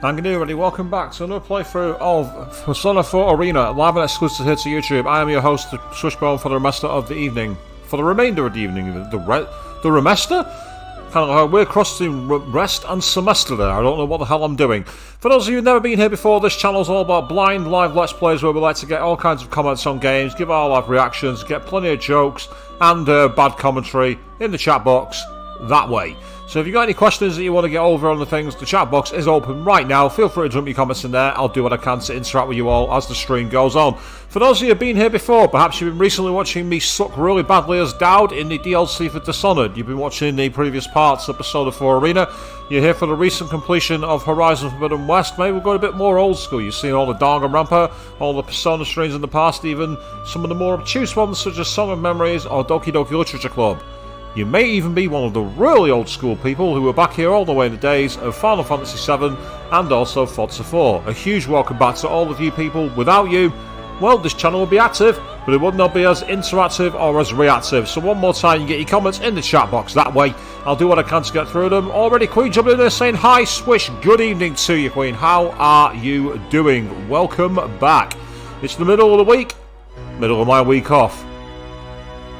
I'm Gnu, everybody. Welcome back to another playthrough of Persona 4 Arena, live and exclusive here to YouTube. I am your host, Swishbone, for the remainder of the evening. For the remainder of the evening, the remester? Kind of like we're crossing rest and semester there. I don't know what the hell I'm doing. For those of you who've never been here before, this channel is all about blind live Let's Plays where we like to get all kinds of comments on games, give our live reactions, get plenty of jokes and bad commentary in the chat box that way. So if you've got any questions that you want to get over on the things, the chat box is open right now. Feel free to dump your comments in there. I'll do what I can to interact with you all as the stream goes on. For those of you who have been here before, perhaps you've been recently watching me suck really badly as Dowd in the DLC for Dishonored. You've been watching the previous parts of Persona 4 Arena. You're here for the recent completion of Horizon Forbidden West. Maybe we've got a bit more old school. You've seen all the Danganronpa, all the Persona streams in the past, even some of the more obtuse ones such as Song of Memories or Doki Doki Literature Club. You may even be one of the really old school people who were back here all the way in the days of Final Fantasy VII and also Forza 4. A huge welcome back to all of you people. Without you, well, this channel would be active, but it would not be as interactive or as reactive. So one more time, you get your comments in the chat box that way. I'll do what I can to get through them. Already Queen jumping in there saying, hi Swish, good evening to you Queen. How are you doing? Welcome back. It's the middle of the week, middle of my week off.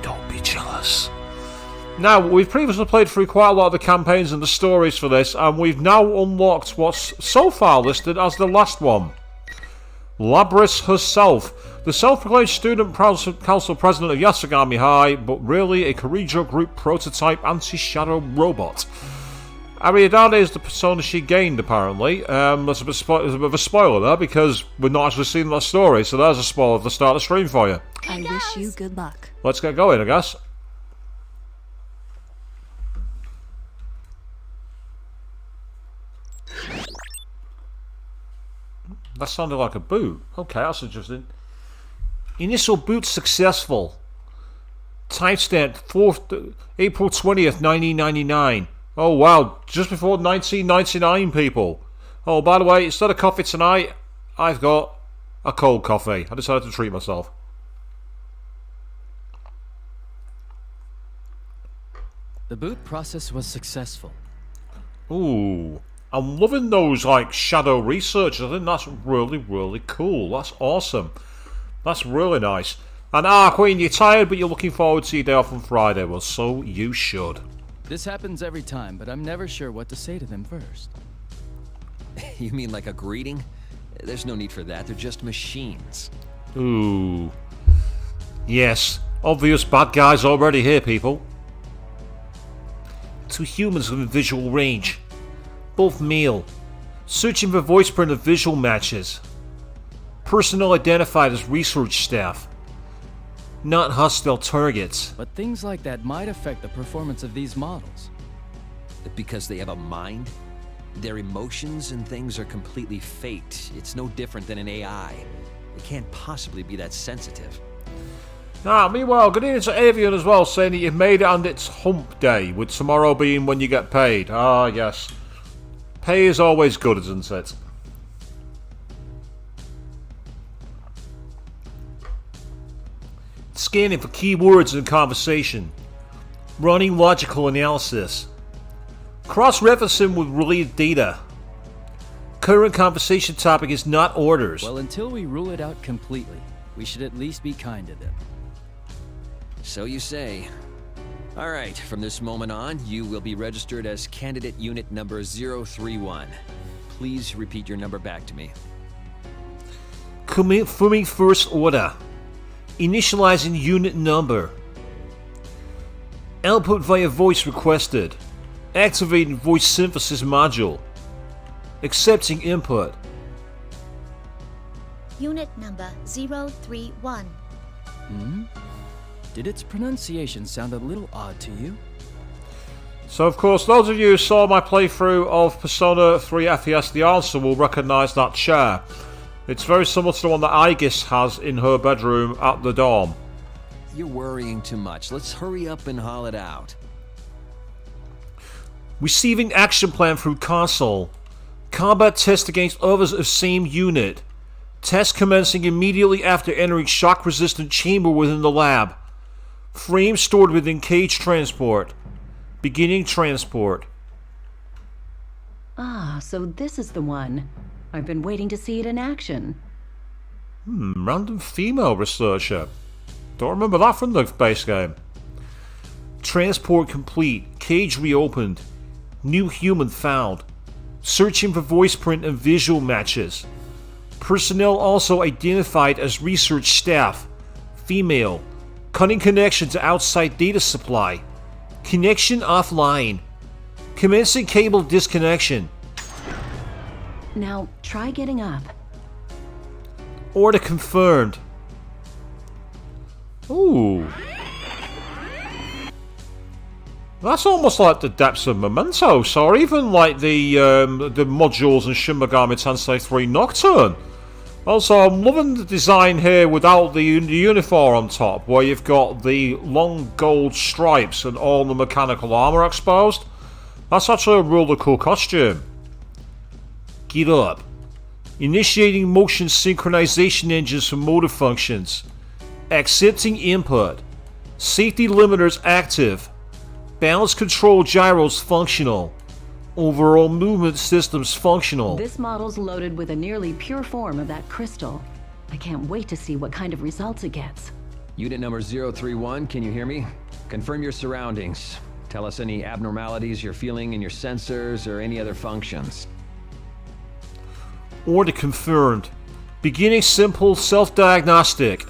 Don't be jealous. Now, we've previously played through quite a lot of the campaigns and the stories for this, and we've now unlocked what's so far listed as the last one. Labris herself, the self-proclaimed student council president of Yasogami High, but really a Kirijo Group prototype anti-shadow robot. Ariadne is the persona she gained, apparently. There's a bit of a spoiler there, because we're not actually seeing that story, so there's a spoiler at the start of the stream for you. I wish you good luck. Let's get going, I guess. That sounded like a boot. Okay, that's interesting. Initial boot successful. Timestamp April 20th, 1999. Oh wow, just before 1999, people. Oh, by the way, instead of coffee tonight, I've got a cold coffee. I decided to treat myself. The boot process was successful. Ooh. I'm loving those, like, shadow research. I think that's really, really cool. That's awesome. That's really nice. And, Queen, you're tired, but you're looking forward to your day off on Friday. Well, so you should. This happens every time, but I'm never sure what to say to them first. You mean like a greeting? There's no need for that. They're just machines. Ooh. Yes. Obvious bad guys already here, people. Two humans within visual range. Both male. Searching for voice print of visual matches. Personnel identified as research staff. Not hostile targets. But things like that might affect the performance of these models. Because they have a mind? Their emotions and things are completely faked. It's no different than an AI. It can't possibly be that sensitive. Meanwhile, good evening to Avian as well, saying that you've made it and it's hump day, with tomorrow being when you get paid. Yes. Pay is always good, isn't it? Scanning for keywords in conversation. Running logical analysis. Cross-referencing with related data. Current conversation topic is not orders. Well, until we rule it out completely, we should at least be kind to them. So you say. All right, from this moment on, you will be registered as candidate unit number 031. Please repeat your number back to me. Confirming first order. Initializing unit number. Output via voice requested. Activating voice synthesis module. Accepting input. Unit number 031. Did its pronunciation sound a little odd to you? So, of course, those of you who saw my playthrough of Persona 3 FES The Answer will recognise that chair. It's very similar to the one that Aegis has in her bedroom at the dorm. You're worrying too much. Let's hurry up and haul it out. Receiving action plan through console. Combat test against others of same unit. Test commencing immediately after entering shock-resistant chamber within the lab. Frame stored within cage transport. Beginning transport. Ah, so this is the one. I've been waiting to see it in action. Random female researcher. Don't remember that from the base game. Transport complete. Cage reopened. New human found. Searching for voice print and visual matches. Personnel also identified as research staff. Female. Cutting connection to outside data supply. Connection offline. Commencing cable disconnection. Now, try getting up. Order confirmed. Ooh. That's almost like the depths of Mementos, or even like the modules in Shin Megami Tensei 3 Nocturne. Also, I'm loving the design here without the uniform on top, where you've got the long gold stripes and all the mechanical armor exposed. That's actually a really cool costume. Get up. Initiating motion synchronization engines for motor functions. Accepting input. Safety limiters active. Balance control gyros functional. Overall movement systems functional. This model's loaded with a nearly pure form of that crystal. I can't wait to see what kind of results it gets. Unit number 031, can you hear me? Confirm your surroundings. Tell us any abnormalities you're feeling in your sensors or any other functions. Order confirmed. Beginning simple self-diagnostic.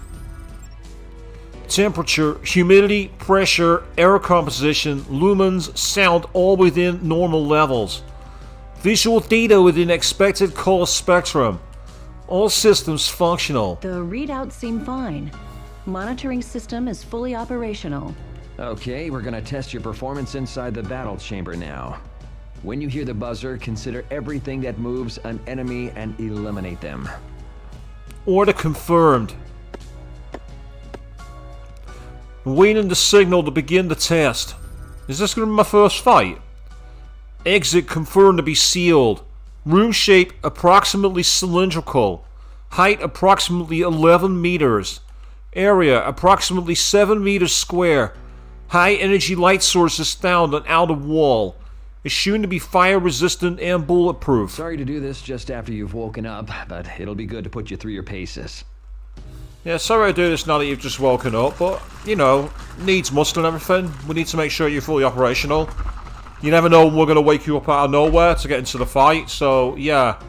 Temperature, humidity, pressure, air composition, lumens, sound all within normal levels. Visual data within expected color spectrum. All systems functional. The readouts seem fine. Monitoring system is fully operational. Okay, we're gonna test your performance inside the battle chamber now. When you hear the buzzer, consider everything that moves an enemy and eliminate them. Order confirmed. Waiting the signal to begin the test. Is this going to be my first fight? Exit confirmed to be sealed. Room shape approximately cylindrical. Height approximately 11 meters. Area approximately 7 meters square. High energy light sources found on outer wall. Assumed to be fire resistant and bulletproof. Sorry to do this just after you've woken up, but it'll be good to put you through your paces. Yeah, sorry to do this now that you've just woken up, but, you know, needs must and everything. We need to make sure you're fully operational. You never know when we're going to wake you up out of nowhere to get into the fight, so, yeah.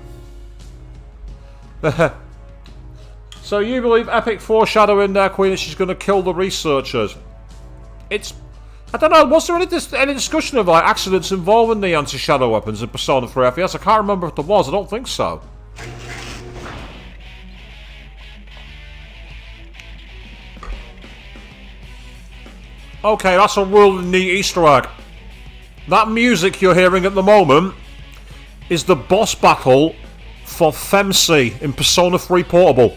So you believe epic foreshadowing there, Queen, that she's going to kill the researchers. It's... I don't know, was there any discussion of, like, accidents involving the anti-shadow weapons in Persona 3 FES? I can't remember if there was, I don't think so. Okay, that's a really neat Easter egg. That music you're hearing at the moment is the boss battle for Femsi in Persona 3 Portable.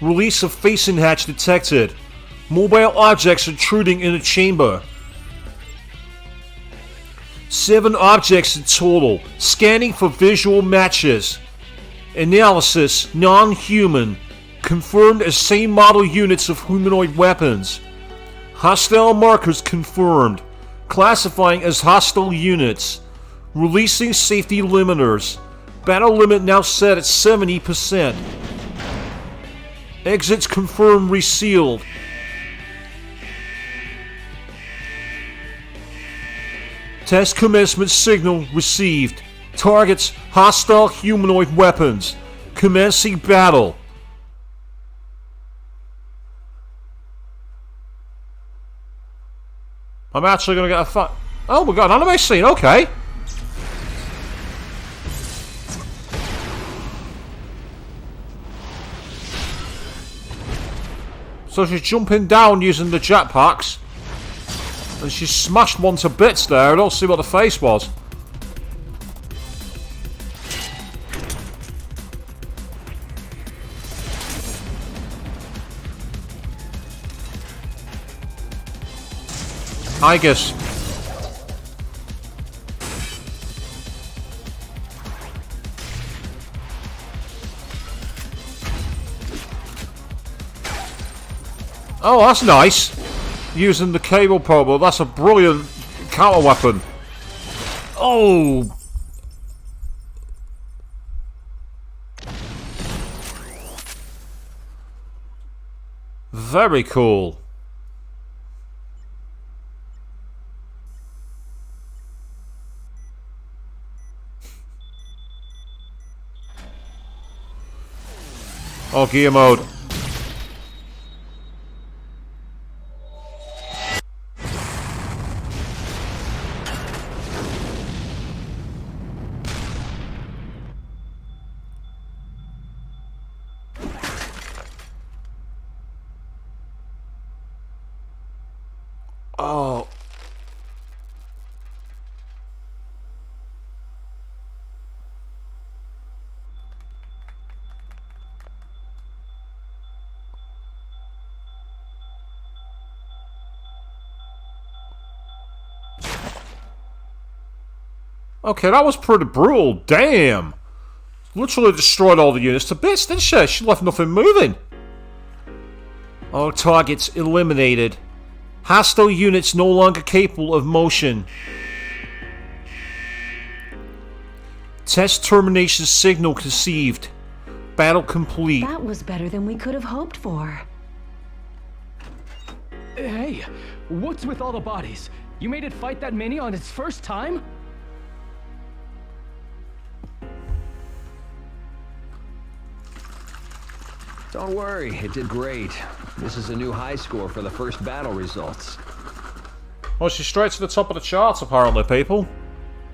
Release of facing hatch detected. Mobile objects intruding in the chamber. 7 objects in total. Scanning for visual matches. Analysis, non-human. Confirmed as same model units of humanoid weapons. Hostile markers confirmed. Classifying as hostile units. Releasing safety limiters. Battle limit now set at 70%. Exits confirmed resealed. Test commencement signal received. Targets hostile humanoid weapons. Commencing battle. I'm actually going to get a fight. Oh, we got an anime scene, okay. So she's jumping down using the jetpacks. And she smashed one to bits there. I don't see what the face was. I guess. Oh, that's nice. Using the cable probe. That's a brilliant counter weapon. Oh, Very cool. Oh, gear mode. Oh. Okay, that was pretty brutal. Damn. Literally destroyed all the units to bits, didn't she? She left nothing moving. All targets eliminated. Hostile units no longer capable of motion. Test termination signal conceived. Battle complete. That was better than we could have hoped for. Hey, what's with all the bodies? You made it fight that many on its first time? Don't worry, it did great. This is a new high score for the first battle results. Well, she's straight to the top of the charts, apparently, people.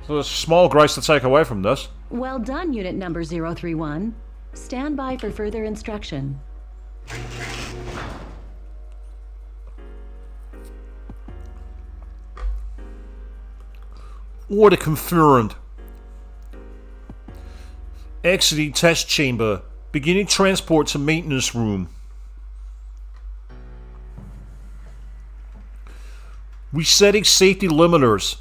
So there's small grace to take away from this. Well done, Unit Number 031. Stand by for further instruction. Order confirmed. Exiting test chamber. Beginning transport to maintenance room. Resetting safety limiters.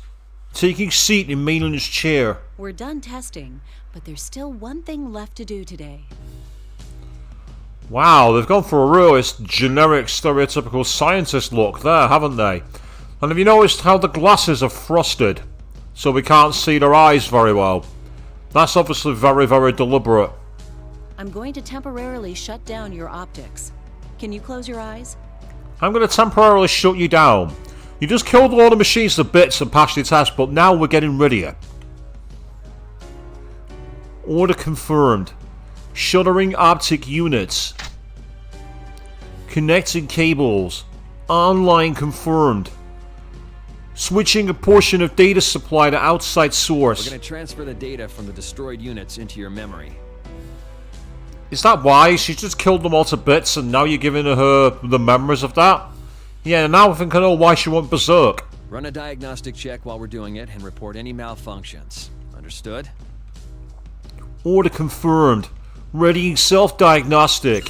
Taking seat in maintenance chair. We're done testing, but there's still one thing left to do today. Wow, they've gone for a real generic, stereotypical scientist look there, haven't they? And have you noticed how the glasses are frosted? So we can't see their eyes very well. That's obviously very, very deliberate. I'm going to temporarily shut down your optics. Can you close your eyes? I'm going to temporarily shut you down. You just killed all the machines to bits and passed your test, but now we're getting rid of you. Order confirmed. Shuttering optic units. Connecting cables. Online confirmed. Switching a portion of data supply to outside source. We're going to transfer the data from the destroyed units into your memory. Is that why? She just killed them all to bits and now you're giving her the memories of that? Yeah, now I think I know why she went berserk. Run a diagnostic check while we're doing it and report any malfunctions. Understood? Order confirmed. Readying self-diagnostic.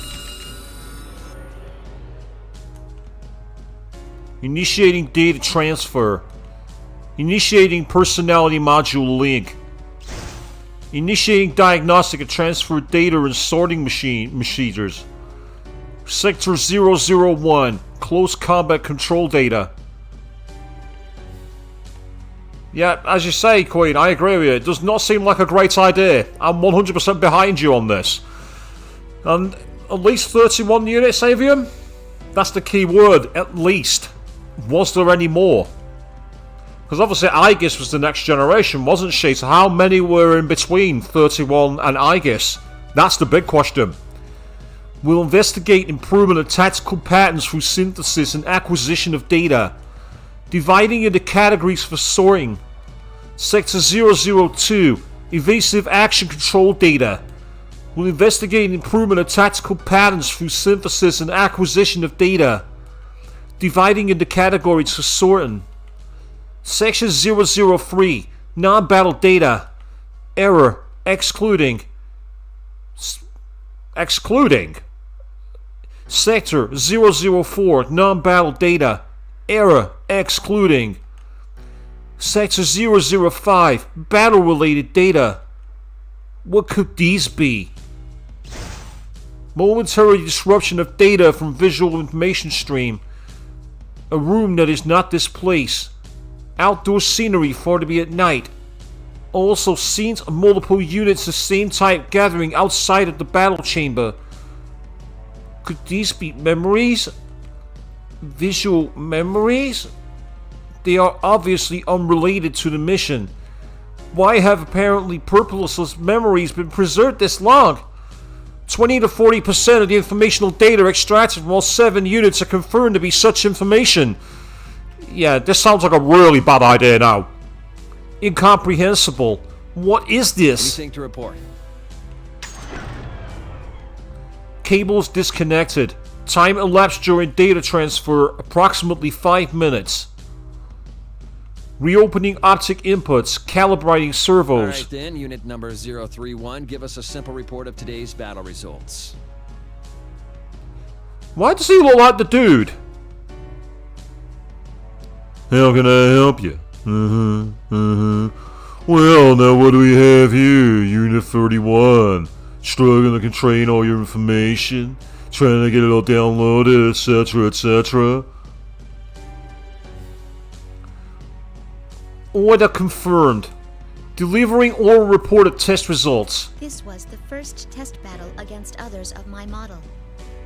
Initiating data transfer. Initiating personality module link. Initiating diagnostic and transfer data and sorting procedures. Sector 001. Close combat control data. Yeah, as you say, Queen, I agree with you. It does not seem like a great idea. I'm 100% behind you on this. And at least 31 units, Avium? That's the key word, at least. Was there any more? Because obviously Aegis was the next generation, wasn't she? So how many were in between 31 and Aegis? That's the big question. We'll investigate improvement of tactical patterns through synthesis and acquisition of data. Dividing into categories for sorting. Sector 002, evasive action control data. We'll investigate improvement of tactical patterns through synthesis and acquisition of data. Dividing into categories for sorting. Section 003, non-battle data. Error, excluding. Sector 004, non-battle data. Error, excluding. Sector 005, battle-related data. What could these be? Momentary disruption of data from visual information stream. A room that is not this place. Outdoor scenery for to be at night. Also scenes of multiple units the same type gathering outside of the battle chamber. Could these be memories? Visual memories? They are obviously unrelated to the mission. Why have apparently purposeless memories been preserved this long? 20 to 40% of the informational data extracted from all 7 units are confirmed to be such information. Yeah, this sounds like a really bad idea now. Incomprehensible. What is this? Anything to report? Cables disconnected. Time elapsed during data transfer approximately 5 minutes. Reopening optic inputs, calibrating servos. Alright then, unit number 031, give us a simple report of today's battle results. Why does he look like the dude? How can I help you? Well, now what do we have here? Unit 31. Struggling to contain all your information. Trying to get it all downloaded, etc., etc. Order confirmed. Delivering all reported test results. This was the first test battle against others of my model.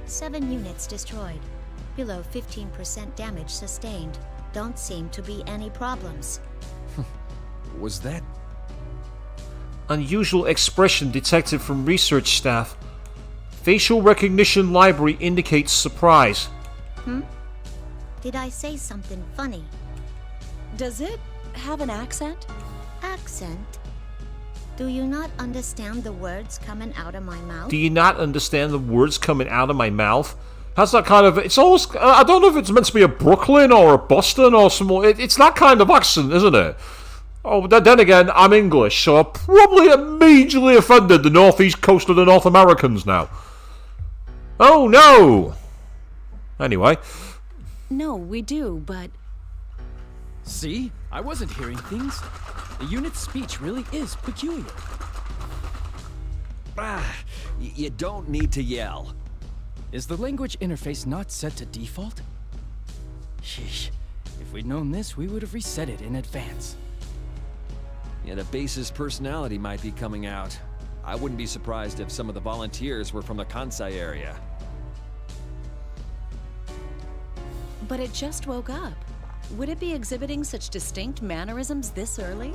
7 units destroyed. Below 15% damage sustained. Don't seem to be any problems. Was that... Unusual expression detected from research staff. Facial recognition library indicates surprise. Did I say something funny? Does it have an accent? Accent? Do you not understand the words coming out of my mouth? Do you not understand the words coming out of my mouth? Has that kind of... It's almost... I don't know if it's meant to be a Brooklyn or a Boston or some... It's that kind of accent, isn't it? Oh, then again, I'm English, so I probably immediately offended the northeast coast of the North Americans now. Oh, no! Anyway. No, we do, but See? I wasn't hearing things. The unit's speech really is peculiar. You don't need to yell. Is the language interface not set to default? Sheesh. If we'd known this, we would have reset it in advance. Yeah, the base's personality might be coming out. I wouldn't be surprised if some of the volunteers were from the Kansai area. But it just woke up. Would it be exhibiting such distinct mannerisms this early?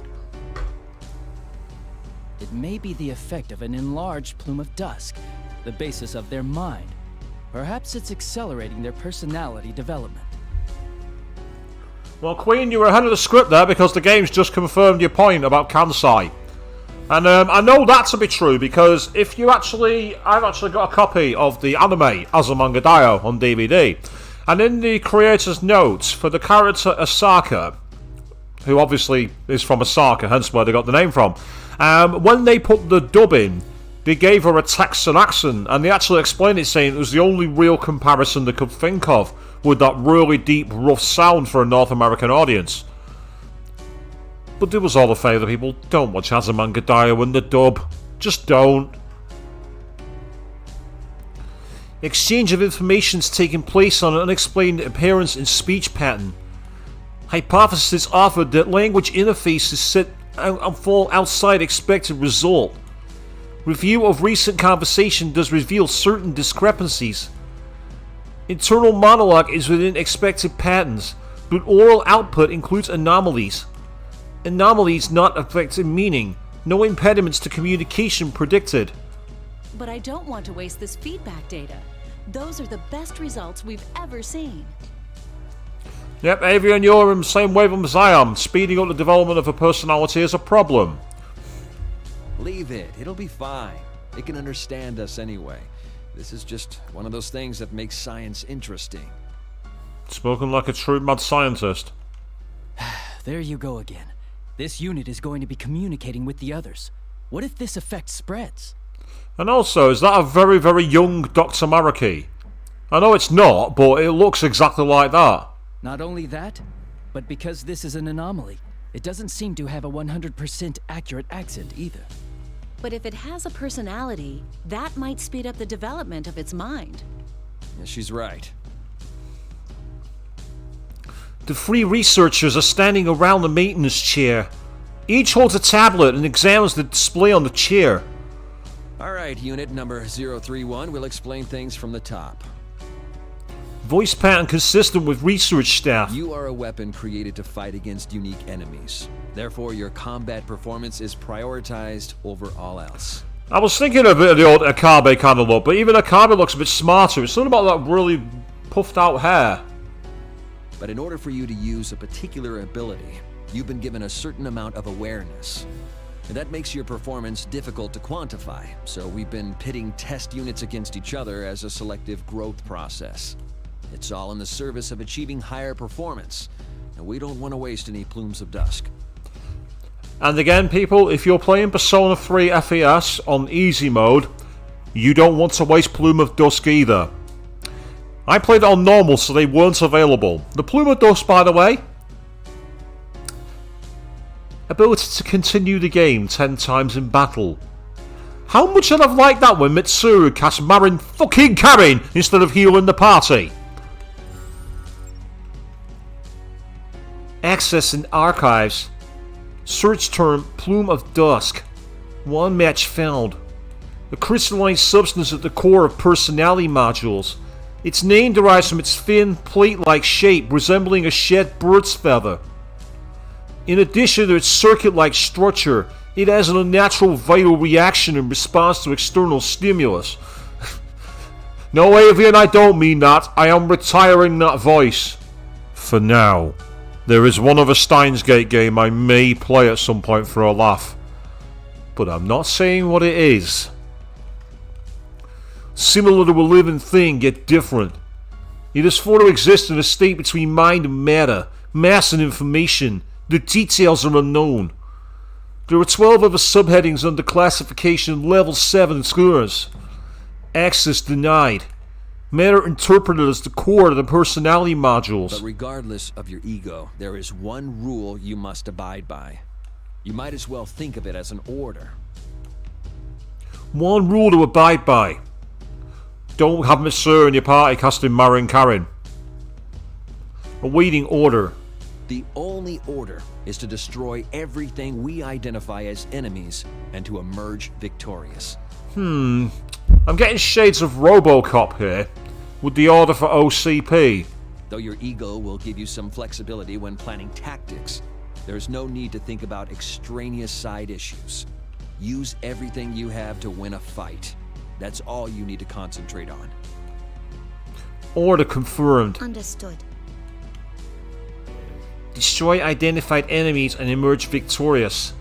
It may be the effect of an enlarged plume of dusk, the basis of their mind. Perhaps it's accelerating their personality development. Well, Queen, you were ahead of the script there because the game's just confirmed your point about Kansai. And I know that to be true because if you I've actually got a copy of the anime Azumanga Daioh on DVD. And in the creator's notes for the character Asaka, who obviously is from Osaka, hence where they got the name from, when they put the dub in, they gave her a Texan accent, and they actually explained it saying it was the only real comparison they could think of with that really deep, rough sound for a North American audience. But do us all a favour, people, don't watch Azumanga Daioh in the dub. Just don't. Exchange of information is taking place on an unexplained appearance in speech pattern. Hypothesis offered that language interfaces sit and fall outside expected result. Review of recent conversation does reveal certain discrepancies. Internal monologue is within expected patterns, but oral output includes anomalies. Anomalies not affecting meaning. No impediments to communication predicted. But I don't want to waste this feedback data. Those are the best results we've ever seen. Yep, Avian, you're in the same wavelength as I am. Speeding up the development of a personality is a problem. Leave it. It'll be fine. It can understand us anyway. This is just one of those things that makes science interesting. Spoken like a true mad scientist. There you go again. This unit is going to be communicating with the others. What if this effect spreads? And also, is that a very, very young Dr. Maraki? I know it's not, but it looks exactly like that. Not only that, but because this is an anomaly, it doesn't seem to have a 100% accurate accent either. But if it has a personality, that might speed up the development of its mind. Yeah, she's right. The 3 researchers are standing around the maintenance chair. Each holds a tablet and examines the display on the chair. Alright, unit number 031, we'll explain things from the top. Voice pattern consistent with research staff. You are a weapon created to fight against unique enemies. Therefore, your combat performance is prioritized over all else. I was thinking a bit of the old Akabe kind of look, but even Akabe looks a bit smarter. It's something about that really puffed out hair. But in order for you to use a particular ability, you've been given a certain amount of awareness. And that makes your performance difficult to quantify, so we've been pitting test units against each other as a selective growth process. It's all in the service of achieving higher performance, and we don't want to waste any plumes of dusk. And again, people, if you're playing Persona 3 FES on easy mode, you don't want to waste Plume of Dusk either. I played it on normal, so they weren't available. The Plume of Dusk, by the way, ability to continue the game 10 times in battle. How much I'd have liked that when Mitsuru cast Marin fucking Karin instead of healing the party. Access in archives. Search term Plume of Dusk. One match found. A crystalline substance at the core of personality modules. Its name derives from its thin, plate-like shape resembling a shed bird's feather. In addition to its circuit-like structure, it has an unnatural vital reaction in response to external stimulus. No, Avian, I don't mean that. I am retiring that voice. For now. There is one other Steins Gate game I may play at some point for a laugh. But I'm not saying what it is. Similar to a living thing, yet different. It is for to exist in a state between mind and matter, mass and information. The details are unknown. There are 12 other subheadings under classification level 7 scores. Access denied. Matter interpreted as the core of the personality modules. But regardless of your ego, there is one rule you must abide by. You might as well think of it as an order. One rule to abide by. Don't have Mitsuru in your party casting Marin Karin. Awaiting order. The only order is to destroy everything we identify as enemies and to emerge victorious. I'm getting shades of RoboCop here, with the order for OCP. Though your ego will give you some flexibility when planning tactics, there's no need to think about extraneous side issues. Use everything you have to win a fight. That's all you need to concentrate on. Order confirmed. Understood. Destroy identified enemies and emerge victorious.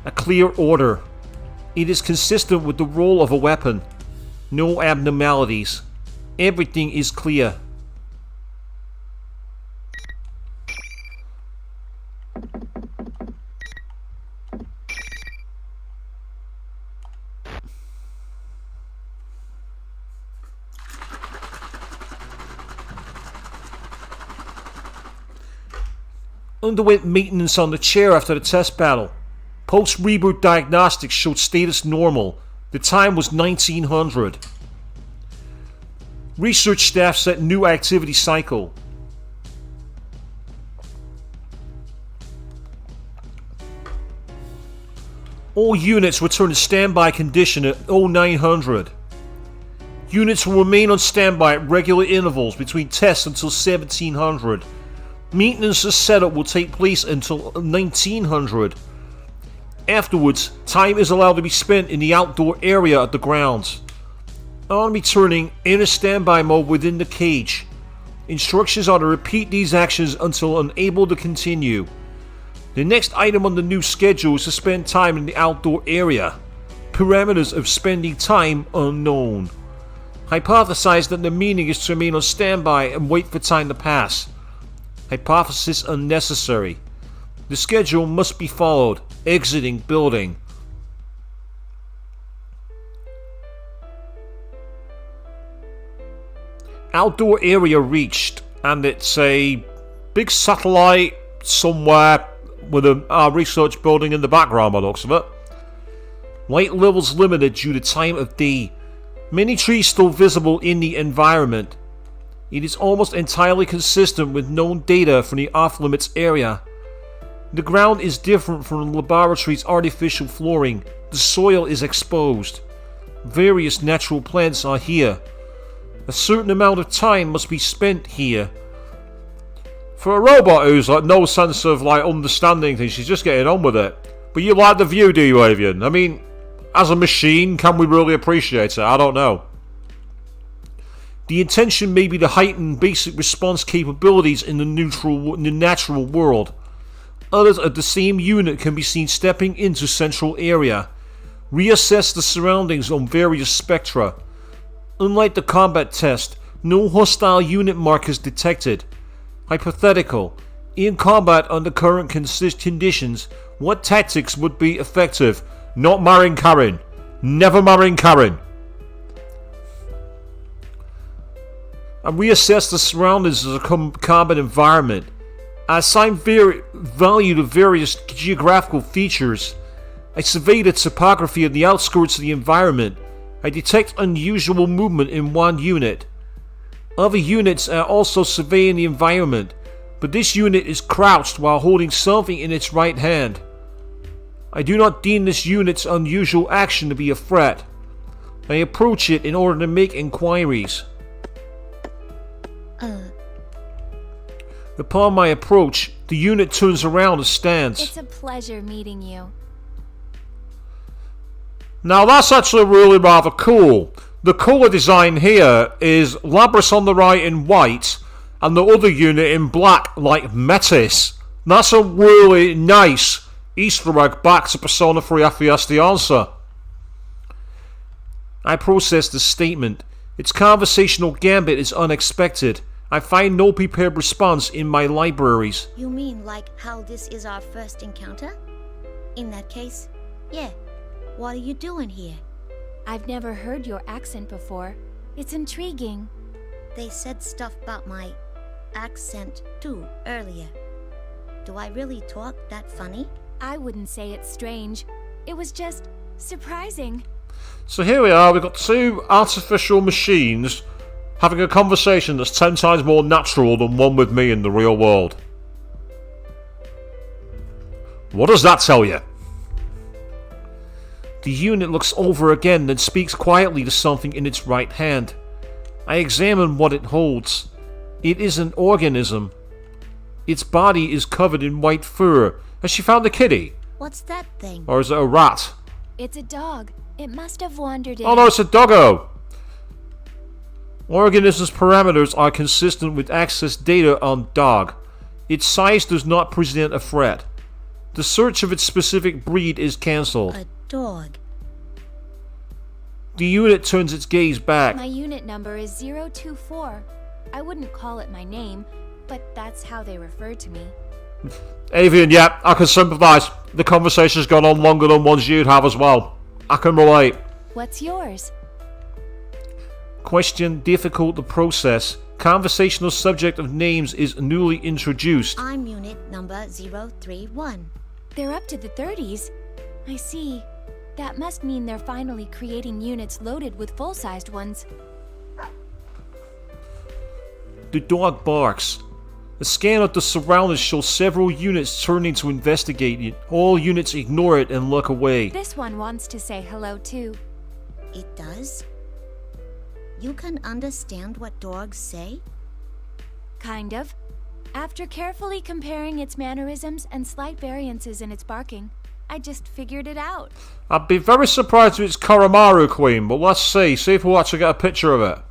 A clear order. It is consistent with the role of a weapon. No abnormalities. Everything is clear. Underwent maintenance on the chair after the test battle. Post-reboot diagnostics showed status normal. The time was 1900. Research staff set new activity cycle. All units return to standby condition at 0900. Units will remain on standby at regular intervals between tests until 1700. Maintenance setup will take place until 1900. Afterwards, time is allowed to be spent in the outdoor area at the grounds. On returning, enter standby mode within the cage. Instructions are to repeat these actions until unable to continue. The next item on the new schedule is to spend time in the outdoor area. Parameters of spending time unknown. Hypothesize that the meaning is to remain on standby and wait for time to pass. Hypothesis unnecessary. The schedule must be followed. Exiting building. Outdoor area reached, and it's a big satellite somewhere with a research building in the background by the looks of it. Light levels limited due to time of day. Many trees still visible in the environment. It is almost entirely consistent with known data from the off-limits area. The ground is different from the laboratory's artificial flooring. The soil is exposed. Various natural plants are here. A certain amount of time must be spent here. For a robot who's like no sense of like understanding things, she's just getting on with it. But you like the view, do you, Avian? I mean, as a machine, can we really appreciate it? I don't know. The intention may be to heighten basic response capabilities in the natural world. Others of the same unit can be seen stepping into central area. Reassess the surroundings on various spectra. Unlike the combat test, no hostile unit markers detected. Hypothetical. In combat under current conditions, what tactics would be effective? Not marrying Karen. Never marrying Karen. And reassess the surroundings as a combat environment. I assign value to various geographical features. I survey the topography of the outskirts of the environment. I detect unusual movement in one unit. Other units are also surveying the environment, but this unit is crouched while holding something in its right hand. I do not deem this unit's unusual action to be a threat. I approach it in order to make inquiries. Upon my approach, the unit turns around and stands. It's a pleasure meeting you. Now that's actually really rather cool. The colour design here is Labras on the right in white and the other unit in black like Metis. That's a really nice Easter egg back to Persona 3 FES The Answer. I process the statement. Its conversational gambit is unexpected. I find no prepared response in my libraries. You mean like how this is our first encounter? In that case, yeah. What are you doing here? I've never heard your accent before. It's intriguing. They said stuff about my accent too earlier. Do I really talk that funny? I wouldn't say it's strange. It was just surprising. So here we are, we've got two artificial machines having a conversation that's 10 times more natural than one with me in the real world. What does that tell you? The unit looks over again, then speaks quietly to something in its right hand. I examine what it holds. It is an organism. Its body is covered in white fur. Has she found a kitty? What's that thing? Or is it a rat? It's a dog. It must have wandered in. Oh no, it's a doggo! Organism's parameters are consistent with access data on dog. Its size does not present a threat. The search of its specific breed is cancelled. A dog. The unit turns its gaze back. My unit number is 024. I wouldn't call it my name, but that's how they refer to me. Avian, yeah, I can sympathise. The conversation's gone on longer than ones you'd have as well. I can relate. What's yours? Question difficult to process. Conversational subject of names is newly introduced. I'm unit number 031. They're up to the 30s. I see. That must mean they're finally creating units loaded with full-sized ones. The dog barks. A scan of the surroundings shows several units turning to investigate it. All units ignore it and look away. This one wants to say hello too. It does? You can understand what dogs say? Kind of. After carefully comparing its mannerisms and slight variances in its barking, I just figured it out. I'd be very surprised if it's Koromaru Queen, but let's see. See if we'll actually get a picture of it.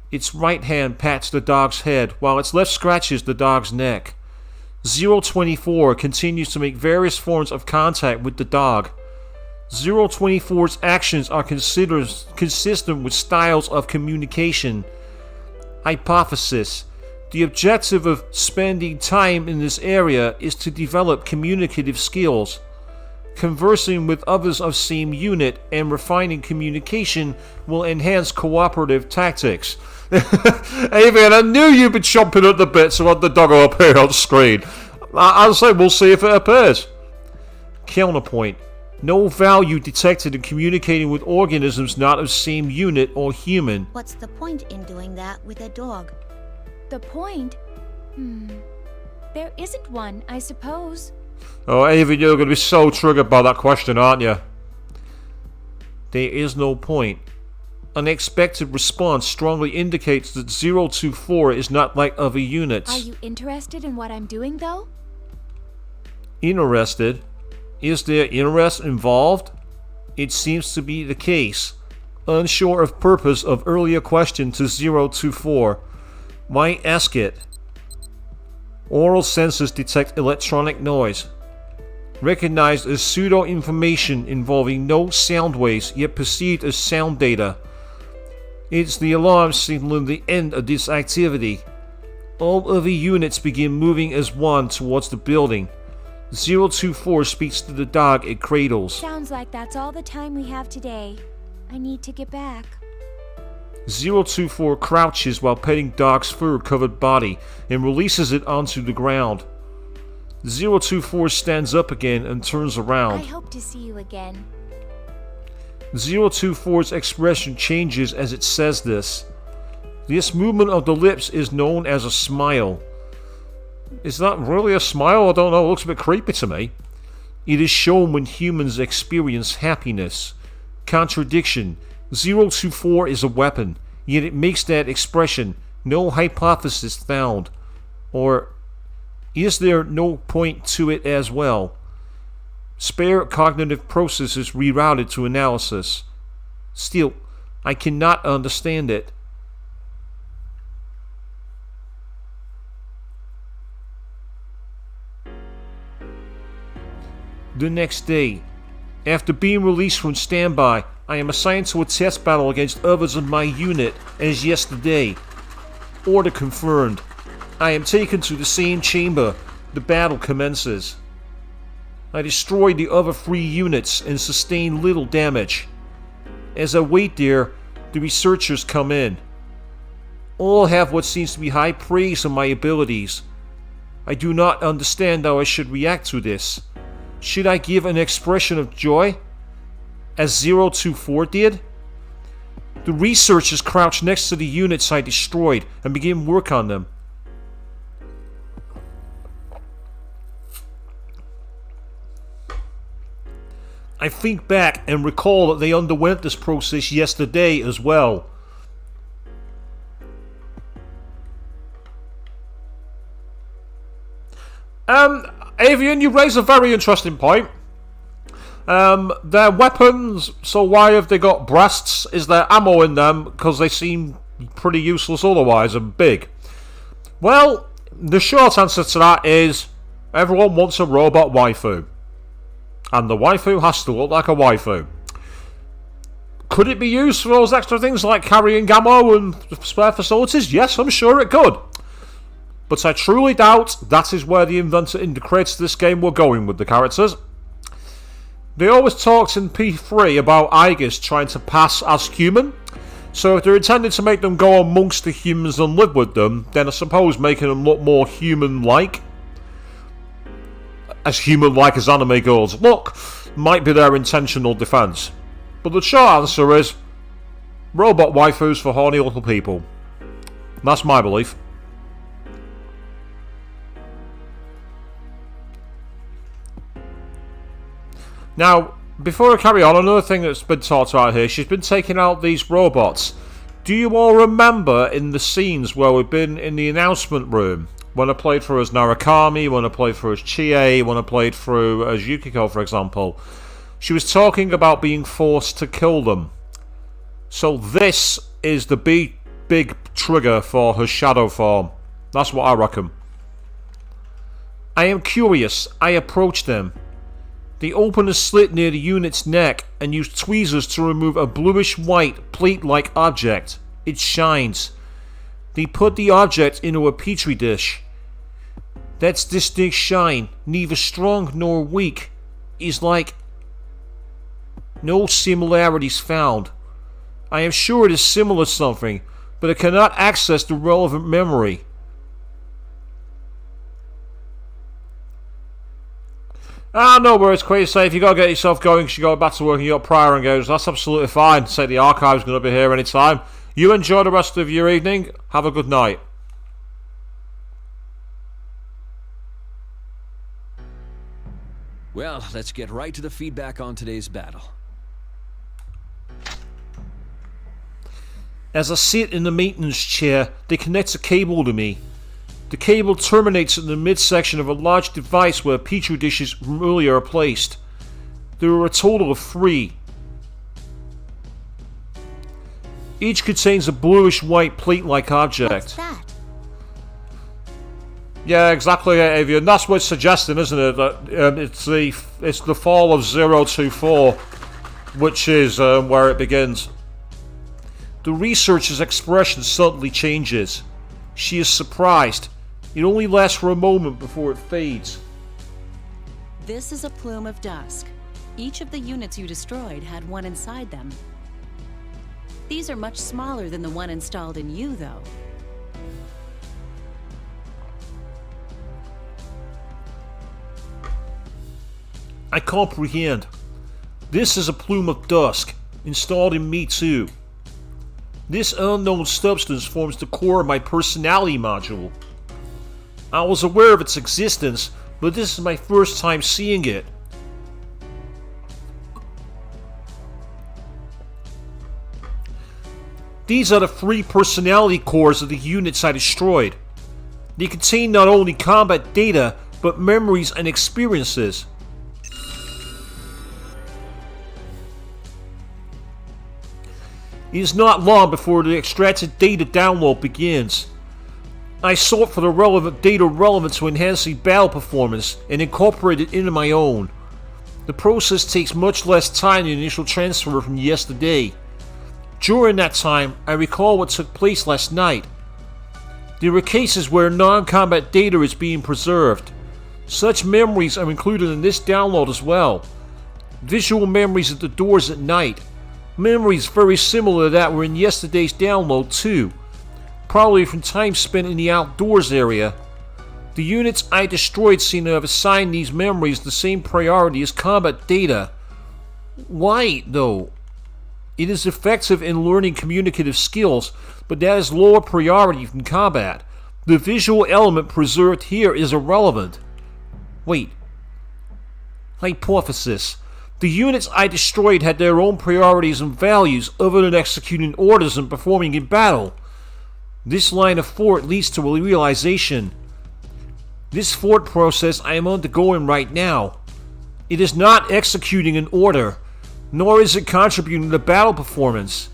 Its right hand pats the dog's head, while its left scratches the dog's neck. 024 continues to make various forms of contact with the dog. 024's actions are considered consistent with styles of communication. Hypothesis. The objective of spending time in this area is to develop communicative skills. Conversing with others of same unit and refining communication will enhance cooperative tactics. Avian, I knew you'd be chomping at the bit to have the doggo appear on screen. I'll say we'll see if it appears. Counterpoint. No value detected in communicating with organisms not of same unit or human. What's the point in doing that with a dog? The point? There isn't one, I suppose. Oh, Avian, you're going to be so triggered by that question, aren't you? There is no point. unexpected response strongly indicates that 024 is not like other units. Are you interested in what I'm doing, though? Interested? Is there interest involved? It seems to be the case. Unsure of purpose of earlier question to 024. Why ask it? Oral sensors detect electronic noise. Recognized as pseudo-information involving no sound waves, yet perceived as sound data. It's the alarm signaling the end of this activity. All other units begin moving as one towards the building. 024 speaks to the dog it cradles. Sounds like that's all the time we have today. I need to get back. 024 crouches while petting dog's fur-covered body and releases it onto the ground. 024 stands up again and turns around. I hope to see you again. 024's expression changes as it says this. This movement of the lips is known as a smile. Is that really a smile? I don't know, it looks a bit creepy to me. It is shown when humans experience happiness. Contradiction. 024 is a weapon, yet it makes that expression. No hypothesis found. Or is there no point to it as well? Spare cognitive processes rerouted to analysis. Still, I cannot understand it. The next day, after being released from standby, I am assigned to a test battle against others of my unit as yesterday. Order confirmed. I am taken to the same chamber. The battle commences. I destroyed the other 3 units and sustained little damage. As I wait there, the researchers come in. All have what seems to be high praise of my abilities. I do not understand how I should react to this. Should I give an expression of joy? As 024 did? The researchers crouch next to the units I destroyed and begin work on them. I think back and recall that they underwent this process yesterday as well. Avian, you raise a very interesting point. Their weapons, so why have they got breasts? Is there ammo in them? Because they seem pretty useless otherwise and big. Well, the short answer to that is everyone wants a robot waifu. And the waifu has to look like a waifu. Could it be used for those extra things like carrying ammo and spare facilities? Yes, I'm sure it could. But I truly doubt that is where the inventor in the creators of this game were going with the characters. They always talked in P3 about Aegis trying to pass as human. So if they're intending to make them go amongst the humans and live with them, then I suppose making them look more human-like, as human-like as anime girls look, might be their intentional defense. But the short answer is robot waifus for horny little people. That's my belief. Now, before I carry on, another thing that's been talked about here, she's been taking out these robots. Do you all remember in the scenes where we've been in the announcement room, when I played through as Narukami, when I played through as Chie, when I played through as Yukiko, for example, she was talking about being forced to kill them. So this is the big trigger for her shadow form. That's what I reckon. I am curious. I approach them. They open a slit near the unit's neck and use tweezers to remove a bluish-white, plate-like object. It shines. They put the object into a petri dish. That's distinct shine, neither strong nor weak, is like no similarities found. I am sure it is similar to something, but I cannot access the relevant memory. No worries, Queen. Say if you gotta get yourself going, you go back to work and you got prior engagements, that's absolutely fine. Say the archive's gonna be here anytime. You enjoy the rest of your evening. Have a good night. Well, let's get right to the feedback on today's battle. As I sit in the maintenance chair, they connect a cable to me. The cable terminates in the midsection of a large device where petri dishes from earlier are placed. There are a total of 3. Each contains a bluish-white plate-like object. What's that? Yeah, exactly, Avian. That's what it's suggesting, isn't it? That it's the fall of 024, which is where it begins. The researcher's expression suddenly changes. She is surprised. It only lasts for a moment before it fades. This is a plume of dusk. Each of the units you destroyed had one inside them. These are much smaller than the one installed in you, though. I comprehend. This is a plume of dusk, installed in me too. This unknown substance forms the core of my personality module. I was aware of its existence, but this is my first time seeing it. These are the 3 personality cores of the units I destroyed. They contain not only combat data, but memories and experiences. It is not long before the extracted data download begins. I sort for the relevant data relevant to enhancing battle performance and incorporate it into my own. The process takes much less time than the initial transfer from yesterday. During that time, I recall what took place last night. There were cases where non-combat data is being preserved. Such memories are included in this download as well. Visual memories at the doors at night. Memories very similar to that were in yesterday's download too. Probably from time spent in the outdoors area. The units I destroyed seem to have assigned these memories the same priority as combat data. Why, though? It is effective in learning communicative skills, but that is lower priority than combat. The visual element preserved here is irrelevant. Wait. Hypothesis. The units I destroyed had their own priorities and values other than executing orders and performing in battle. This line of thought leads to a realization. This thought process I am undergoing right now. It is not executing an order, nor is it contributing to battle performance.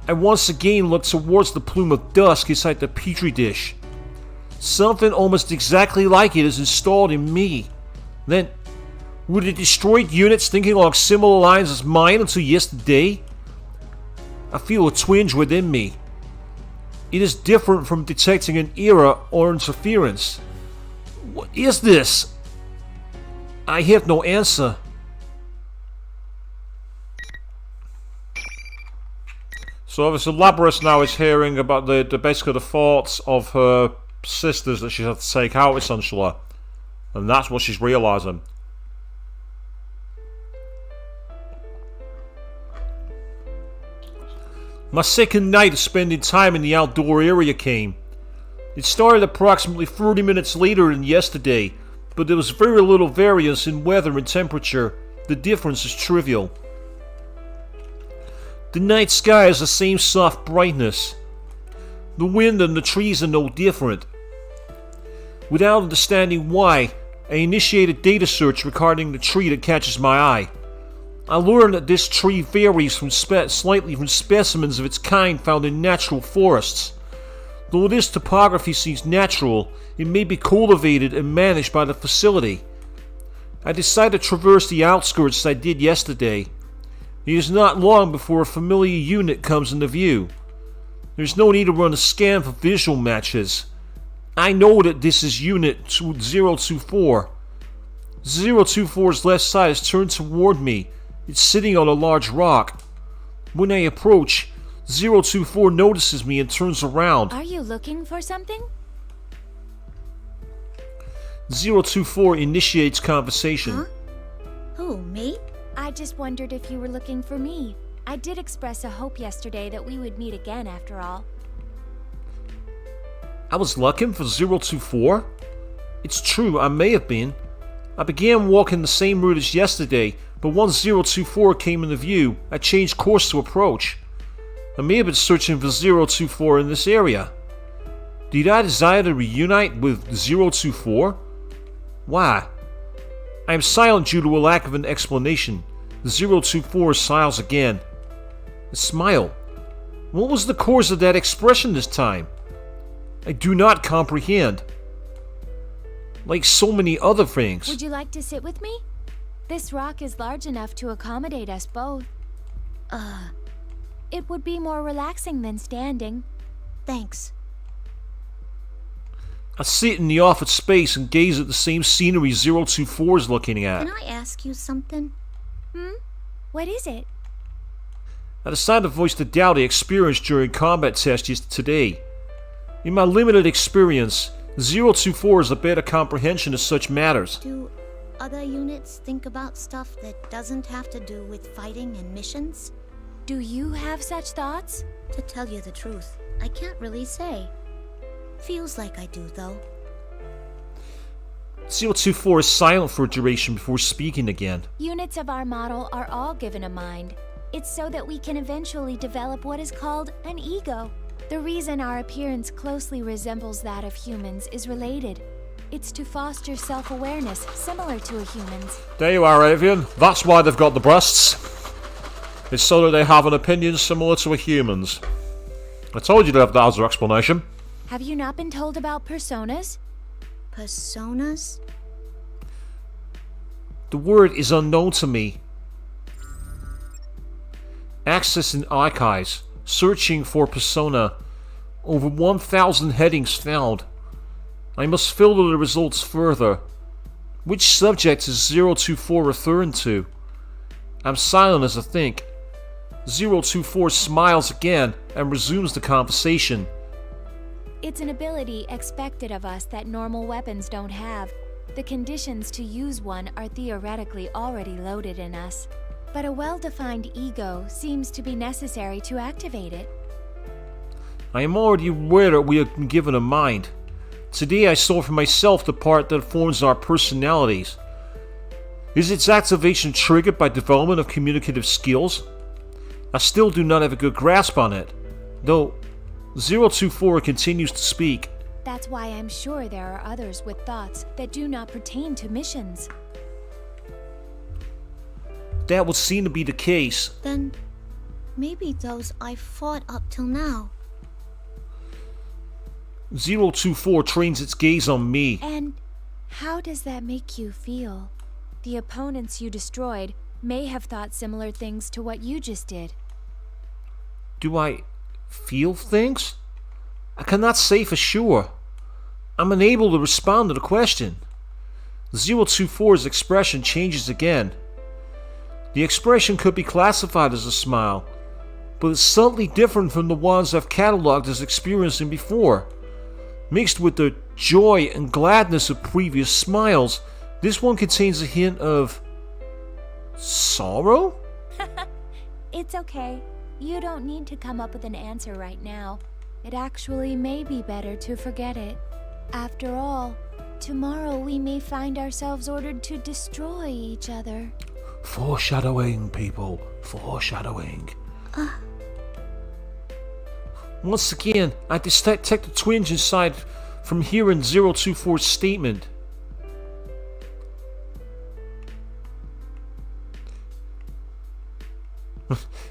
I once again look towards the plume of dusk inside the petri dish. Something almost exactly like it is installed in me. Then, were the destroyed units thinking along similar lines as mine until yesterday? I feel a twinge within me. It is different from detecting an error or interference. What is this? I have no answer. So obviously Labras now is hearing about the basically the thoughts of her sisters that she has to take out essentially. And that's what she's realising. My second night of spending time in the outdoor area came. It started approximately 30 minutes later than yesterday, but there was very little variance in weather and temperature. The difference is trivial. The night sky has the same soft brightness. The wind and the trees are no different. Without understanding why, I initiate a data search regarding the tree that catches my eye. I learned that this tree varies slightly from specimens of its kind found in natural forests. Though this topography seems natural, it may be cultivated and managed by the facility. I decide to traverse the outskirts as I did yesterday. It is not long before a familiar unit comes into view. There's no need to run a scan for visual matches. I know that this is Unit 024. 024's left side is turned toward me. It's sitting on a large rock. When I approach, 024 notices me and turns around. Are you looking for something? 024 initiates conversation. Huh? Who, me? I just wondered if you were looking for me. I did express a hope yesterday that we would meet again after all. I was looking for 024? It's true, I may have been. I began walking the same route as yesterday, but once 024 came into view, I changed course to approach. I may have been searching for 024 in this area. Did I desire to reunite with 024? Why? I am silent due to a lack of an explanation. 024 smiles again. A smile. What was the cause of that expression this time? I do not comprehend. Like so many other things. Would you like to sit with me? This rock is large enough to accommodate us both. It would be more relaxing than standing. Thanks. I sit in the offered space and gaze at the same scenery 024 is looking at. Can I ask you something? What is it? I decided to voice the doubt I experienced during combat tests today. In my limited experience, 024 is a better comprehension of such matters. Do other units think about stuff that doesn't have to do with fighting and missions? Do you have such thoughts? To tell you the truth, I can't really say. Feels like I do, though. 024 is silent for a duration before speaking again. Units of our model are all given a mind. It's so that we can eventually develop what is called an ego. The reason our appearance closely resembles that of humans is related. It's to foster self-awareness similar to a human's. There you are, Avian. That's why they've got the breasts. It's so that they have an opinion similar to a human's. I told you to have that as your explanation. Have you not been told about personas? Personas? The word is unknown to me. Access in archives. Searching for persona. Over 1,000 headings found. I must filter the results further. Which subject is 024 referring to? I'm silent as I think. 024 smiles again and resumes the conversation. It's an ability expected of us that normal weapons don't have. The conditions to use one are theoretically already loaded in us. But a well-defined ego seems to be necessary to activate it. I am already aware that we have been given a mind. Today I saw for myself the part that forms our personalities. Is its activation triggered by development of communicative skills? I still do not have a good grasp on it, though 024 continues to speak. That's why I'm sure there are others with thoughts that do not pertain to missions. That would seem to be the case. Then maybe those I've fought up till now. 024 trains its gaze on me. And how does that make you feel? The opponents you destroyed may have thought similar things to what you just did. Do I feel things? I cannot say for sure. I'm unable to respond to the question. 024's expression changes again. The expression could be classified as a smile, but it's subtly different from the ones I've cataloged as experiencing before. Mixed with the joy and gladness of previous smiles, this one contains a hint of sorrow? It's okay. You don't need to come up with an answer right now. It actually may be better to forget it. After all, tomorrow we may find ourselves ordered to destroy each other. Foreshadowing, people. Foreshadowing. Once again, I detect a twinge inside from hearing 024's statement.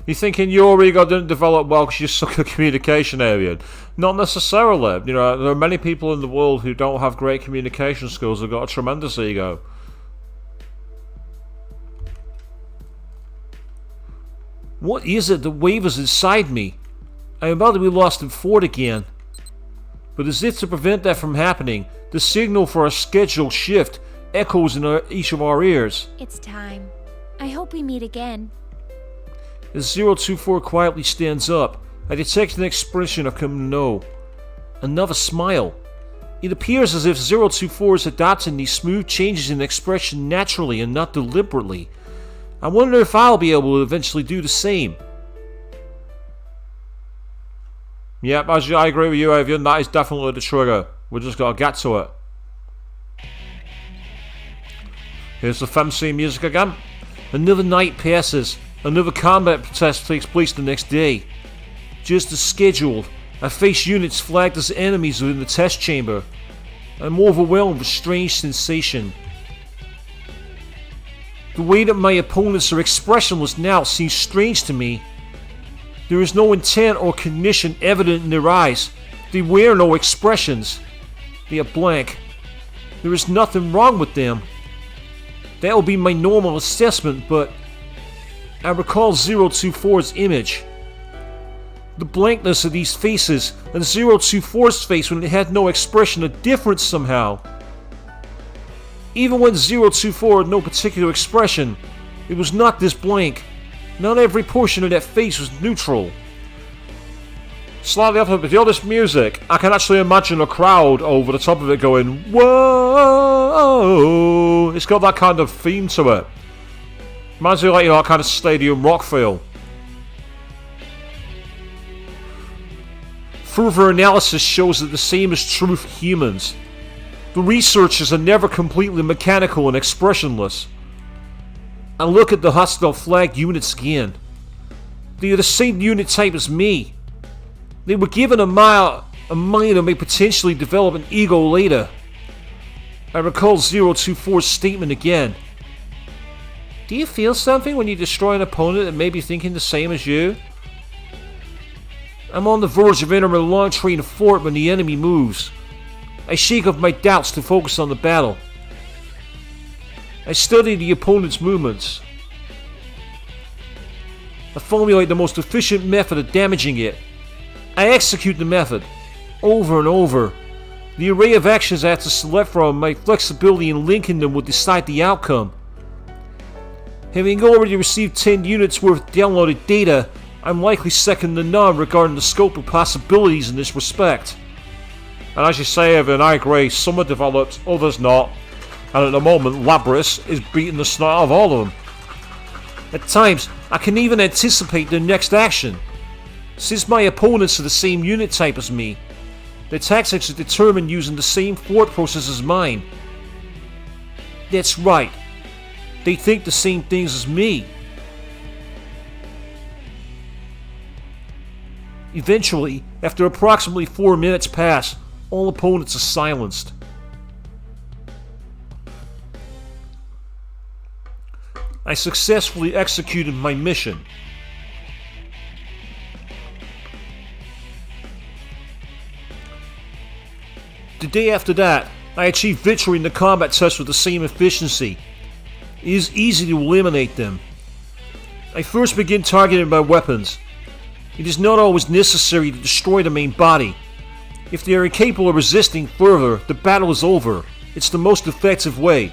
You're thinking your ego didn't develop well because you suck at communication, Arian? Not necessarily. You know, there are many people in the world who don't have great communication skills who've got a tremendous ego. What is it that wavers inside me? I am about to be lost in thought again. But as if to prevent that from happening, the signal for a scheduled shift echoes in each of our ears. It's time. I hope we meet again. As 024 quietly stands up, I detect an expression I've come to know. Another smile. It appears as if 024 is adopting these smooth changes in expression naturally and not deliberately. I wonder if I'll be able to eventually do the same. Yep, I agree with you, Avian. That is definitely the trigger. We just gotta get to it. Here's the FemC music again. Another night passes. Another combat test takes place the next day. Just as scheduled, I face units flagged as enemies within the test chamber. I'm overwhelmed with a strange sensation. The way that my opponents are expressionless now seems strange to me. There is no intent or cognition evident in their eyes. They wear no expressions. They are blank. There is nothing wrong with them. That will be my normal assessment, but I recall 024's image. The blankness of these faces and 024's face when it had no expression are different somehow. Even when 024 had no particular expression, it was not this blank. Not every portion of that face was neutral. Slightly up with all this music, I can actually imagine a crowd over the top of it going, whoa! It's got that kind of theme to it. Reminds me of like, that kind of stadium rock feel. Further analysis shows that the same is true for humans. The researchers are never completely mechanical and expressionless. I look at the hostile flag units again. They are the same unit type as me. They were given a mind and may potentially develop an ego later. I recall 024's statement again. Do you feel something when you destroy an opponent that may be thinking the same as you? I'm on the verge of entering a long train of thought when the enemy moves. I shake off my doubts to focus on the battle. I study the opponent's movements. I formulate the most efficient method of damaging it. I execute the method, over and over. The array of actions I have to select from, my flexibility in linking them will decide the outcome. Having already received 10 units worth of downloaded data, I'm likely second to none regarding the scope of possibilities in this respect. And as you say, Evan, I agree, some are developed, others not. And at the moment, Labris is beating the snot out of all of them. At times, I can even anticipate their next action. Since my opponents are the same unit type as me, their tactics are determined using the same thought process as mine. That's right. They think the same things as me. Eventually, after approximately 4 minutes pass, all opponents are silenced. I successfully executed my mission. The day after that, I achieved victory in the combat test with the same efficiency. It is easy to eliminate them. I first begin targeting my weapons. It is not always necessary to destroy the main body. If they are incapable of resisting further, the battle is over. It's the most effective way.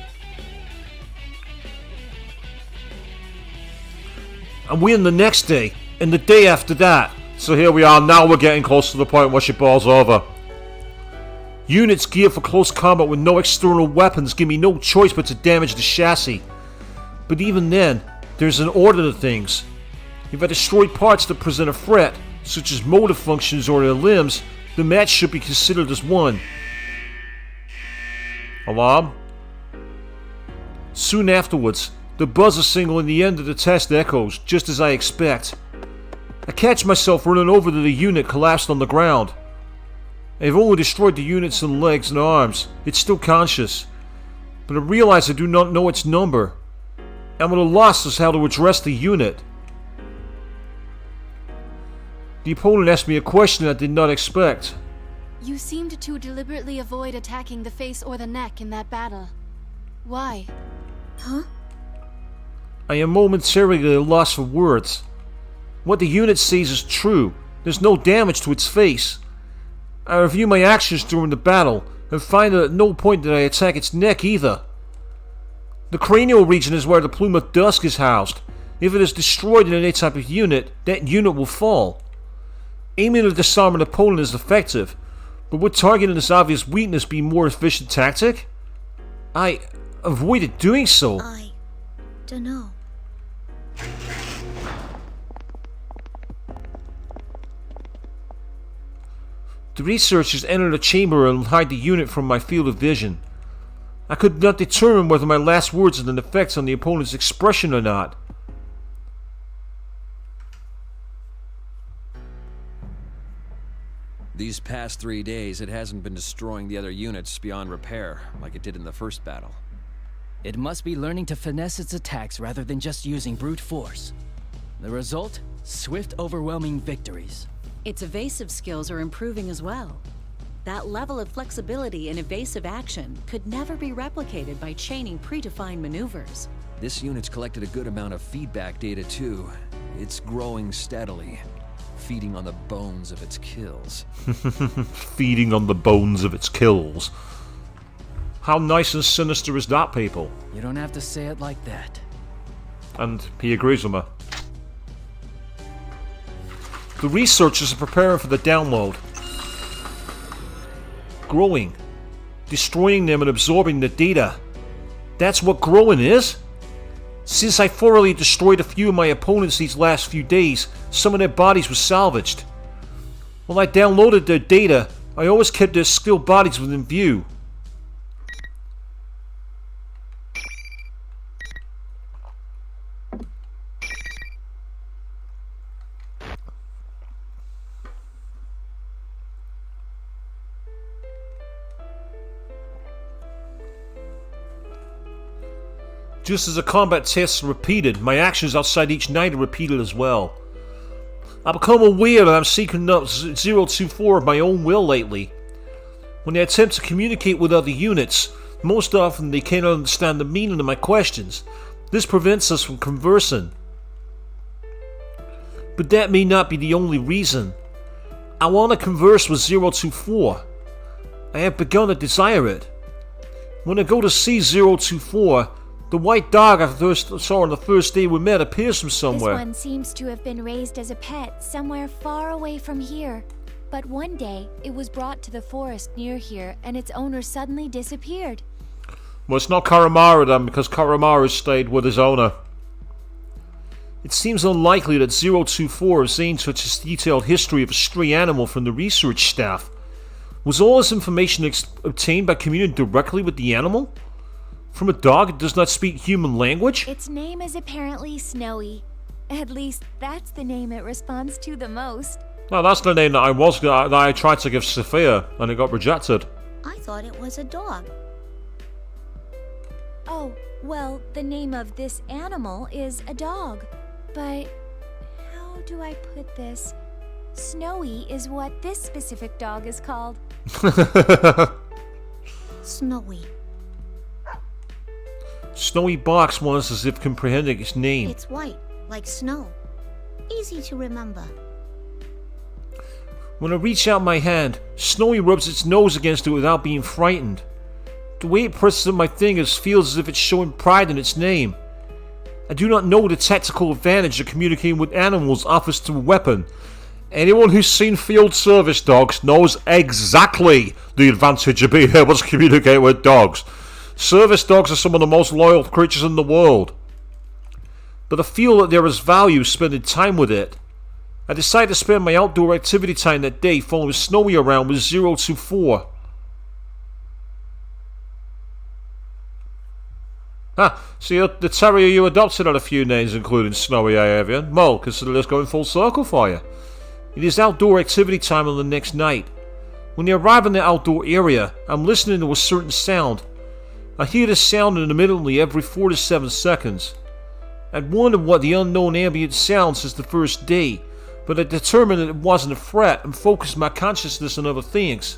I win the next day, and the day after that. So here we are, now we're getting close to the point where she balls over. Units geared for close combat with no external weapons give me no choice but to damage the chassis. But even then, there's an order to things. If I destroy parts that present a threat, such as motor functions or their limbs, the match should be considered as won. Alarm? Soon afterwards, the buzzer signal in the end of the test echoes, just as I expect. I catch myself running over to the unit collapsed on the ground. I've only destroyed the unit's legs and arms. It's still conscious. But I realize I do not know its number. I'm at a loss as how to address the unit. The opponent asked me a question I did not expect. You seemed to deliberately avoid attacking the face or the neck in that battle. Why? Huh? I am momentarily at a loss for words. What the unit says is true. There's no damage to its face. I review my actions during the battle and find that at no point did I attack its neck either. The cranial region is where the plume of dusk is housed. If it is destroyed in any type of unit, that unit will fall. Aiming to disarm an opponent is effective, but would targeting this obvious weakness be a more efficient tactic? I avoided doing so. I don't know. The researchers entered the chamber and hide the unit from my field of vision. I could not determine whether my last words had an effect on the opponent's expression or not. These past 3 days, it hasn't been destroying the other units beyond repair, like it did in the first battle. It must be learning to finesse its attacks rather than just using brute force. The result? Swift, overwhelming victories. Its evasive skills are improving as well. That level of flexibility and evasive action could never be replicated by chaining predefined maneuvers. This unit's collected a good amount of feedback data too. It's growing steadily, feeding on the bones of its kills. Feeding on the bones of its kills. How nice and sinister is that, people? You don't have to say it like that. And he agrees with me. The researchers are preparing for the download. Growing. Destroying them and absorbing the data. That's what growing is? Since I thoroughly destroyed a few of my opponents these last few days, some of their bodies were salvaged. When I downloaded their data, I always kept their skilled bodies within view. Just as the combat tests are repeated, my actions outside each night are repeated as well. I become aware that I'm seeking up 024 of my own will lately. When I attempt to communicate with other units, most often they cannot understand the meaning of my questions. This prevents us from conversing. But that may not be the only reason. I want to converse with 024. I have begun to desire it. When I go to see 024, the white dog I first saw on the first day we met appears from somewhere. This one seems to have been raised as a pet somewhere far away from here. But one day, it was brought to the forest near here, and its owner suddenly disappeared. Well, it's not Karamaru then, because Karamaru stayed with his owner. It seems unlikely that 024 has seen such a detailed history of a stray animal from the research staff. Was all this information obtained by communicating directly with the animal? From a dog that does not speak human language? Its name is apparently Snowy. At least, that's the name it responds to the most. No, that's the name that I tried to give Sophia, and it got rejected. I thought it was a dog. Oh, well, the name of this animal is a dog. But how do I put this? Snowy is what this specific dog is called. Snowy. Snowy barks once as if comprehending its name. It's white, like snow. Easy to remember. When I reach out my hand, Snowy rubs its nose against it without being frightened. The way it presses on my fingers feels as if it's showing pride in its name. I do not know the tactical advantage of communicating with animals offers to a weapon. Anyone who's seen field service dogs knows exactly the advantage of being able to communicate with dogs. Service dogs are some of the most loyal creatures in the world. But I feel that there is value spending time with it. I decided to spend my outdoor activity time that day following Snowy around with 024. See, the terrier you adopted had a few names including Snowy, Avian. Well, consider this going full circle for you. It is outdoor activity time on the next night. When you arrive in the outdoor area, I'm listening to a certain sound. I hear this sound intermittently every 4 to 7 seconds. I'd wondered what the unknown ambient sound since the first day, but I determined that it wasn't a threat and focused my consciousness on other things.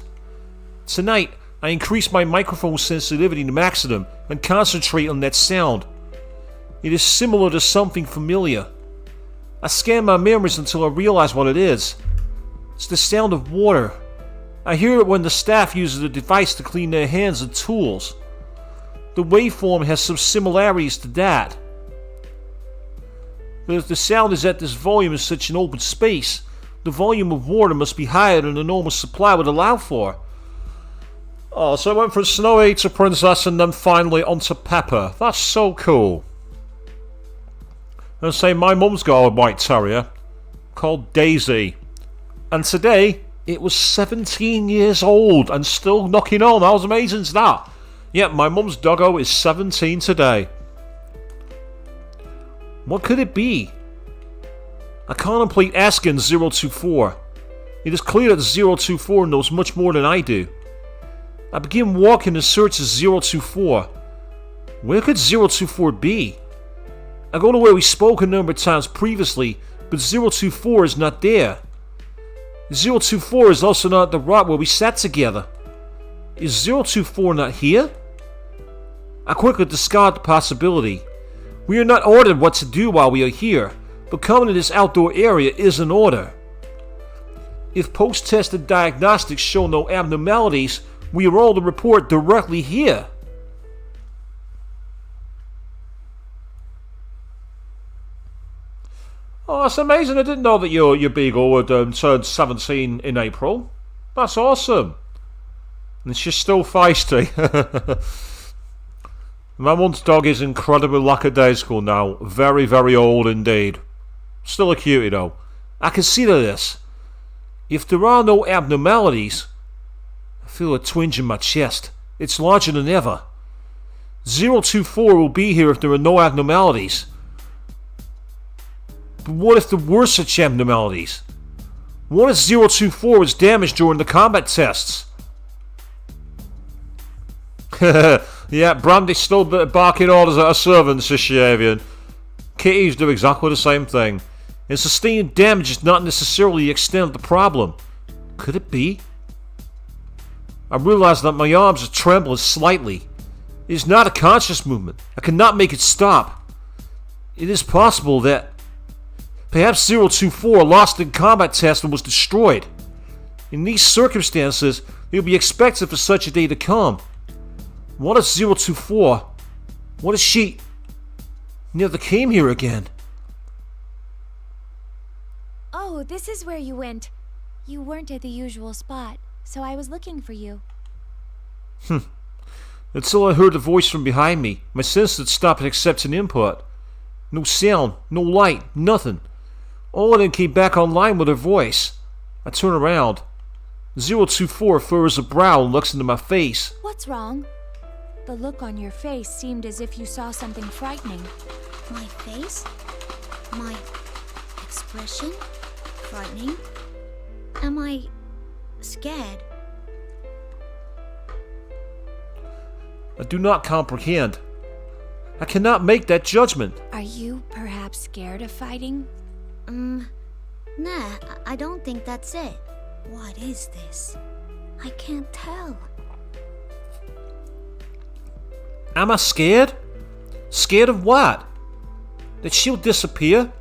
Tonight, I increased my microphone sensitivity to maximum and concentrate on that sound. It is similar to something familiar. I scan my memories until I realize what it is. It's the sound of water. I hear it when the staff uses a device to clean their hands and tools. The waveform has some similarities to that. But if the sound is at this volume in such an open space, the volume of water must be higher than the normal supply would allow for. Oh, so I went from Snowy to Princess and then finally onto Pepper. That's so cool. And say my mum's got a white terrier called Daisy. And today, it was 17 years old and still knocking on. How amazing is that? Yep, my mum's doggo is 17 today. What could it be? I contemplate asking 024. It is clear that 024 knows much more than I do. I begin walking in search of 024. Where could 024 be? I go to where we spoke a number of times previously, but 024 is not there. 024 is also not at the rock where we sat together. Is 024 not here? I quickly discard the possibility. We are not ordered what to do while we are here, but coming to this outdoor area is an order. If post-tested diagnostics show no abnormalities, we are all to report directly here. Oh, that's amazing. I didn't know that your beagle would turn 17 in April. That's awesome. And she's still feisty. My month's dog is incredibly lackadaisical now. Very, very old indeed. Still a cutie though. I can see to this. If there are no abnormalities, I feel a twinge in my chest. It's larger than ever. 024 will be here if there are no abnormalities. But what if there were such abnormalities? What if 024 was damaged during the combat tests? Yeah, Brandy's still barking orders at her servants, says Avian. Kitties do exactly the same thing. And sustained damage is not necessarily the extent of the problem. Could it be? I realize that my arms are trembling slightly. It is not a conscious movement. I cannot make it stop. It is possible that perhaps 024 lost in combat test and was destroyed. In these circumstances, it would be expected for such a day to come. What if 024? What if she never came here again? Oh, this is where you went. You weren't at the usual spot, so I was looking for you. Until I heard a voice from behind me, my senses had stopped accepting input. No sound, no light, nothing. All of them came back online with her voice. I turn around. 024 furrows a brow and looks into my face. What's wrong? The look on your face seemed as if you saw something frightening. My face? My expression? Frightening? Am I scared? I do not comprehend. I cannot make that judgment. Are you perhaps scared of fighting? Nah, I don't think that's it. What is this? I can't tell. Am I scared? Scared of what? That she'll disappear?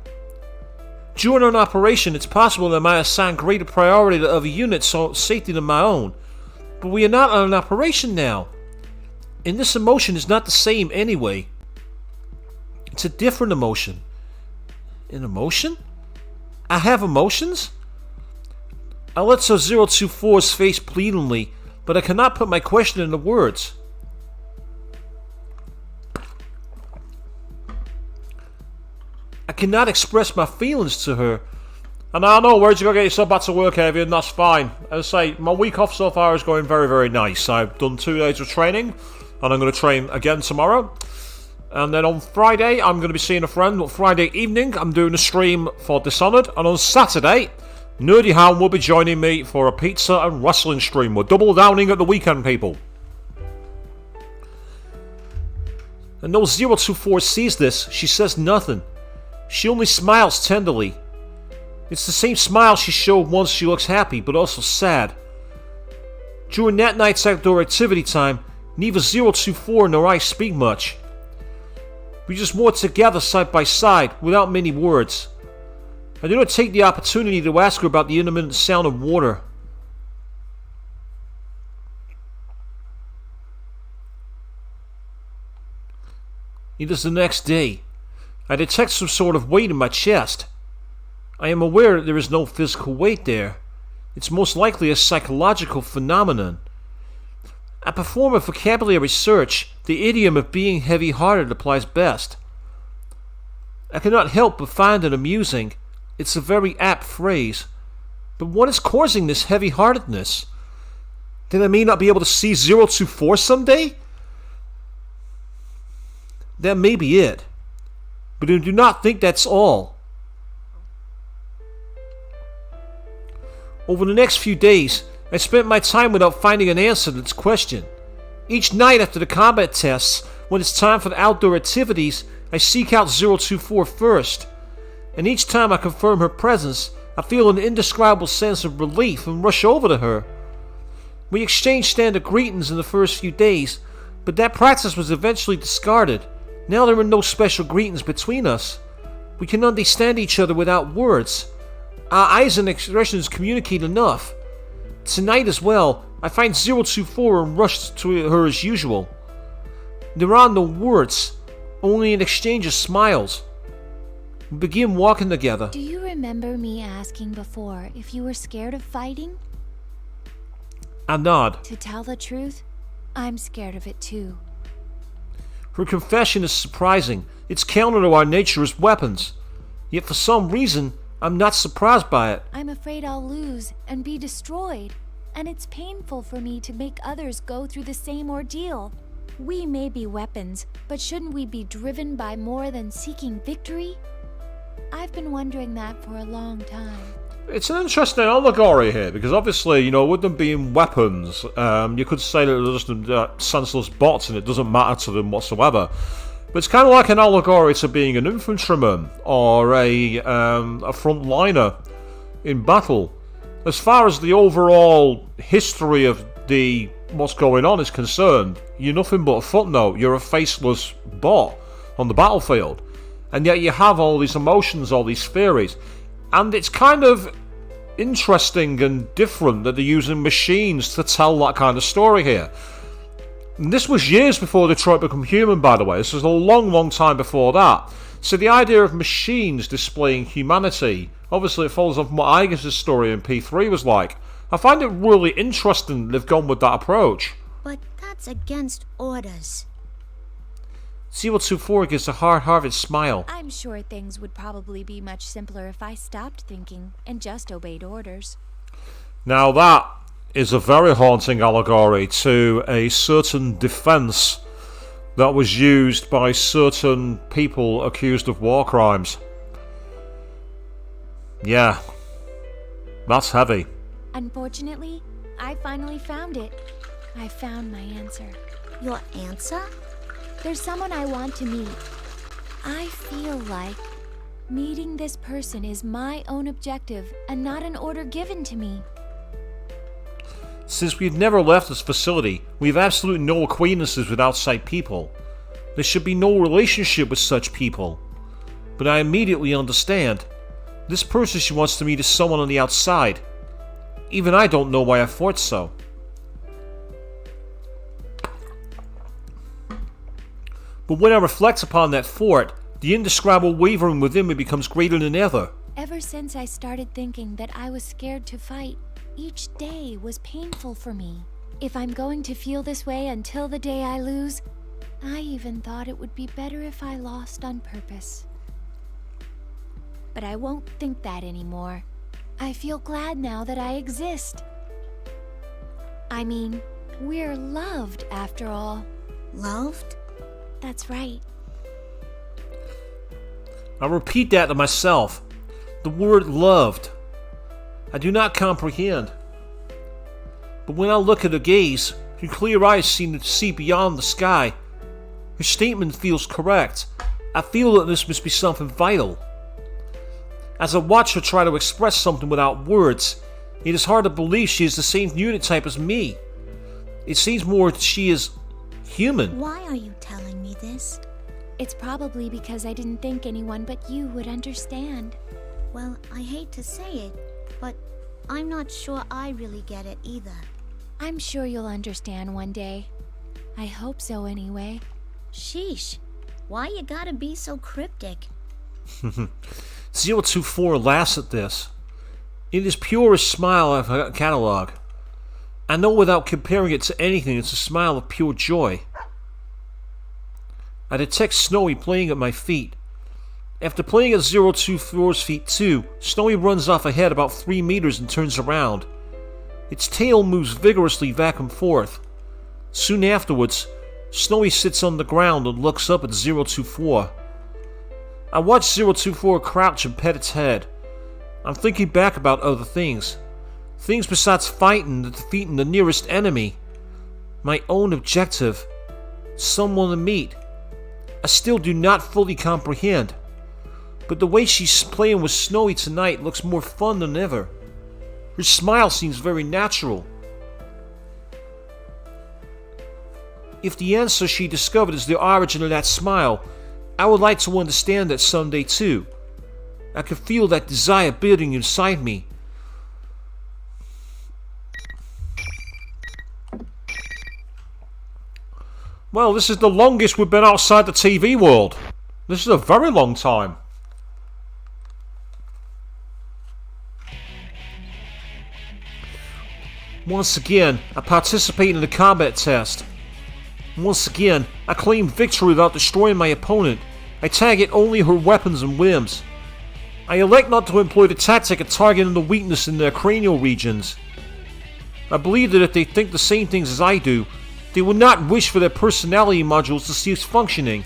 During an operation, it's possible that I might assign greater priority to other units' safety than my own. But we are not on an operation now. And this emotion is not the same anyway. It's a different emotion. An emotion? I have emotions? I let 024's face pleadingly, but I cannot put my question into words. I cannot express my feelings to her. And I know, where'd you go get yourself back to work, Avian? That's fine. As I say, my week off so far is going very, very nice. I've done 2 days of training, and I'm going to train again tomorrow. And then on Friday, I'm going to be seeing a friend. On Friday evening, I'm doing a stream for Dishonored. And on Saturday, Nerdy Hound will be joining me for a pizza and wrestling stream. We're double downing at the weekend, people. And though 024 sees this, she says nothing. She only smiles tenderly. It's the same smile she showed once she looks happy, but also sad. During that night's outdoor activity time, neither 024 nor I speak much. We just walk together side by side, without many words. I do not take the opportunity to ask her about the intermittent sound of water. It is the next day. I detect some sort of weight in my chest. I am aware that there is no physical weight there. It's most likely a psychological phenomenon. I perform a vocabulary search. The idiom of being heavy-hearted applies best. I cannot help but find it amusing. It's a very apt phrase. But what is causing this heavy-heartedness? Then I may not be able to see 024 someday? That may be it. But I do not think that's all. Over the next few days, I spent my time without finding an answer to this question. Each night after the combat tests, when it's time for the outdoor activities, I seek out 024 first. And each time I confirm her presence, I feel an indescribable sense of relief and rush over to her. We exchanged standard greetings in the first few days, but that practice was eventually discarded. Now there are no special greetings between us. We can understand each other without words. Our eyes and expressions communicate enough. Tonight as well, I find 024 and rush to her as usual. There are no words, only an exchange of smiles. We begin walking together. Do you remember me asking before if you were scared of fighting? I nod. To tell the truth, I'm scared of it too. Her confession is surprising. It's counter to our nature as weapons. Yet for some reason, I'm not surprised by it. I'm afraid I'll lose and be destroyed. And it's painful for me to make others go through the same ordeal. We may be weapons, but shouldn't we be driven by more than seeking victory? I've been wondering that for a long time. It's an interesting allegory here, because obviously, with them being weapons, you could say that they're just senseless bots and it doesn't matter to them whatsoever. But it's kind of like an allegory to being an infantryman or a frontliner in battle. As far as the overall history of what's going on is concerned, you're nothing but a footnote. You're a faceless bot on the battlefield. And yet you have all these emotions, all these theories. And it's kind of interesting and different that they're using machines to tell that kind of story here. And this was years before Detroit Become Human, by the way. This was a long, long time before that. So the idea of machines displaying humanity, obviously it follows on from what Igus' story in P3 was like. I find it really interesting they've gone with that approach. But that's against orders. 024 gives a hard-hearted smile. I'm sure things would probably be much simpler if I stopped thinking and just obeyed orders. Now that is a very haunting allegory to a certain defense that was used by certain people accused of war crimes. Yeah, that's heavy. Unfortunately, I finally found it. I found my answer. Your answer? There's someone I want to meet. I feel like meeting this person is my own objective and not an order given to me. Since we've never left this facility, we have absolutely no acquaintances with outside people. There should be no relationship with such people. But I immediately understand. This person she wants to meet is someone on the outside. Even I don't know why I thought so. But when I reflect upon that thought, the indescribable wavering within me becomes greater than ever. Ever since I started thinking that I was scared to fight, each day was painful for me. If I'm going to feel this way until the day I lose, I even thought it would be better if I lost on purpose. But I won't think that anymore. I feel glad now that I exist. I mean, we're loved after all. Loved? That's right. I repeat that to myself. The word loved. I do not comprehend. But when I look at her gaze, her clear eyes seem to see beyond the sky. Her statement feels correct. I feel that this must be something vital. As I watch her try to express something without words, it is hard to believe she is the same unit type as me. It seems more that she is human. Why are you telling me this? It's probably because I didn't think anyone but you would understand. Well, I hate to say it, but I'm not sure I really get it either. I'm sure you'll understand one day. I hope so anyway. Sheesh. Why you gotta be so cryptic? 024 laughs at this. It is purest smile I've got catalog. I know without comparing it to anything, it's a smile of pure joy. I detect Snowy playing at my feet. After playing at 024's feet too, Snowy runs off ahead about 3 meters and turns around. Its tail moves vigorously back and forth. Soon afterwards, Snowy sits on the ground and looks up at 024. I watch 024 crouch and pet its head. I'm thinking back about other things. Things besides fighting and defeating the nearest enemy. My own objective. Someone to meet. I still do not fully comprehend. But the way she's playing with Snowy tonight looks more fun than ever. Her smile seems very natural. If the answer she discovered is the origin of that smile, I would like to understand that someday too. I can feel that desire building inside me. Well, this is the longest we've been outside the TV world. This is a very long time. Once again, I participate in the combat test. Once again, I claim victory without destroying my opponent. I target only her weapons and limbs. I elect not to employ the tactic of targeting the weakness in their cranial regions. I believe that if they think the same things as I do, they will not wish for their personality modules to cease functioning.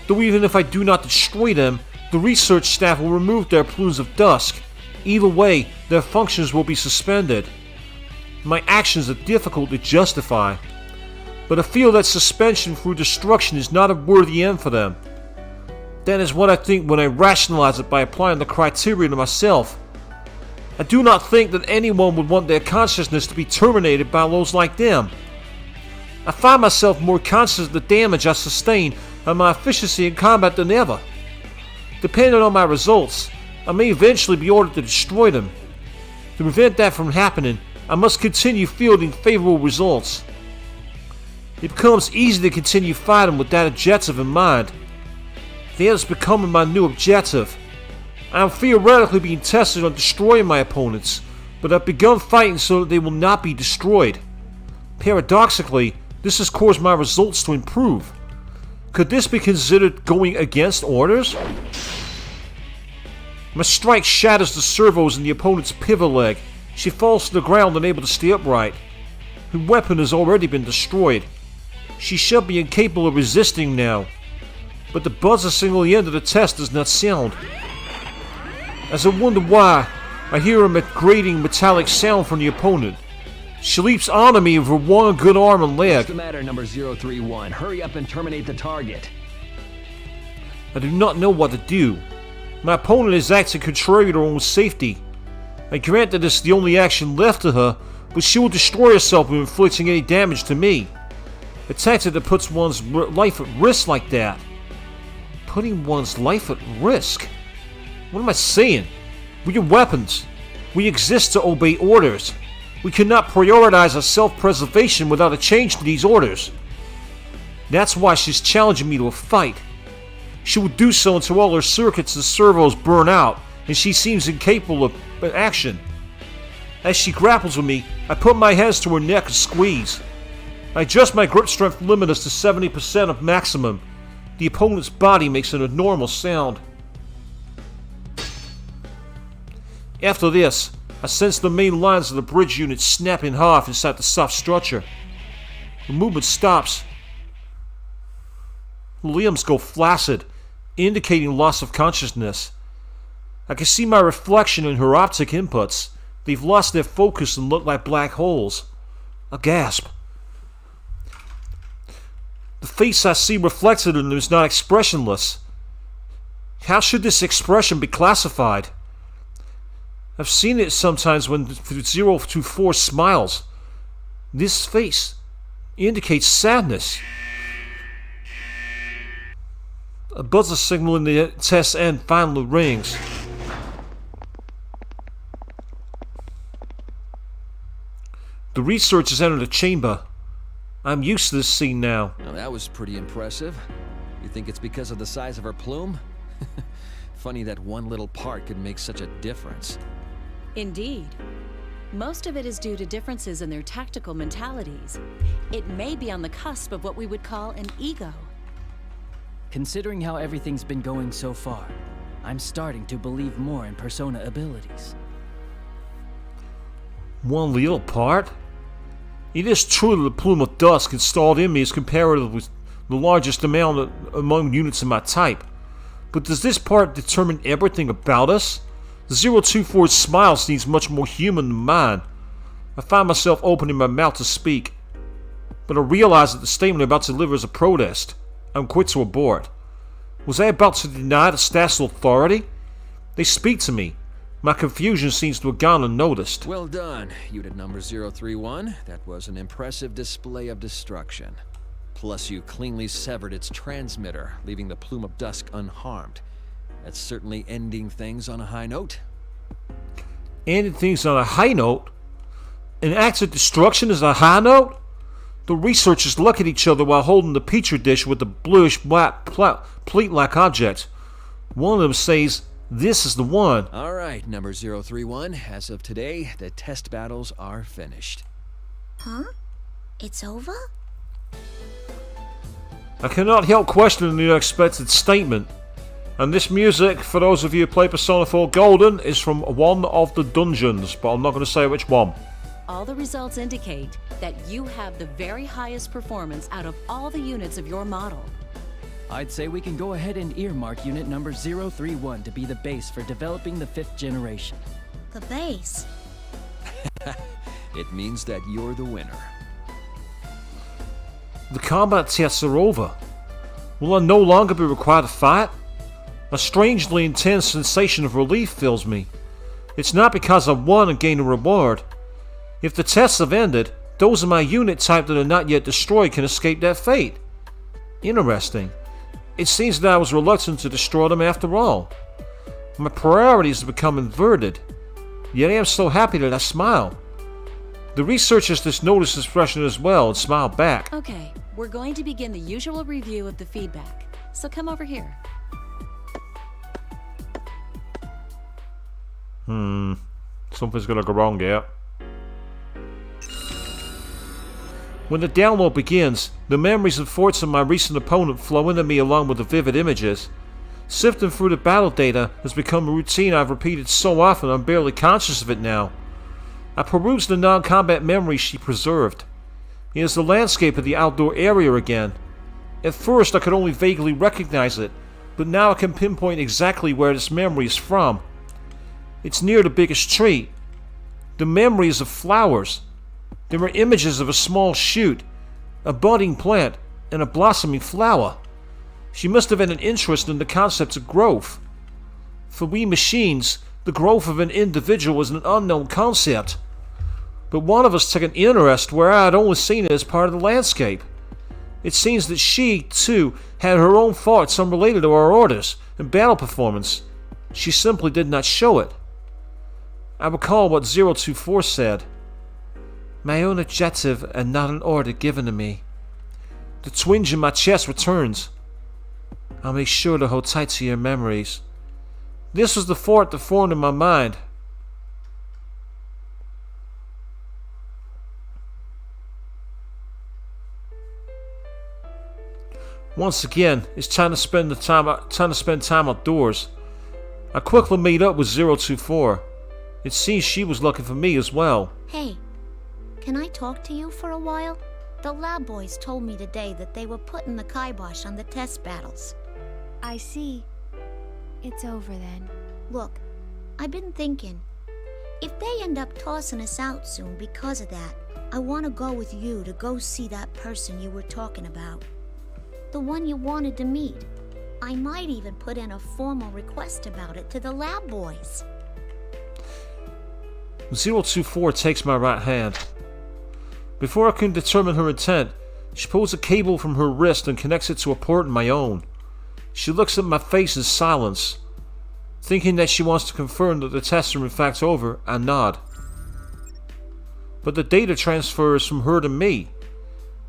Though even if I do not destroy them, the research staff will remove their plumes of dusk. Either way, their functions will be suspended. My actions are difficult to justify, but I feel that suspension through destruction is not a worthy end for them. That is what I think when I rationalize it by applying the criteria to myself. I do not think that anyone would want their consciousness to be terminated by those like them. I find myself more conscious of the damage I sustain and my efficiency in combat than ever. Depending on my results, I may eventually be ordered to destroy them. To prevent that from happening, I must continue fielding favorable results. It becomes easy to continue fighting with that objective in mind. That is becoming my new objective. I am theoretically being tested on destroying my opponents, but I've begun fighting so that they will not be destroyed. Paradoxically, this has caused my results to improve. Could this be considered going against orders? My strike shatters the servos in the opponent's pivot leg. She falls to the ground unable to stay upright. Her weapon has already been destroyed. She should be incapable of resisting now. But the buzzer signal at the end of the test does not sound. As I wonder why, I hear a grating metallic sound from the opponent. She leaps onto me with her one good arm and leg. What's the matter, number 031? Hurry up and terminate the target. I do not know what to do. My opponent is acting contrary to her own safety. I grant that this is the only action left to her, but she will destroy herself when inflicting any damage to me. A tactic that puts one's life at risk like that. Putting one's life at risk? What am I saying? We are weapons. We exist to obey orders. We cannot prioritize our self-preservation without a change to these orders. That's why she's challenging me to a fight. She will do so until all her circuits and servos burn out, and she seems incapable of action. As she grapples with me, I put my hands to her neck and squeeze. I adjust my grip strength limiters to 70% of maximum. The opponent's body makes an abnormal sound. After this, I sense the main lines of the bridge unit snap in half inside the soft structure. The movement stops. The limbs go flaccid, indicating loss of consciousness. I can see my reflection in her optic inputs. They've lost their focus and look like black holes. A gasp. The face I see reflected in them is not expressionless. How should this expression be classified? I've seen it sometimes when 024 smiles. This face indicates sadness. A buzzer signal in the test end finally rings. The researchers enter the chamber. I'm used to this scene now. Well, that was pretty impressive. You think it's because of the size of her plume? Funny that one little part could make such a difference. Indeed. Most of it is due to differences in their tactical mentalities. It may be on the cusp of what we would call an ego. Considering how everything's been going so far, I'm starting to believe more in persona abilities. One little part? It is true that the plume of dusk installed in me is comparatively the largest among units of my type. But does this part determine everything about us? 024's smile seems much more human than mine. I find myself opening my mouth to speak, but I realize that the statement I'm about to deliver is a protest. I'm quick to abort. Was I about to deny the staff's authority? They speak to me. My confusion seems to have gone unnoticed. Well done, Unit Number 031. That was an impressive display of destruction. Plus, you cleanly severed its transmitter, leaving the Plume of Dusk unharmed. That's certainly ending things on a high note. Ending things on a high note? An act of destruction is a high note? The researchers look at each other while holding the petri dish with the bluish black plate-like object. One of them says, "This is the one." All right, Number 031. As of today, the test battles are finished. Huh? It's over? I cannot help questioning the unexpected statement. And this music, for those of you who play Persona 4 Golden, is from one of the dungeons, but I'm not going to say which one. All the results indicate that you have the very highest performance out of all the units of your model. I'd say we can go ahead and earmark Unit Number 031 to be the base for developing the 5th generation. The base? It means that you're the winner. The combat tests are over. Will I no longer be required to fight? A strangely intense sensation of relief fills me. It's not because I won and gained a reward. If the tests have ended, those in my unit type that are not yet destroyed can escape that fate. Interesting. It seems that I was reluctant to destroy them after all. My priorities have become inverted. Yet I am so happy that I smile. The researchers just noticed this expression as well and smile back. Okay, we're going to begin the usual review of the feedback. So come over here. Something's gonna go wrong here. When the download begins, the memories and thoughts of my recent opponent flow into me along with the vivid images. Sifting through the battle data has become a routine I've repeated so often I'm barely conscious of it now. I peruse the non-combat memories she preserved. It is the landscape of the outdoor area again. At first I could only vaguely recognize it, but now I can pinpoint exactly where this memory is from. It's near the biggest tree. The memory is of flowers. There are images of a small shoot, a budding plant, and a blossoming flower. She must have had an interest in the concept of growth. For we machines, the growth of an individual is an unknown concept. But one of us took an interest where I had only seen it as part of the landscape. It seems that she, too, had her own thoughts unrelated to our orders and battle performance. She simply did not show it. I recall what 024 said. My own objective and not an order given to me. The twinge in my chest returns. I'll make sure to hold tight to your memories. This was the thought that formed in my mind. Once again, it's time to spend time outdoors. I quickly meet up with 024. It seems she was looking for me as well. Hey, can I talk to you for a while? The lab boys told me today that they were putting the kibosh on the test battles. I see. It's over then. Look, I've been thinking. If they end up tossing us out soon because of that, I want to go with you to go see that person you were talking about. The one you wanted to meet. I might even put in a formal request about it to the lab boys. 024 takes my right hand. Before I can determine her intent, she pulls a cable from her wrist and connects it to a port in my own. She looks at my face in silence. Thinking that she wants to confirm that the tests are in fact over, I nod. But the data transfers from her to me.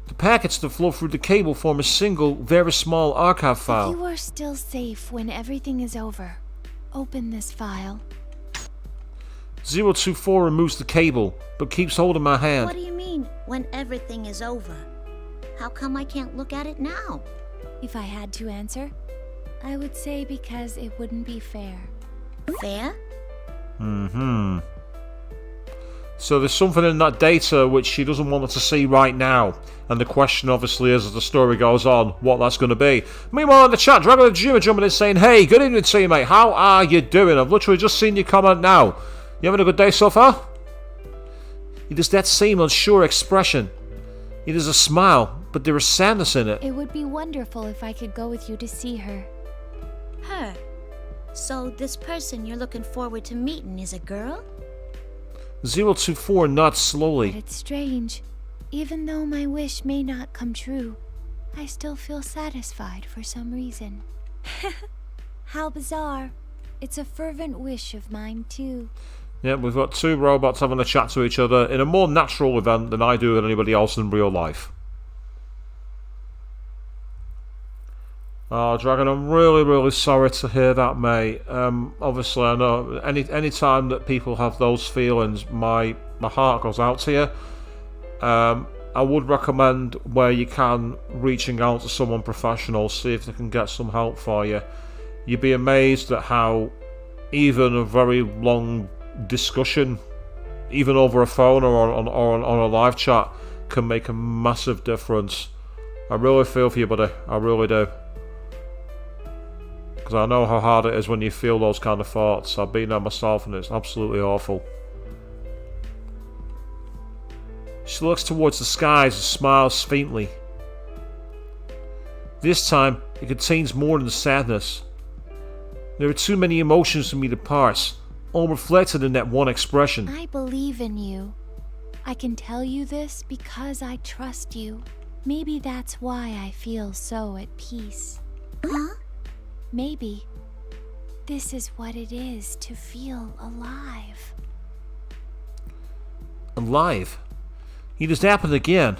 The packets that flow through the cable form a single, very small archive file. If you are still safe when everything is over, open this file. 024 removes the cable, but keeps holding my hand. What do you mean, when everything is over? How come I can't look at it now? If I had to answer, I would say because it wouldn't be fair. Fair? So there's something in that data which she doesn't want us to see right now. And the question obviously is, as the story goes on, what that's going to be. Meanwhile in the chat, Dragon of Juma jumping in saying, "Hey, good evening teammate, how are you doing? I've literally just seen your comment now. You having a good day so far?" He does that same unsure expression. He does a smile, but there is sadness in it. It would be wonderful if I could go with you to see her. Her? So this person you're looking forward to meeting is a girl? 024 nods slowly. But it's strange. Even though my wish may not come true, I still feel satisfied for some reason. How bizarre. It's a fervent wish of mine, too. Yeah, we've got two robots having a chat to each other in a more natural event than I do with anybody else in real life. Oh, Dragon, I'm really, really sorry to hear that, mate. Obviously, I know any time that people have those feelings, my heart goes out to you. I would recommend, where you can, reaching out to someone professional, see if they can get some help for you. You'd be amazed at how even a very long discussion, even over a phone or on a live chat, can make a massive difference. I really feel for you, buddy. I really do. Because I know how hard it is when you feel those kind of thoughts. I've been there myself and it's absolutely awful. She looks towards the skies and smiles faintly. This time, it contains more than sadness. There are too many emotions for me to parse, all reflected in that one expression. I believe in you. I can tell you this because I trust you. Maybe that's why I feel so at peace. Huh? Maybe this is what it is to feel alive. Alive? It has happened again.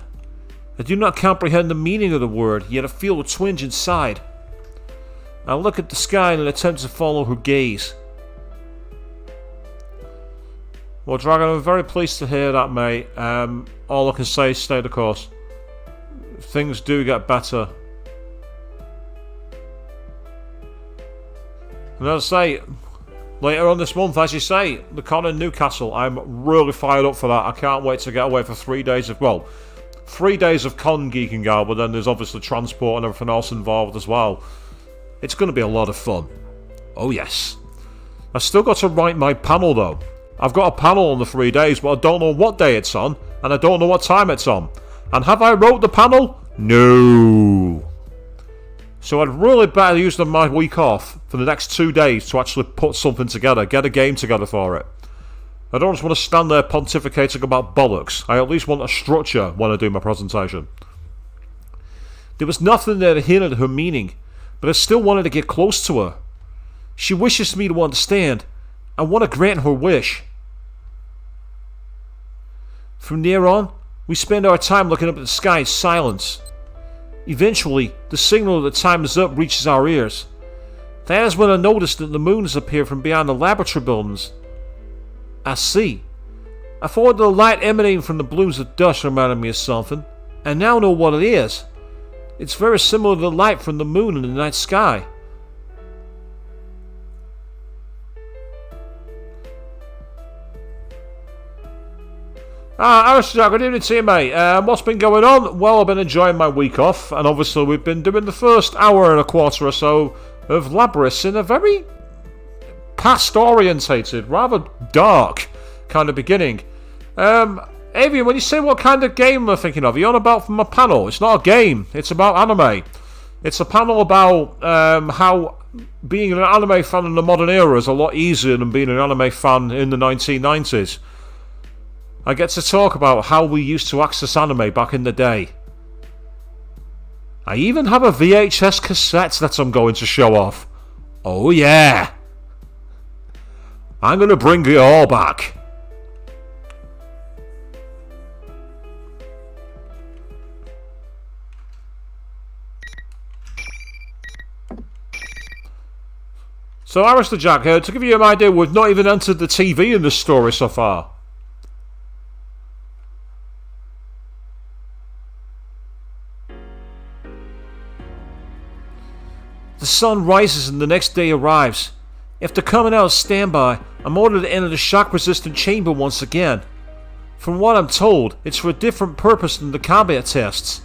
I do not comprehend the meaning of the word, yet I feel a twinge inside. I look at the sky in an attempt to follow her gaze. Well, Dragon, I'm very pleased to hear that, mate. All I can say is stay the course. Things do get better. And as I say, later on this month, as you say, the con in Newcastle, I'm really fired up for that. I can't wait to get away for 3 days of, 3 days of con geeking out, but then there's obviously transport and everything else involved as well. It's going to be a lot of fun. Oh yes. I've still got to write my panel though. I've got a panel on the 3 days, but I don't know what day it's on, and I don't know what time it's on. And have I wrote the panel? No. So I'd really better use my week off for the next 2 days to actually put something together, get a game together for it. I don't just want to stand there pontificating about bollocks. I at least want a structure when I do my presentation. There was nothing there that hinted at her meaning, but I still wanted to get close to her. She wishes me to understand. I want to grant her wish. From there on, we spend our time looking up at the sky in silence. Eventually, the signal that time is up reaches our ears. That is when I noticed that the moon has appeared from behind the laboratory buildings. I see. I thought the light emanating from the blooms of dust reminded me of something. I now know what it is. It's very similar to the light from the moon in the night sky. Alistair, good evening to you, mate. What's been going on? Well, I've been enjoying my week off, and obviously we've been doing the first hour and a quarter or so of Labyrinth in a very past-orientated, rather dark kind of beginning. Avian, when you say what kind of game I'm thinking of, are you on about from a panel? It's not a game, it's about anime. It's a panel about how being an anime fan in the modern era is a lot easier than being an anime fan in the 1990s. I get to talk about how we used to access anime back in the day. I even have a VHS cassette that I'm going to show off. Oh yeah! I'm going to bring it all back. So, Alistair Jack, to give you an idea, we've not even entered the TV in this story so far. The sun rises and the next day arrives. After coming out of standby, I'm ordered to enter the shock-resistant chamber once again. From what I'm told, it's for a different purpose than the combat tests.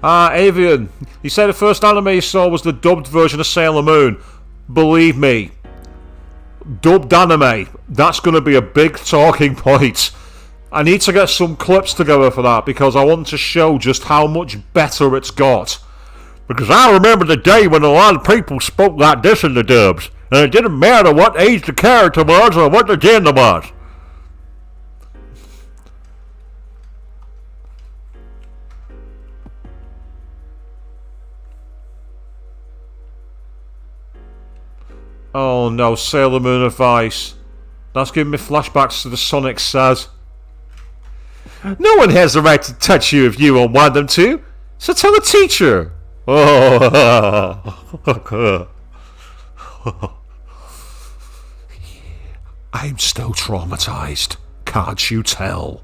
Avian, you said the first anime you saw was the dubbed version of Sailor Moon. Believe me, dubbed anime, that's going to be a big talking point. I need to get some clips together for that because I want to show just how much better it's got. Because I remember the day when a lot of people spoke like this in the dubs, and it didn't matter what age the character was or what the gender was. Oh no, Sailor Moon advice. That's giving me flashbacks to the Sonic says. No one has the right to touch you if you don't want them to. So tell the teacher. Oh. I'm still traumatized. Can't you tell?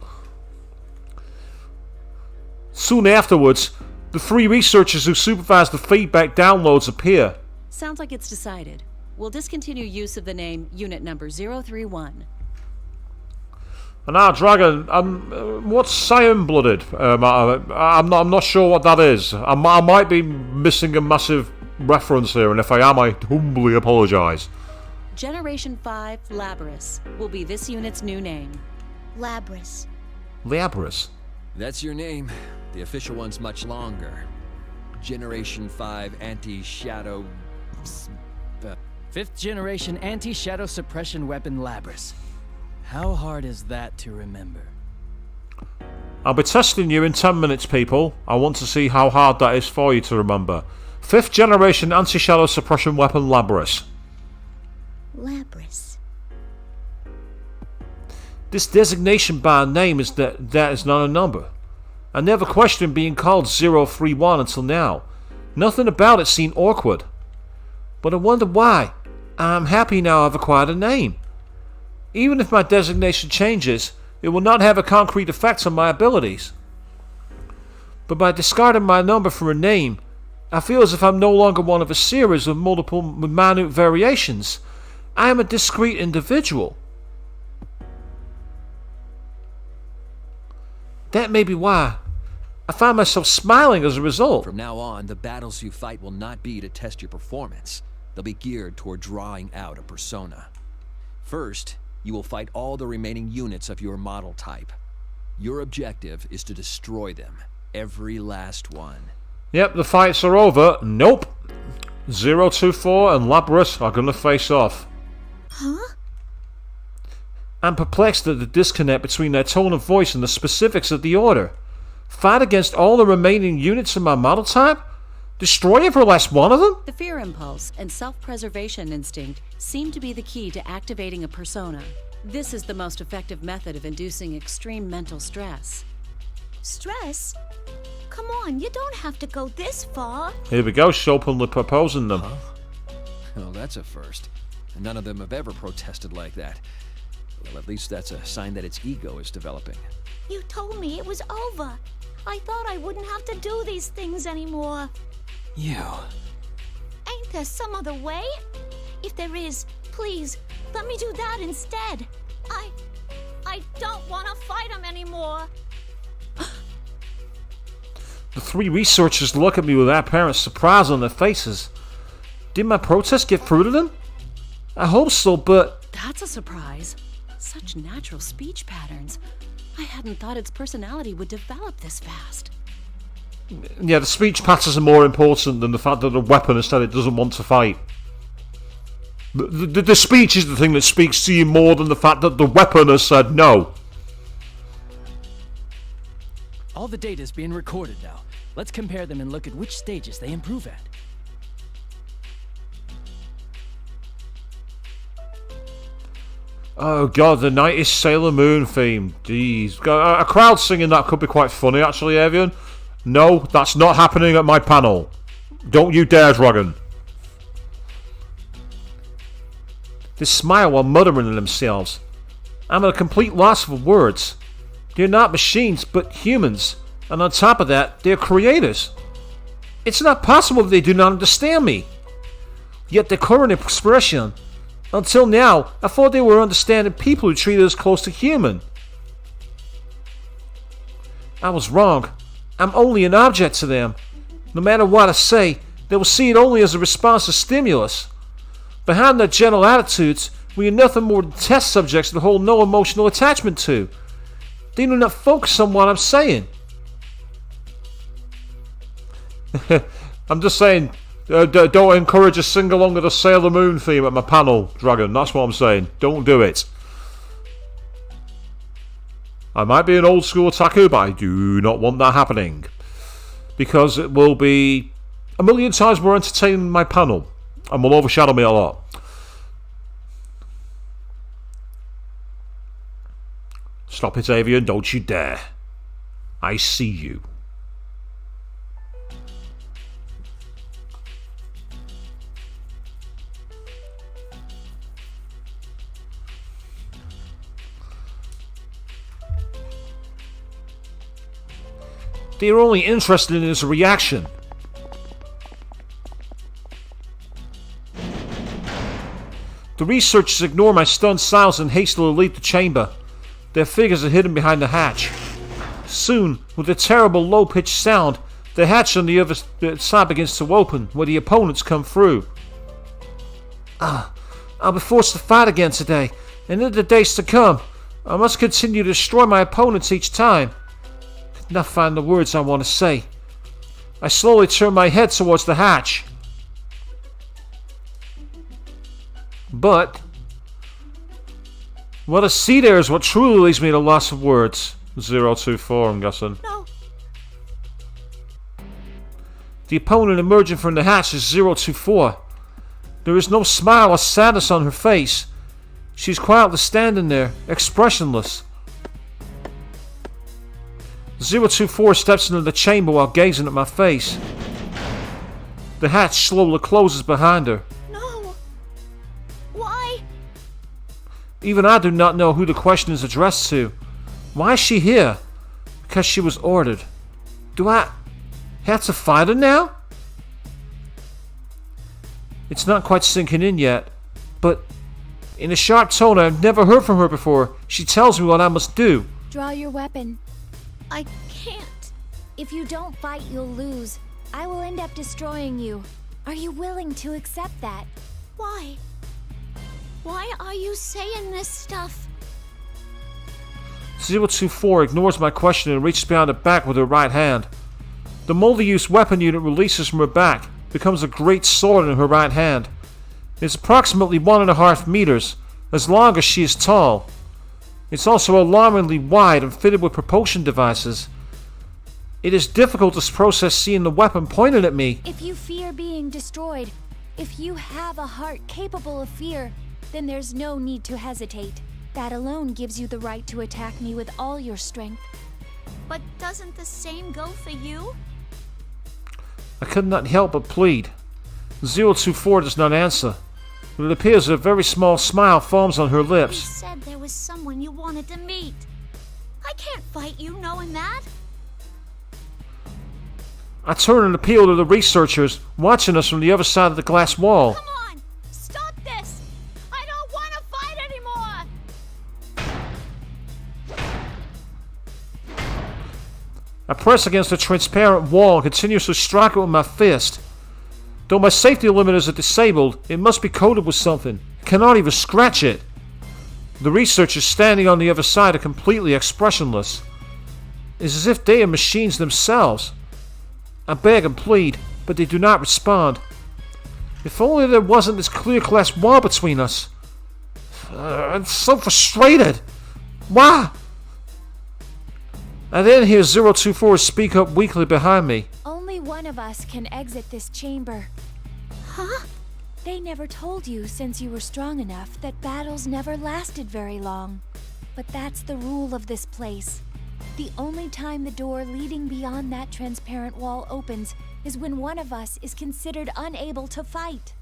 Soon afterwards, the 3 researchers who supervised the feedback downloads appear. Sounds like it's decided. We'll discontinue use of the name Unit Number 031. And now, Dragon, what's cyan-blooded? I'm not sure what that is. I might be missing a massive reference here, and if I am, I humbly apologise. Generation 5 Labris will be this unit's new name. Labris. Labris? That's your name. The official one's much longer. Generation 5 Anti-Shadow... 5th generation anti-shadow suppression weapon Labris. How hard is that to remember? I'll be testing you in 10 minutes, people. I want to see how hard that is for you to remember. 5th generation anti-shadow suppression weapon Labris. Labris. This designation by name is that is not a number. I never questioned being called 031 until now. Nothing about it seemed awkward. But I wonder why. I'm happy now I've acquired a name. Even if my designation changes, it will not have a concrete effect on my abilities. But by discarding my number for a name, I feel as if I'm no longer one of a series of multiple minute variations. I am a discrete individual. That may be why I find myself smiling as a result. From now on, the battles you fight will not be to test your performance. They'll be geared toward drawing out a persona. First, you will fight all the remaining units of your model type. Your objective is to destroy them. Every last one. Yep, the fights are over. Nope. 024 and Labris are gonna face off. Huh? I'm perplexed at the disconnect between their tone of voice and the specifics of the order. Fight against all the remaining units of my model type? Destroy every last one of them? The fear impulse and self-preservation instinct seem to be the key to activating a persona. This is the most effective method of inducing extreme mental stress. Stress? Come on, you don't have to go this far. Here we go, she's openly proposing them. Oh, that's a first. None of them have ever protested like that. Well, at least that's a sign that its ego is developing. You told me it was over. I thought I wouldn't have to do these things anymore. You. Ain't there some other way? If there is, please, let me do that instead. I don't want to fight him anymore. The 3 researchers look at me with apparent surprise on their faces. Did my protest get through to them? I hope so, but... That's a surprise. Such natural speech patterns. I hadn't thought its personality would develop this fast. Yeah, the speech patterns are more important than the fact that the weapon instead it doesn't want to fight. The speech is the thing that speaks to you more than the fact that the weapon has said no. All the data is being recorded now. Let's compare them and look at which stages they improve at. Oh god, the 90s Sailor Moon theme. Jeez. A crowd singing that could be quite funny, actually, Avian. No, that's not happening at my panel. Don't you dare, Dragon. They smile while muttering to themselves. I'm at a complete loss for words. They're not machines, but humans. And on top of that, they're creators. It's not possible that they do not understand me. Yet their current expression, until now, I thought they were understanding people who treated us close to human. I was wrong. I'm only an object to them. No matter what I say, they will see it only as a response to stimulus. Behind their general attitudes, we are nothing more than test subjects that hold no emotional attachment to. They do not focus on what I'm saying. I'm just saying, don't encourage a sing-along of the Sailor Moon theme at my panel, Dragon. That's what I'm saying. Don't do it. I might be an old school otaku, but I do not want that happening. Because it will be a million times more entertaining than my panel. And will overshadow me a lot. Stop it, Avian. Don't you dare. I see you. They are only interested in his reaction. The researchers ignore my stunned silence and hastily leave the chamber. Their figures are hidden behind the hatch. Soon, with a terrible low-pitched sound, the hatch on the other side begins to open, where the opponents come through. I'll be forced to fight again today, and in the days to come, I must continue to destroy my opponents each time. I could not find the words I want to say. I slowly turn my head towards the hatch. But what I see there is what truly leaves me at a loss of words. 024, I'm guessing. No. The opponent emerging from the hatch is 024. There is no smile or sadness on her face. She's quietly standing there, expressionless. 024 steps into the chamber while gazing at my face. The hatch slowly closes behind her. No. Why? Even I do not know who the question is addressed to. Why is she here? Because she was ordered. Do I have to fight her now? It's not quite sinking in yet, but in a sharp tone I've never heard from her before, she tells me what I must do. Draw your weapon. I can't. If you don't fight, you'll lose. I will end up destroying you. Are you willing to accept that? Why? Why are you saying this stuff? 024 ignores my question and reaches behind her back with her right hand. The multi-use weapon unit releases from her back, becomes a great sword in her right hand. It's approximately 1.5 meters, as long as she is tall. It's also alarmingly wide and fitted with propulsion devices. It is difficult to process seeing the weapon pointed at me. If you fear being destroyed, if you have a heart capable of fear, then there's no need to hesitate. That alone gives you the right to attack me with all your strength. But doesn't the same go for you? I could not help but plead. 024 does not answer, but it appears a very small smile forms on her You lips. said there was someone you wanted to meet. I can't fight you knowing that. I turn and appeal to the researchers watching us from the other side of the glass wall. Come on! Stop this! I don't want to fight anymore! I press against the transparent wall and continuously strike it with my fist. Though my safety limiters are disabled, it must be coated with something. I cannot even scratch it. The researchers standing on the other side are completely expressionless. It's as if they are machines themselves. I beg and plead, but they do not respond. If only there wasn't this clear glass wall between us. I'm so frustrated. Why? I then hear 024 speak up weakly behind me. Only one of us can exit this chamber. Huh? They never told you, since you were strong enough, that battles never lasted very long. But that's the rule of this place. The only time the door leading beyond that transparent wall opens is when one of us is considered unable to fight.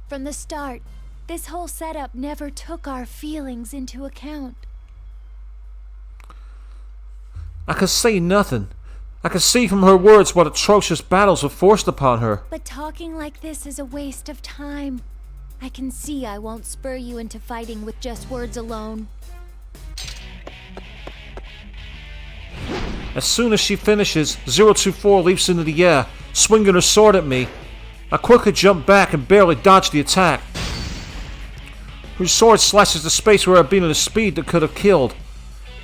From the start, this whole setup never took our feelings into account. I could say nothing. I could see from her words what atrocious battles were forced upon her. But talking like this is a waste of time. I can see I won't spur you into fighting with just words alone. As soon as she finishes, 024 leaps into the air, swinging her sword at me. I quickly jump back and barely dodge the attack. Her sword slashes the space where I've been at a speed that could have killed.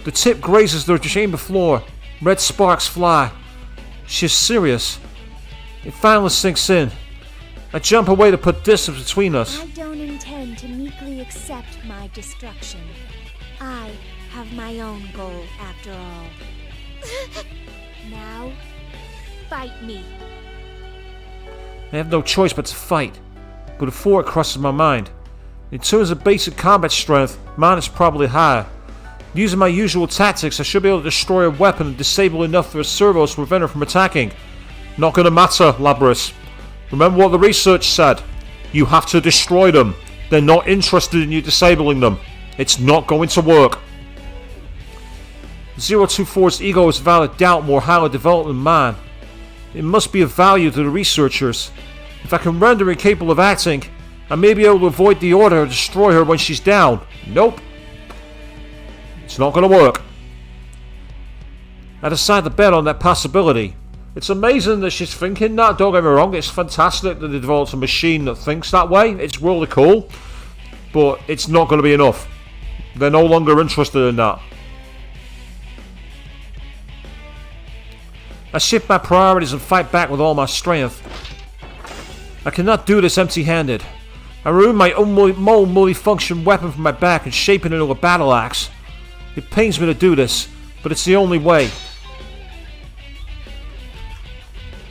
The tip grazes the chamber floor. Red sparks fly. She's serious. It finally sinks in. I jump away to put distance between us. I don't intend to meekly accept my destruction. I have my own goal after all. Now, fight me. I have no choice but to fight. But a thought crosses my mind. In terms of basic combat strength, mine is probably higher. Using my usual tactics, I should be able to destroy a weapon and disable enough for a servos to prevent her from attacking. Not gonna matter, Labrys. Remember what the research said. You have to destroy them. They're not interested in you disabling them. It's not going to work. 024's ego is without a doubt more highly developed than mine. It must be of value to the researchers. If I can render her capable of acting, I may be able to avoid the order and destroy her when she's down. Nope. It's not going to work. I decide to bet on that possibility. It's amazing that she's thinking that, don't get me wrong. It's fantastic that they developed a machine that thinks that way. It's really cool. But it's not going to be enough. They're no longer interested in that. I shift my priorities and fight back with all my strength. I cannot do this empty-handed. I remove my own multi-function weapon from my back and shape it into a battle axe. It pains me to do this, but it's the only way.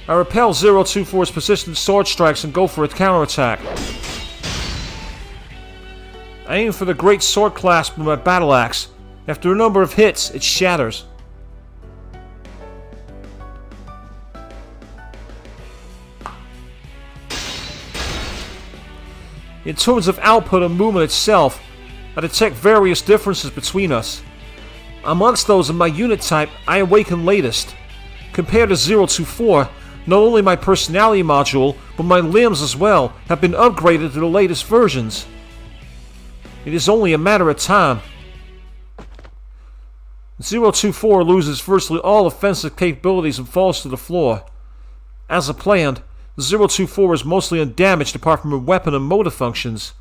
I repel 024's persistent sword strikes and go for a counterattack. I aim for the great sword clasp with my battle axe. After a number of hits, it shatters. In terms of output and movement itself, I detect various differences between us. Amongst those in my unit type, I awaken latest. Compared to 024, not only my personality module, but my limbs as well, have been upgraded to the latest versions. It is only a matter of time. 024 loses virtually all offensive capabilities and falls to the floor. As planned, 024 is mostly undamaged apart from her weapon and motor functions.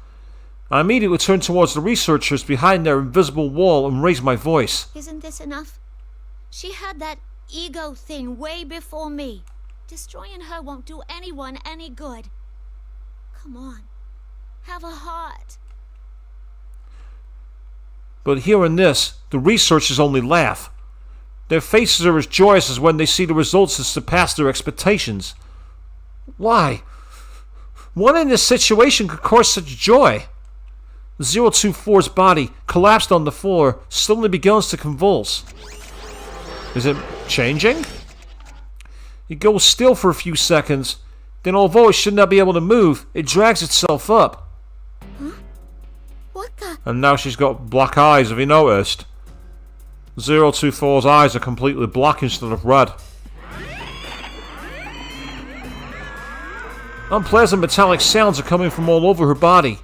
I immediately turn towards the researchers behind their invisible wall and raise my voice. Isn't this enough? She had that ego thing way before me. Destroying her won't do anyone any good. Come on. Have a heart. But hearing this, the researchers only laugh. Their faces are as joyous as when they see the results that surpass their expectations. Why? What in this situation could cause such joy? 024's body, collapsed on the floor, suddenly begins to convulse. Is it changing? It goes still for a few seconds, then although it should not be able to move, it drags itself up. Huh? What the? And now she's got black eyes, have you noticed? 024's eyes are completely black instead of red. Unpleasant metallic sounds are coming from all over her body.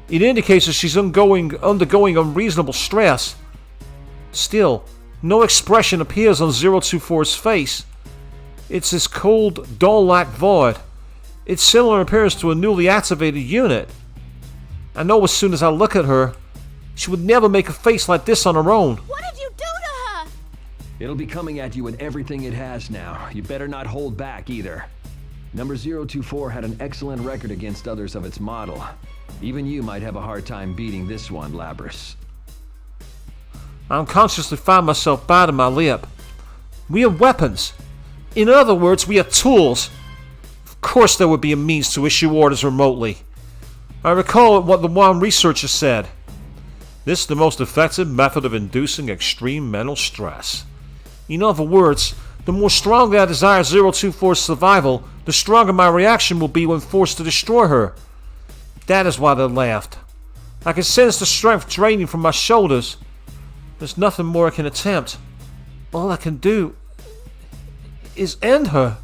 It indicates that she's undergoing unreasonable stress. Still, no expression appears on 024's face. It's this cold, dull-like void. It's similar in appearance to a newly activated unit. I know as soon as I look at her, she would never make a face like this on her own. What did you do to her? It'll be coming at you with everything it has now. You better not hold back either. Number 024 had an excellent record against others of its model. Even you might have a hard time beating this one, Labrys. I unconsciously find myself biting my lip. We have weapons. In other words, we have tools. Of course there would be a means to issue orders remotely. I recall what the one researcher said. This is the most effective method of inducing extreme mental stress. In other words, the more strongly I desire 024's survival, the stronger my reaction will be when forced to destroy her. That is why they laughed. I can sense the strength draining from my shoulders. There's nothing more I can attempt. All I can do is end her.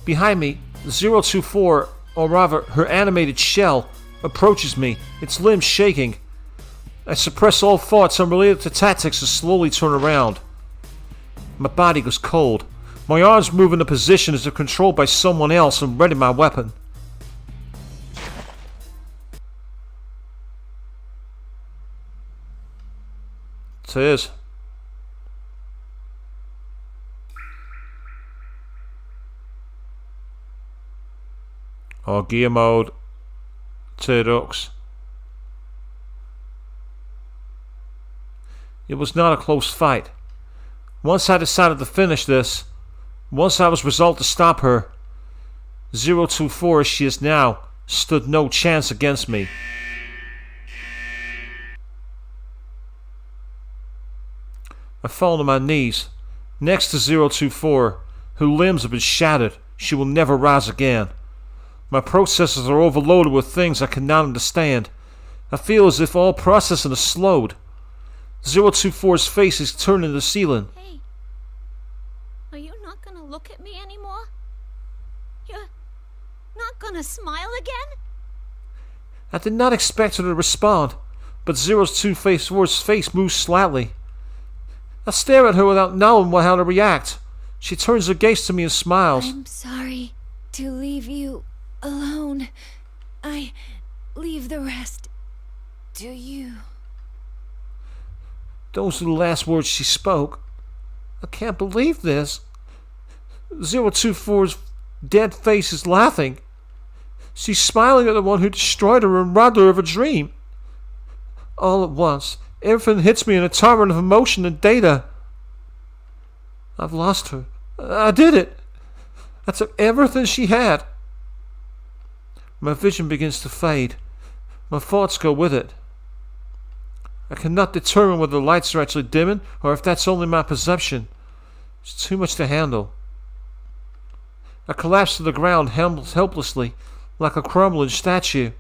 Behind me, 024, or rather her animated shell, approaches me, its limbs shaking. I suppress all thoughts unrelated to tactics and slowly turn around. My body goes cold. My arms move into position as if controlled by someone else and ready my weapon. Tis. Or gear mode. Turdux. It was not a close fight. Once I decided to finish this, once I was resolved to stop her, 024 as she is now, stood no chance against me. I fall to my knees, next to 024, whose limbs have been shattered. She will never rise again. My processors are overloaded with things I cannot understand. I feel as if all processing is slowed. 024's face is turned to the ceiling. Hey, are you not gonna look at me anymore? You're not gonna smile again? I did not expect her to respond, but 024's face moves slightly. I stare at her without knowing how to react. She turns her gaze to me and smiles. I'm sorry to leave you alone. I leave the rest to you. Those are the last words she spoke. I can't believe this. 024's dead face is laughing. She's smiling at the one who destroyed her and robbed her of a dream. All at once, everything hits me in a torrent of emotion and data. I've lost her. I did it. I took everything she had. My vision begins to fade. My thoughts go with it. I cannot determine whether the lights are actually dimming or if that's only my perception. It's too much to handle. I collapse to the ground helplessly, like a crumbling statue.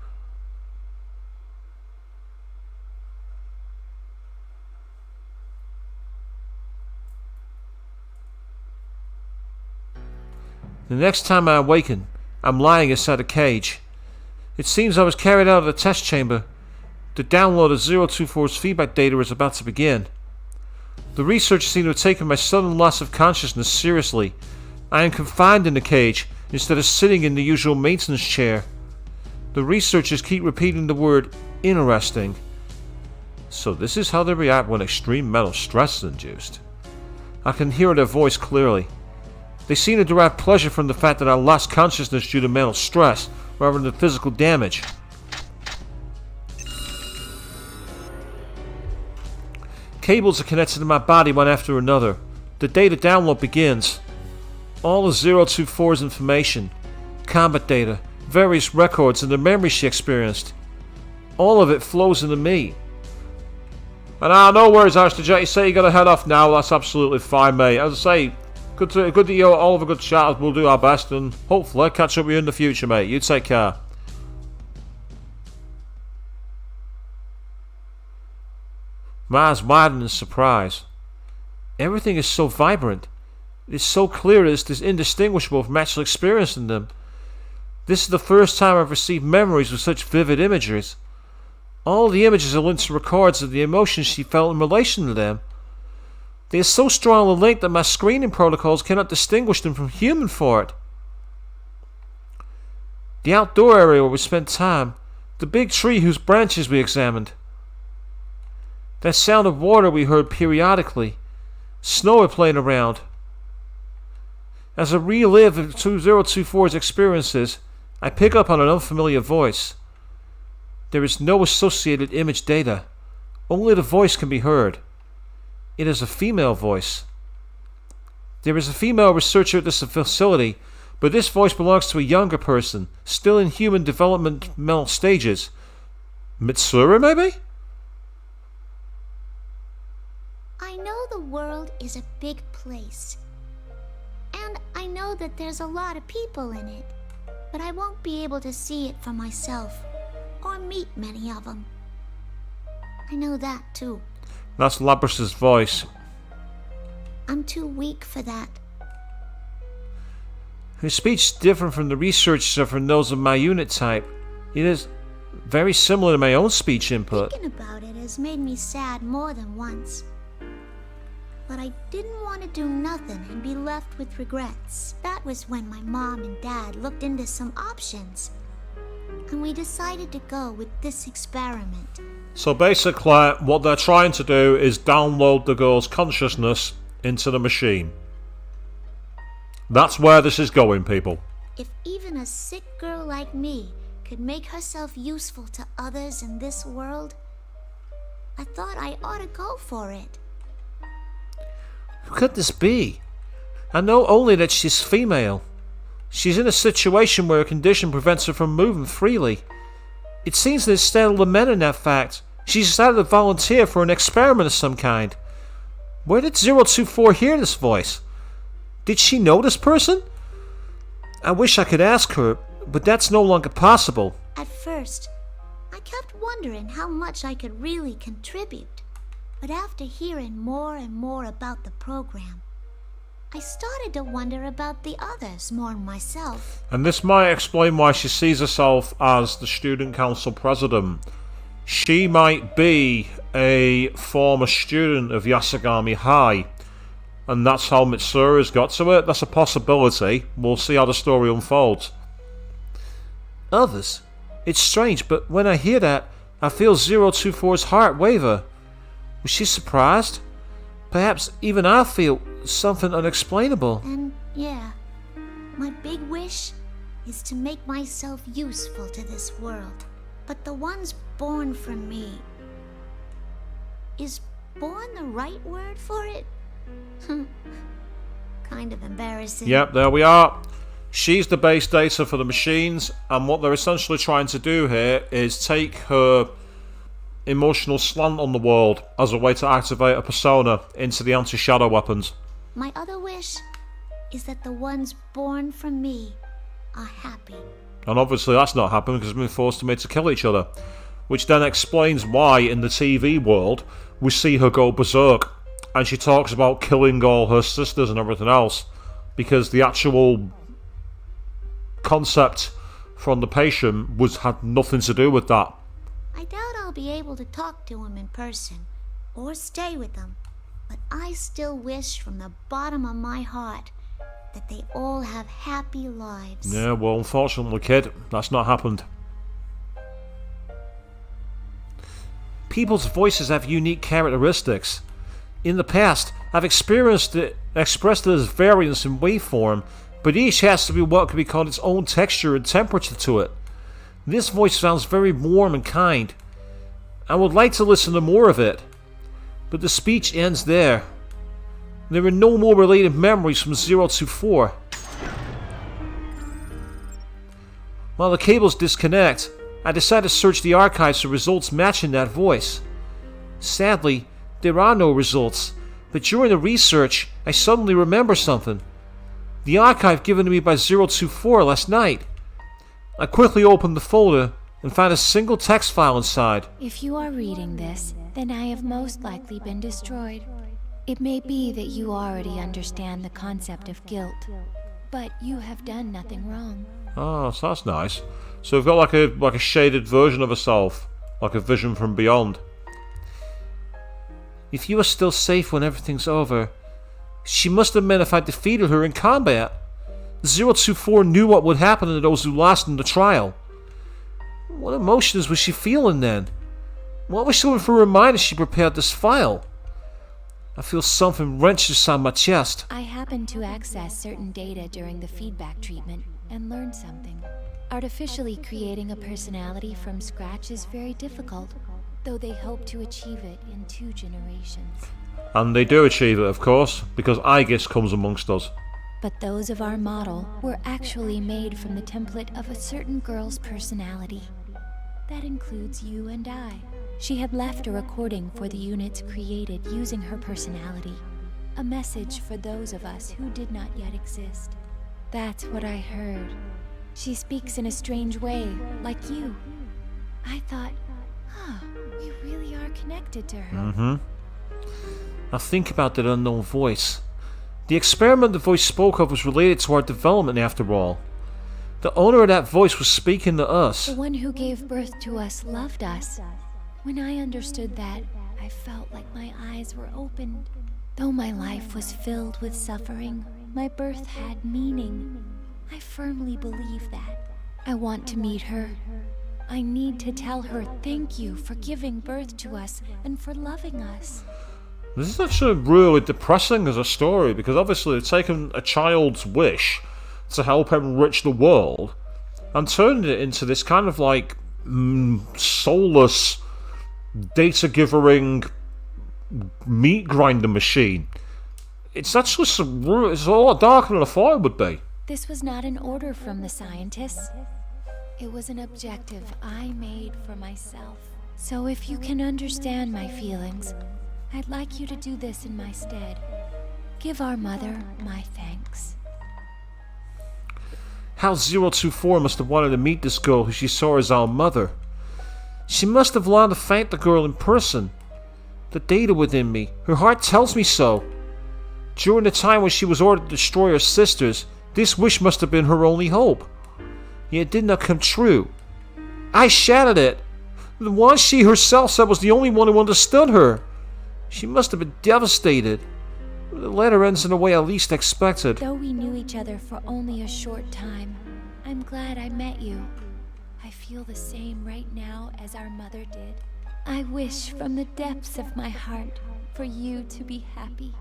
The next time I awaken, I'm lying inside a cage. It seems I was carried out of the test chamber. The download of 024's feedback data is about to begin. The researchers seem to have taken my sudden loss of consciousness seriously. I am confined in the cage instead of sitting in the usual maintenance chair. The researchers keep repeating the word interesting. So this is how they react when extreme mental stress is induced. I can hear their voice clearly. They seem to derive pleasure from the fact that I lost consciousness due to mental stress rather than physical damage. Cables are connected to my body one after another. The data download begins. All of 024's information, combat data, various records, and the memories she experienced. All of it flows into me. And no worries, Archdejet. You say you gotta head off now. That's absolutely fine, mate. As I say, good that you're all of a good chat. We'll do our best, and hopefully catch up with you in the future, mate. You take care. My eyes widen in surprise. Everything is so vibrant. It is so clear it is indistinguishable from actual experiencing them. This is the first time I've received memories with such vivid images. All the images are linked to records of the emotions she felt in relation to them. They are so strongly linked that my screening protocols cannot distinguish them from human thought. The outdoor area where we spent time, the big tree whose branches we examined. That sound of water we heard periodically. Snow playing around. As I relive 024's experiences, I pick up on an unfamiliar voice. There is no associated image data. Only the voice can be heard. It is a female voice. There is a female researcher at this facility, but this voice belongs to a younger person, still in human developmental stages. Mitsuru, maybe? I know the world is a big place. And I know that there's a lot of people in it. But I won't be able to see it for myself, or meet many of them. I know that too. That's Labrys's voice. I'm too weak for that. Her speech is different from the researchers or from those of my unit type. It is very similar to my own speech input. Thinking about it has made me sad more than once. But I didn't want to do nothing and be left with regrets. That was when my mom and dad looked into some options. And we decided to go with this experiment. So basically, what they're trying to do is download the girl's consciousness into the machine. That's where this is going, people. If even a sick girl like me could make herself useful to others in this world, I thought I ought to go for it. Who could this be? I know only that she's female. She's in a situation where a condition prevents her from moving freely. It seems that instead of lamenting that fact, she's decided to volunteer for an experiment of some kind. Where did 024 hear this voice? Did she know this person? I wish I could ask her, but that's no longer possible. At first, I kept wondering how much I could really contribute. But after hearing more and more about the program, I started to wonder about the others more myself. And this might explain why she sees herself as the student council president. She might be a former student of Yasagami High, and that's how Mitsura's got to it. That's a possibility. We'll see how the story unfolds. Others? It's strange, but when I hear that, I feel 024's heart waver. Was she surprised? Perhaps even I feel something unexplainable. And yeah, my big wish is to make myself useful to this world. But the ones born from me... Is born the right word for it? Kind of embarrassing. Yep, there we are. She's the base data for the machines, and what they're essentially trying to do here is take her emotional slant on the world as a way to activate a persona into the anti-shadow weapons. My other wish is that the ones born from me are happy. And obviously that's not happened because we've been forced to kill each other. Which then explains why in the TV world we see her go berserk. And she talks about killing all her sisters and everything else. Because the actual concept from the patient had nothing to do with that. I doubt I'll be able to talk to him in person, or stay with them, but I still wish from the bottom of my heart that they all have happy lives. Yeah, well, unfortunately, kid, that's not happened. People's voices have unique characteristics. In the past, I've expressed it as variance in waveform, but each has to be what could be called its own texture and temperature to it. This voice sounds very warm and kind. I would like to listen to more of it, but the speech ends there. There are no more related memories from 024. While the cables disconnect, I decide to search the archives for results matching that voice. Sadly, there are no results, but during the research, I suddenly remember something. The archive given to me by 024 last night. I quickly opened the folder and found a single text file inside. If you are reading this, then I have most likely been destroyed. It may be that you already understand the concept of guilt, but you have done nothing wrong. Oh, so that's nice. So we've got like a shaded version of herself, like a vision from beyond. If you are still safe when everything's over, she must have meant if I defeated her in combat. 024 knew what would happen to those who lost in the trial. What emotions was she feeling then? What was she doing for a reminder she prepared this file? I feel something wrench inside my chest. I happened to access certain data during the feedback treatment and learned something. Artificially creating a personality from scratch is very difficult, though they hope to achieve it in 2 generations. And they do achieve it, of course, because Aegis comes amongst us. But those of our model were actually made from the template of a certain girl's personality. That includes you and I. She had left a recording for the units created using her personality. A message for those of us who did not yet exist. That's what I heard. She speaks in a strange way, like you. I thought, We really are connected to her. Mm-hmm. Now think about that unknown voice. The experiment the voice spoke of was related to our development after all. The owner of that voice was speaking to us. The one who gave birth to us loved us. When I understood that, I felt like my eyes were opened. Though my life was filled with suffering, my birth had meaning. I firmly believe that. I want to meet her. I need to tell her thank you for giving birth to us and for loving us. This is actually really depressing as a story, because obviously they've taken a child's wish to help enrich the world and turned it into this kind of like soulless, data-giving meat grinder machine. It's actually it's a lot darker than I thought it would be. This was not an order from the scientists. It was an objective I made for myself. So if you can understand my feelings, I'd like you to do this in my stead. Give our mother my thanks. How 024 must have wanted to meet this girl who she saw as our mother. She must have longed to thank the girl in person. The data within me, her heart tells me so. During the time when she was ordered to destroy her sisters, this wish must have been her only hope. Yet it did not come true. I shattered it. The one she herself said was the only one who understood her. She must have been devastated. The letter ends in a way I least expected. Though we knew each other for only a short time, I'm glad I met you. I feel the same right now as our mother did. I wish from the depths of my heart for you to be happy.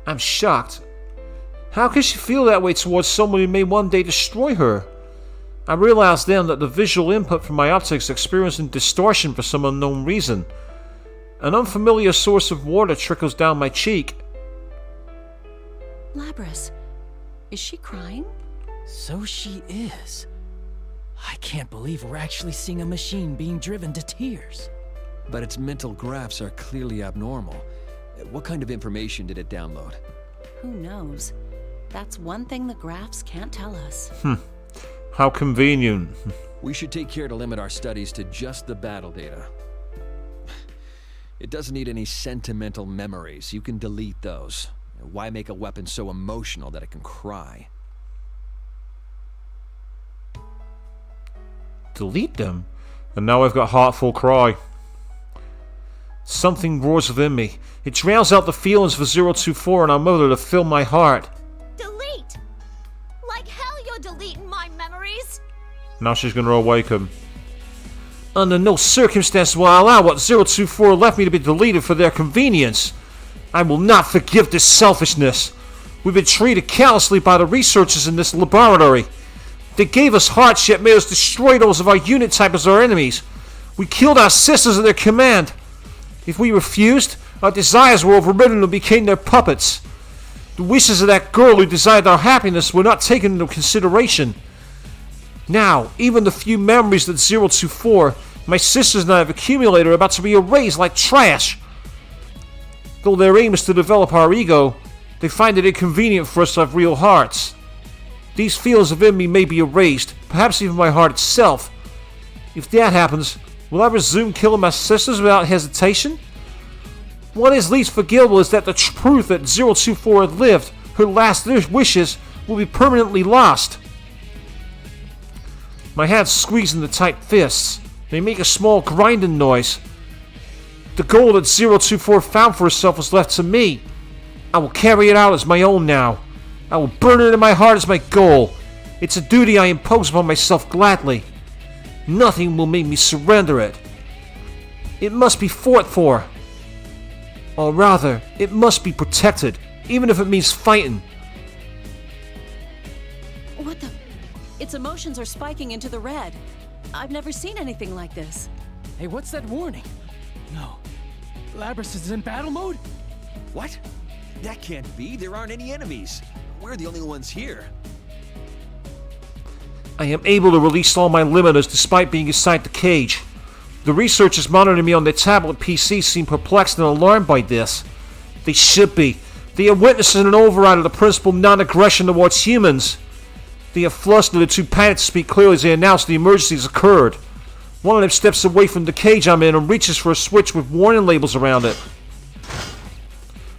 I'm shocked. How could she feel that way towards someone who may one day destroy her? I realized then that the visual input from my optics experiencing distortion for some unknown reason. An unfamiliar source of water trickles down my cheek. Labras, is she crying? So she is. I can't believe we're actually seeing a machine being driven to tears. But its mental graphs are clearly abnormal. What kind of information did it download? Who knows? That's one thing the graphs can't tell us. How convenient. We should take care to limit our studies to just the battle data. It doesn't need any sentimental memories. You can delete those. Why make a weapon so emotional that it can cry? Delete them? And now I've got Heartful Cry. Something roars within me. It drowns out the feelings for 024 and our mother to fill my heart. Delete! Like hell you're deleting my memories! Now she's going to awaken. Under no circumstance will I allow what 024 left me to be deleted for their convenience. I will not forgive this selfishness. We've been treated callously by the researchers in this laboratory. They gave us hearts yet made us destroy those of our unit type as our enemies. We killed our sisters at their command. If we refused, our desires were overridden and became their puppets. The wishes of that girl who desired our happiness were not taken into consideration. Now, even the few memories that 024, my sisters and I have accumulated are about to be erased like trash. Though their aim is to develop our ego, they find it inconvenient for us to have real hearts. These feelings within me may be erased, perhaps even my heart itself. If that happens, will I resume killing my sisters without hesitation? What is least forgivable is that the truth that 024 had lived, her last wishes, will be permanently lost. My hands squeeze into tight fists. They make a small grinding noise. The goal that 024 found for herself was left to me. I will carry it out as my own now. I will burn it in my heart as my goal. It's a duty I impose upon myself gladly. Nothing will make me surrender it. It must be fought for. Or rather, it must be protected, even if it means fighting. What the? Its emotions are spiking into the red. I've never seen anything like this. Hey, what's that warning? No. Labras is in battle mode? What? That can't be. There aren't any enemies. We're the only ones here. I am able to release all my limiters despite being inside the cage. The researchers monitoring me on their tablet PC seem perplexed and alarmed by this. They should be. They are witnessing an override of the principle of non-aggression towards humans. They are flustered and too panicked to speak clearly as they announce the emergency has occurred. One of them steps away from the cage I'm in and reaches for a switch with warning labels around it.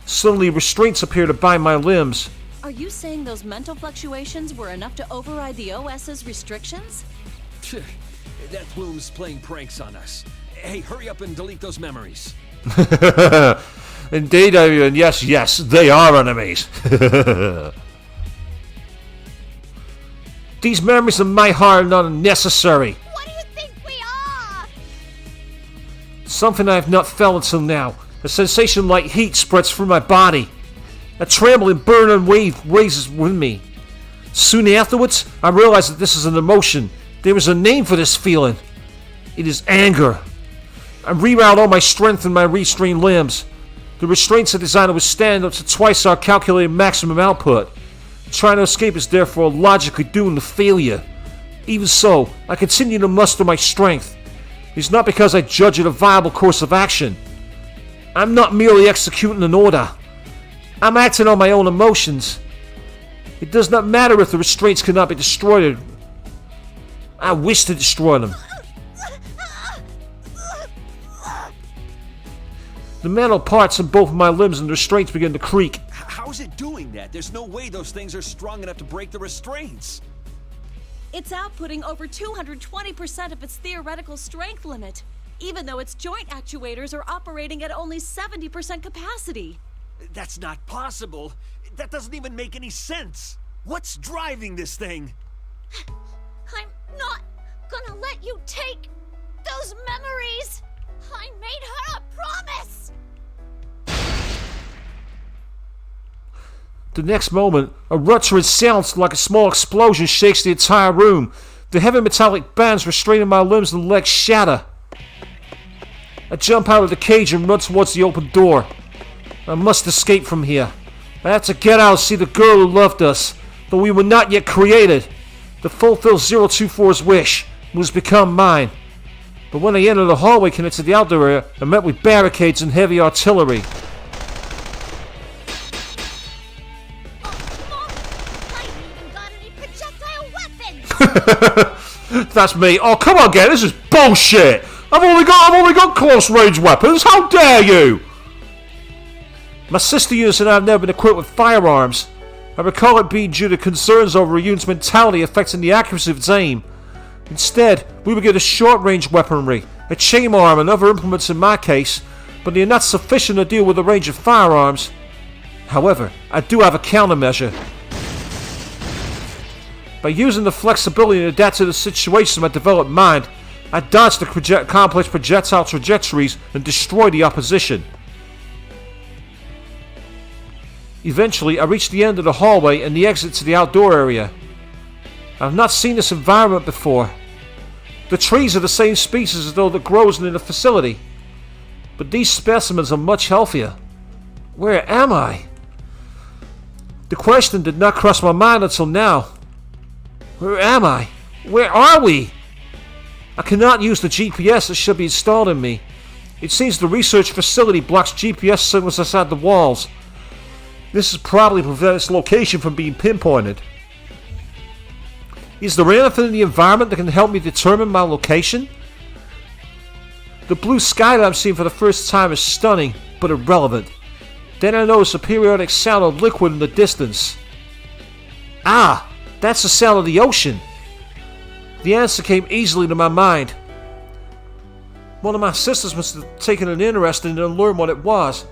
Suddenly, restraints appear to bind my limbs. Are you saying those mental fluctuations were enough to override the OS's restrictions? That plume's playing pranks on us. Hey, hurry up and delete those memories. Indeed, and yes, they are enemies. These memories of my heart are not necessary. What do you think we are? Something I have not felt until now. A sensation like heat spreads through my body. A trembling, burning wave raises within me. Soon afterwards, I realize that this is an emotion. There is a name for this feeling. It is anger. I reroute all my strength in my restrained limbs. The restraints are designed to withstand up to twice our calculated maximum output. Trying to escape is therefore logically doomed to failure. Even so, I continue to muster my strength. It is not because I judge it a viable course of action. I'm not merely executing an order. I'm acting on my own emotions. It does not matter if the restraints cannot be destroyed. I wish to destroy them. The metal parts in both of my limbs and the restraints begin to creak. How's it doing that? There's no way those things are strong enough to break the restraints. It's outputting over 220% of its theoretical strength limit, even though its joint actuators are operating at only 70% capacity. That's not possible. That doesn't even make any sense. What's driving this thing? I'm not gonna let you take those memories. I made her a promise. The next moment, a rupturing sound like a small explosion shakes the entire room. The heavy metallic bands restraining my limbs and legs shatter. I jump out of the cage and run towards the open door. I must escape from here. I have to get out and see the girl who loved us, though we were not yet created. To fulfill 024's wish was become mine. But when I entered the hallway connected to the outdoor area, I met with barricades and heavy artillery. I ain't even got any projectile weapons. That's me. Oh, come on, again. This is bullshit. I've only got close range weapons. How dare you? My sister units and I have never been equipped with firearms. I recall it being due to concerns over a unit's mentality affecting the accuracy of its aim. Instead, we would get a short-range weaponry, a chain arm and other implements in my case, but they are not sufficient to deal with the range of firearms. However, I do have a countermeasure. By using the flexibility and adapt to the situation of my developed mind, I dodge the complex projectile trajectories and destroy the opposition. Eventually, I reach the end of the hallway and the exit to the outdoor area. I have not seen this environment before. The trees are the same species as though that grows in the facility, but these specimens are much healthier. Where am I? The question did not cross my mind until now. Where am I? Where are we? I cannot use the GPS that should be installed in me. It seems the research facility blocks GPS signals outside the walls. This has probably prevented its location from being pinpointed. Is there anything in the environment that can help me determine my location? The blue sky that I'm seeing for the first time is stunning, but irrelevant. Then I notice a periodic sound of liquid in the distance. Ah, that's the sound of the ocean. The answer came easily to my mind. One of my sisters must have taken an interest in it and learned what it was.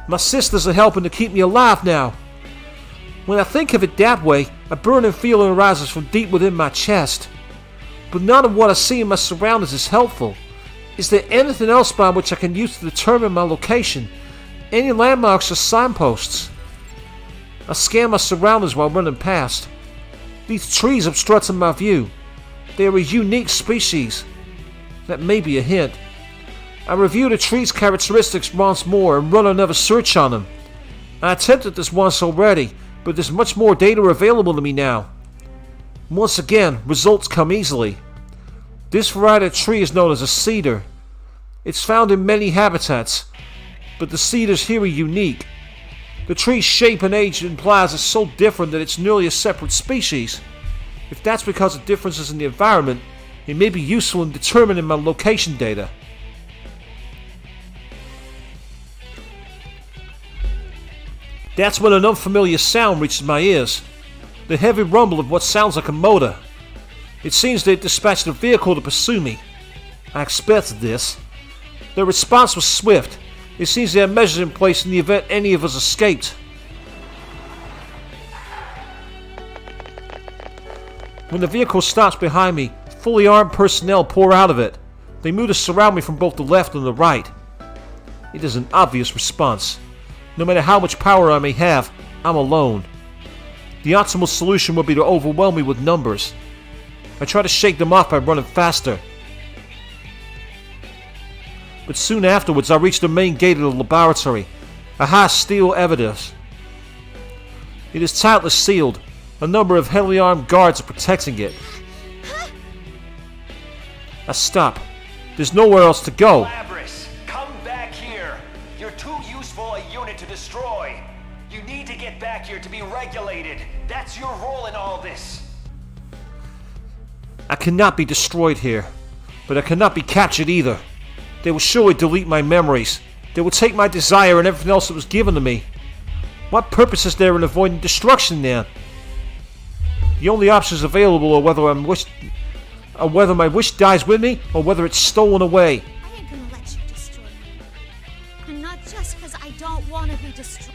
My sisters are helping to keep me alive now. When I think of it that way, a burning feeling arises from deep within my chest. But none of what I see in my surroundings is helpful. Is there anything else by which I can use to determine my location? Any landmarks or signposts? I scan my surroundings while running past. These trees obstructing my view. They are a unique species. That may be a hint. I review the tree's characteristics once more and run another search on them. I attempted this once already, but there's much more data available to me now. Once again, results come easily. This variety of tree is known as a cedar. It's found in many habitats, but the cedars here are unique. The tree's shape and age implies it's so different that it's nearly a separate species. If that's because of differences in the environment, it may be useful in determining my location data. That's when an unfamiliar sound reaches my ears. The heavy rumble of what sounds like a motor. It seems they dispatched a vehicle to pursue me. I expected this. Their response was swift. It seems they had measures in place in the event any of us escaped. When the vehicle stops behind me, fully armed personnel pour out of it. They move to surround me from both the left and the right. It is an obvious response. No matter how much power I may have, I'm alone. The optimal solution would be to overwhelm me with numbers. I try to shake them off by running faster. But soon afterwards, I reach the main gate of the laboratory, a high steel edifice. It is tightly sealed. A number of heavily armed guards are protecting it. I stop. There's nowhere else to go. Labris, come back here. You're too useful a unit to destroy. You need to get back here to be regulated. That's your role in all this. I cannot be destroyed here, but I cannot be captured either. They will surely delete my memories. They will take my desire and everything else that was given to me. What purpose is there in avoiding destruction then? The only options available are whether my wish dies with me or whether it's stolen away. I ain't gonna let you destroy me. And not just because I don't want to be destroyed.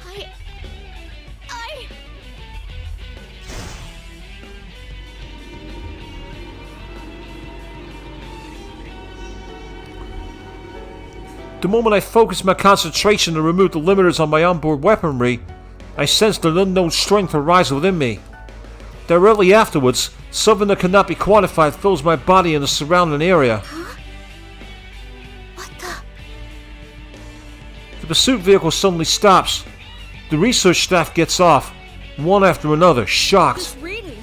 The moment I focused my concentration and removed the limiters on my onboard weaponry, I sensed an unknown strength arise within me. Directly afterwards, something that cannot be quantified fills my body and the surrounding area. Huh? What the? The pursuit vehicle suddenly stops. The research staff gets off, one after another, shocked. This reading,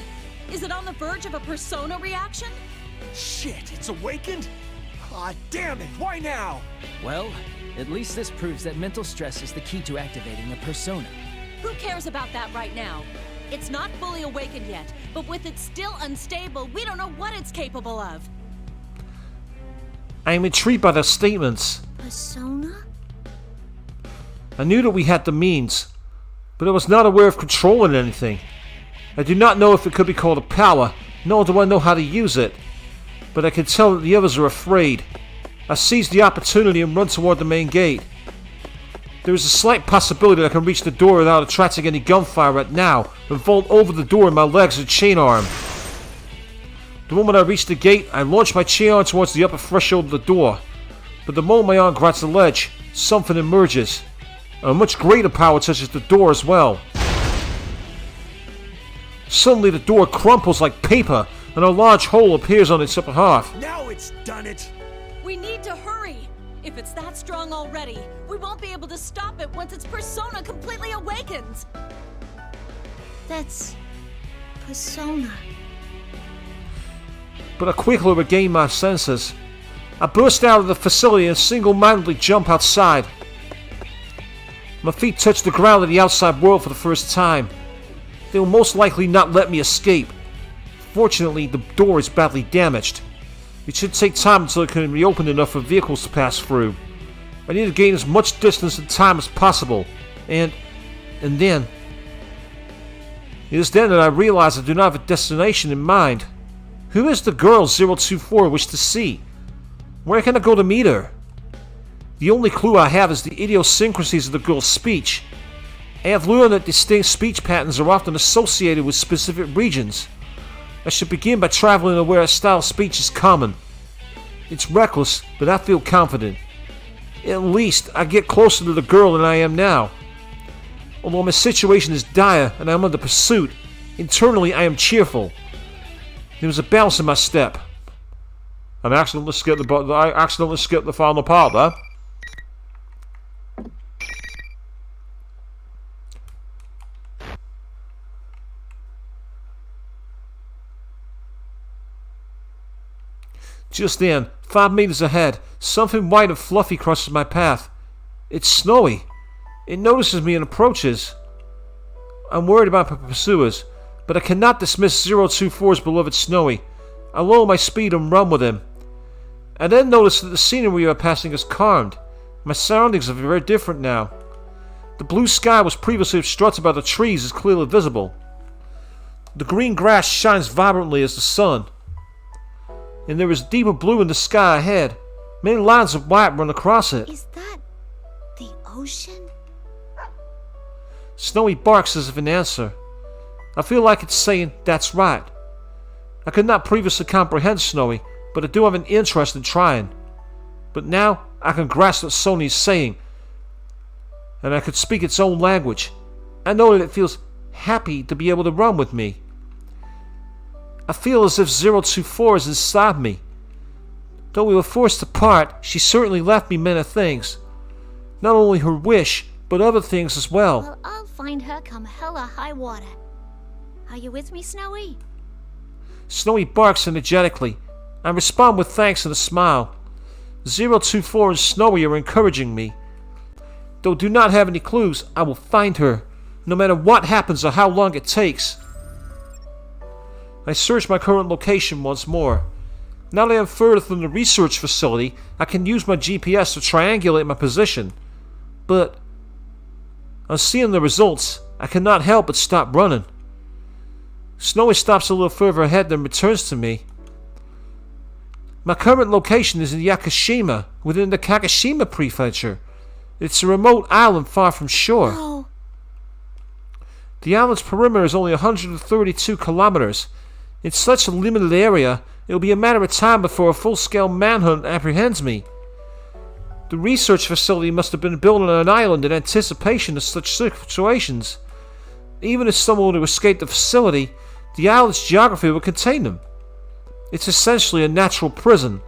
is it on the verge of a persona reaction? Shit, it's awakened? Aw, damn it, why now? Well, at least this proves that mental stress is the key to activating a persona. Who cares about that right now? It's not fully awakened yet, but with it still unstable, we don't know what it's capable of. I am intrigued by their statements. Persona? I knew that we had the means, but I was not aware of controlling anything. I do not know if it could be called a power, nor do I know how to use it. But I can tell that the others are afraid. I seize the opportunity and run toward the main gate. There is a slight possibility that I can reach the door without attracting any gunfire right now, and vault over the door in my legs and chain arm. The moment I reach the gate, I launch my chain arm towards the upper threshold of the door. But the moment my arm grabs the ledge, something emerges. A much greater power touches the door as well. Suddenly the door crumples like paper, and a large hole appears on its upper half. Now it's done it. We need to hurry. If it's that strong already, we won't be able to stop it once its persona completely awakens. That's... persona. But I quickly regain my senses. I burst out of the facility and single-mindedly jump outside. My feet touch the ground of the outside world for the first time. They will most likely not let me escape. Fortunately, the door is badly damaged. It should take time until it can reopen enough for vehicles to pass through. I need to gain as much distance and time as possible. And then... It is then that I realize I do not have a destination in mind. Who is the girl 024 wish to see? Where can I go to meet her? The only clue I have is the idiosyncrasies of the girl's speech. I have learned that distinct speech patterns are often associated with specific regions. I should begin by traveling to where a style of speech is common. It's reckless, but I feel confident. At least, I get closer to the girl than I am now. Although my situation is dire and I am under pursuit, internally I am cheerful. There was a bounce in my step. I accidentally skipped the final part there. Just then, 5 meters ahead, something white and fluffy crosses my path. It's Snowy. It notices me and approaches. I'm worried about my pursuers, but I cannot dismiss 024's beloved Snowy. I lower my speed and run with him. I then notice that the scenery we are passing is calmed. My surroundings are very different now. The blue sky was previously obstructed by the trees is clearly visible. The green grass shines vibrantly as the sun. And there is deeper blue in the sky ahead. Many lines of white run across it. Is that the ocean? Snowy barks as if in answer. I feel like it's saying, that's right. I could not previously comprehend Snowy, but I do have an interest in trying. But now I can grasp what Sony is saying, and I could speak its own language. I know that it feels happy to be able to run with me. I feel as if 024 is inside me. Though we were forced apart, she certainly left me many things. Not only her wish, but other things as well. Well, I'll find her come hella high water. Are you with me, Snowy? Snowy barks energetically. I respond with thanks and a smile. 024 and Snowy are encouraging me. Though do not have any clues, I will find her, no matter what happens or how long it takes. I search my current location once more. Now that I am further from the research facility, I can use my GPS to triangulate my position. But on seeing the results, I cannot help but stop running. Snowy stops a little further ahead then returns to me. My current location is in Yakushima, within the Kagoshima Prefecture. It's a remote island far from shore. Oh. The island's perimeter is only 132 kilometers. In such a limited area, it will be a matter of time before a full-scale manhunt apprehends me. The research facility must have been built on an island in anticipation of such situations. Even if someone were to escape the facility, the island's geography would contain them. It's essentially a natural prison.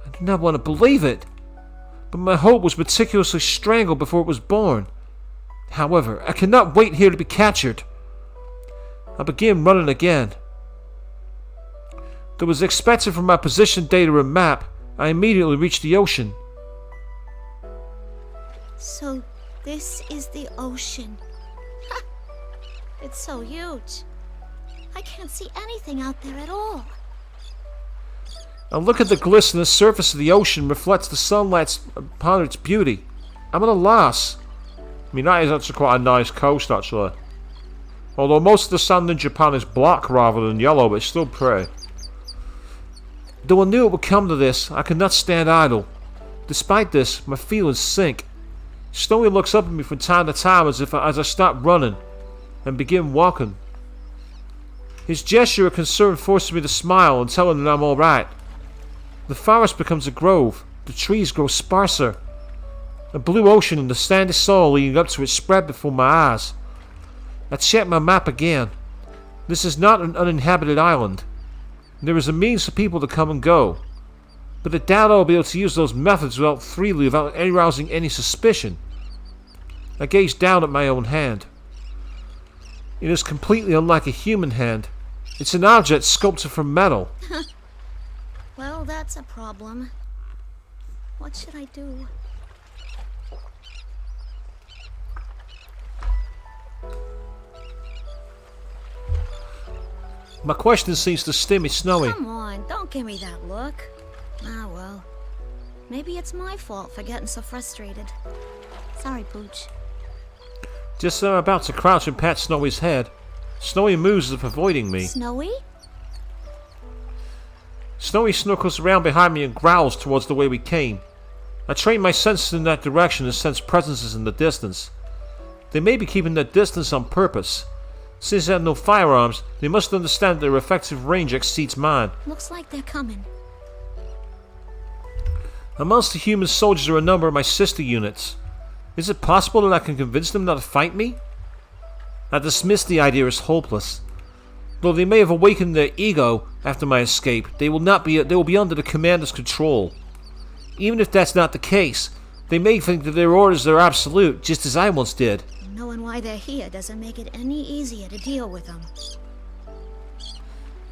I do not want to believe it, but my hope was meticulously strangled before it was born. However, I cannot wait here to be captured. I begin running again. Though as expected from my position data and map, I immediately reach the ocean. So, this is the ocean. Ha! It's so huge. I can't see anything out there at all. A look at the glistening surface of the ocean reflects the sunlight upon its beauty. I'm at a loss. I mean, that is actually quite a nice coast, actually. Although most of the sand in Japan is black rather than yellow, but it's still pretty. Though I knew it would come to this, I could not stand idle. Despite this, my feelings sink. Snowy looks up at me from time to time as I stop running and begin walking. His gesture of concern forces me to smile and tell him that I'm alright. The forest becomes a grove, the trees grow sparser. A blue ocean and the sandy soil leading up to it spread before my eyes. I check my map again. This is not an uninhabited island. There is a means for people to come and go, but I doubt I'll be able to use those methods freely without arousing any suspicion. I gaze down at my own hand. It is completely unlike a human hand. It's an object sculpted from metal. Well, that's a problem. What should I do? My question seems to stimmy Snowy. Come on, don't give me that look. Ah, well. Maybe it's my fault for getting so frustrated. Sorry, Pooch. Just as I'm about to crouch and pat Snowy's head, Snowy moves as if avoiding me. Snowy? Snowy snuggles around behind me and growls towards the way we came. I train my senses in that direction and sense presences in the distance. They may be keeping their distance on purpose. Since they have no firearms, they must understand that their effective range exceeds mine. Looks like they're coming. Amongst the human soldiers are a number of my sister units. Is it possible that I can convince them not to fight me? I dismiss the idea as hopeless. Though they may have awakened their ego after my escape, they will be under the commander's control. Even if that's not the case, they may think that their orders are absolute, just as I once did. Knowing why they're here doesn't make it any easier to deal with them.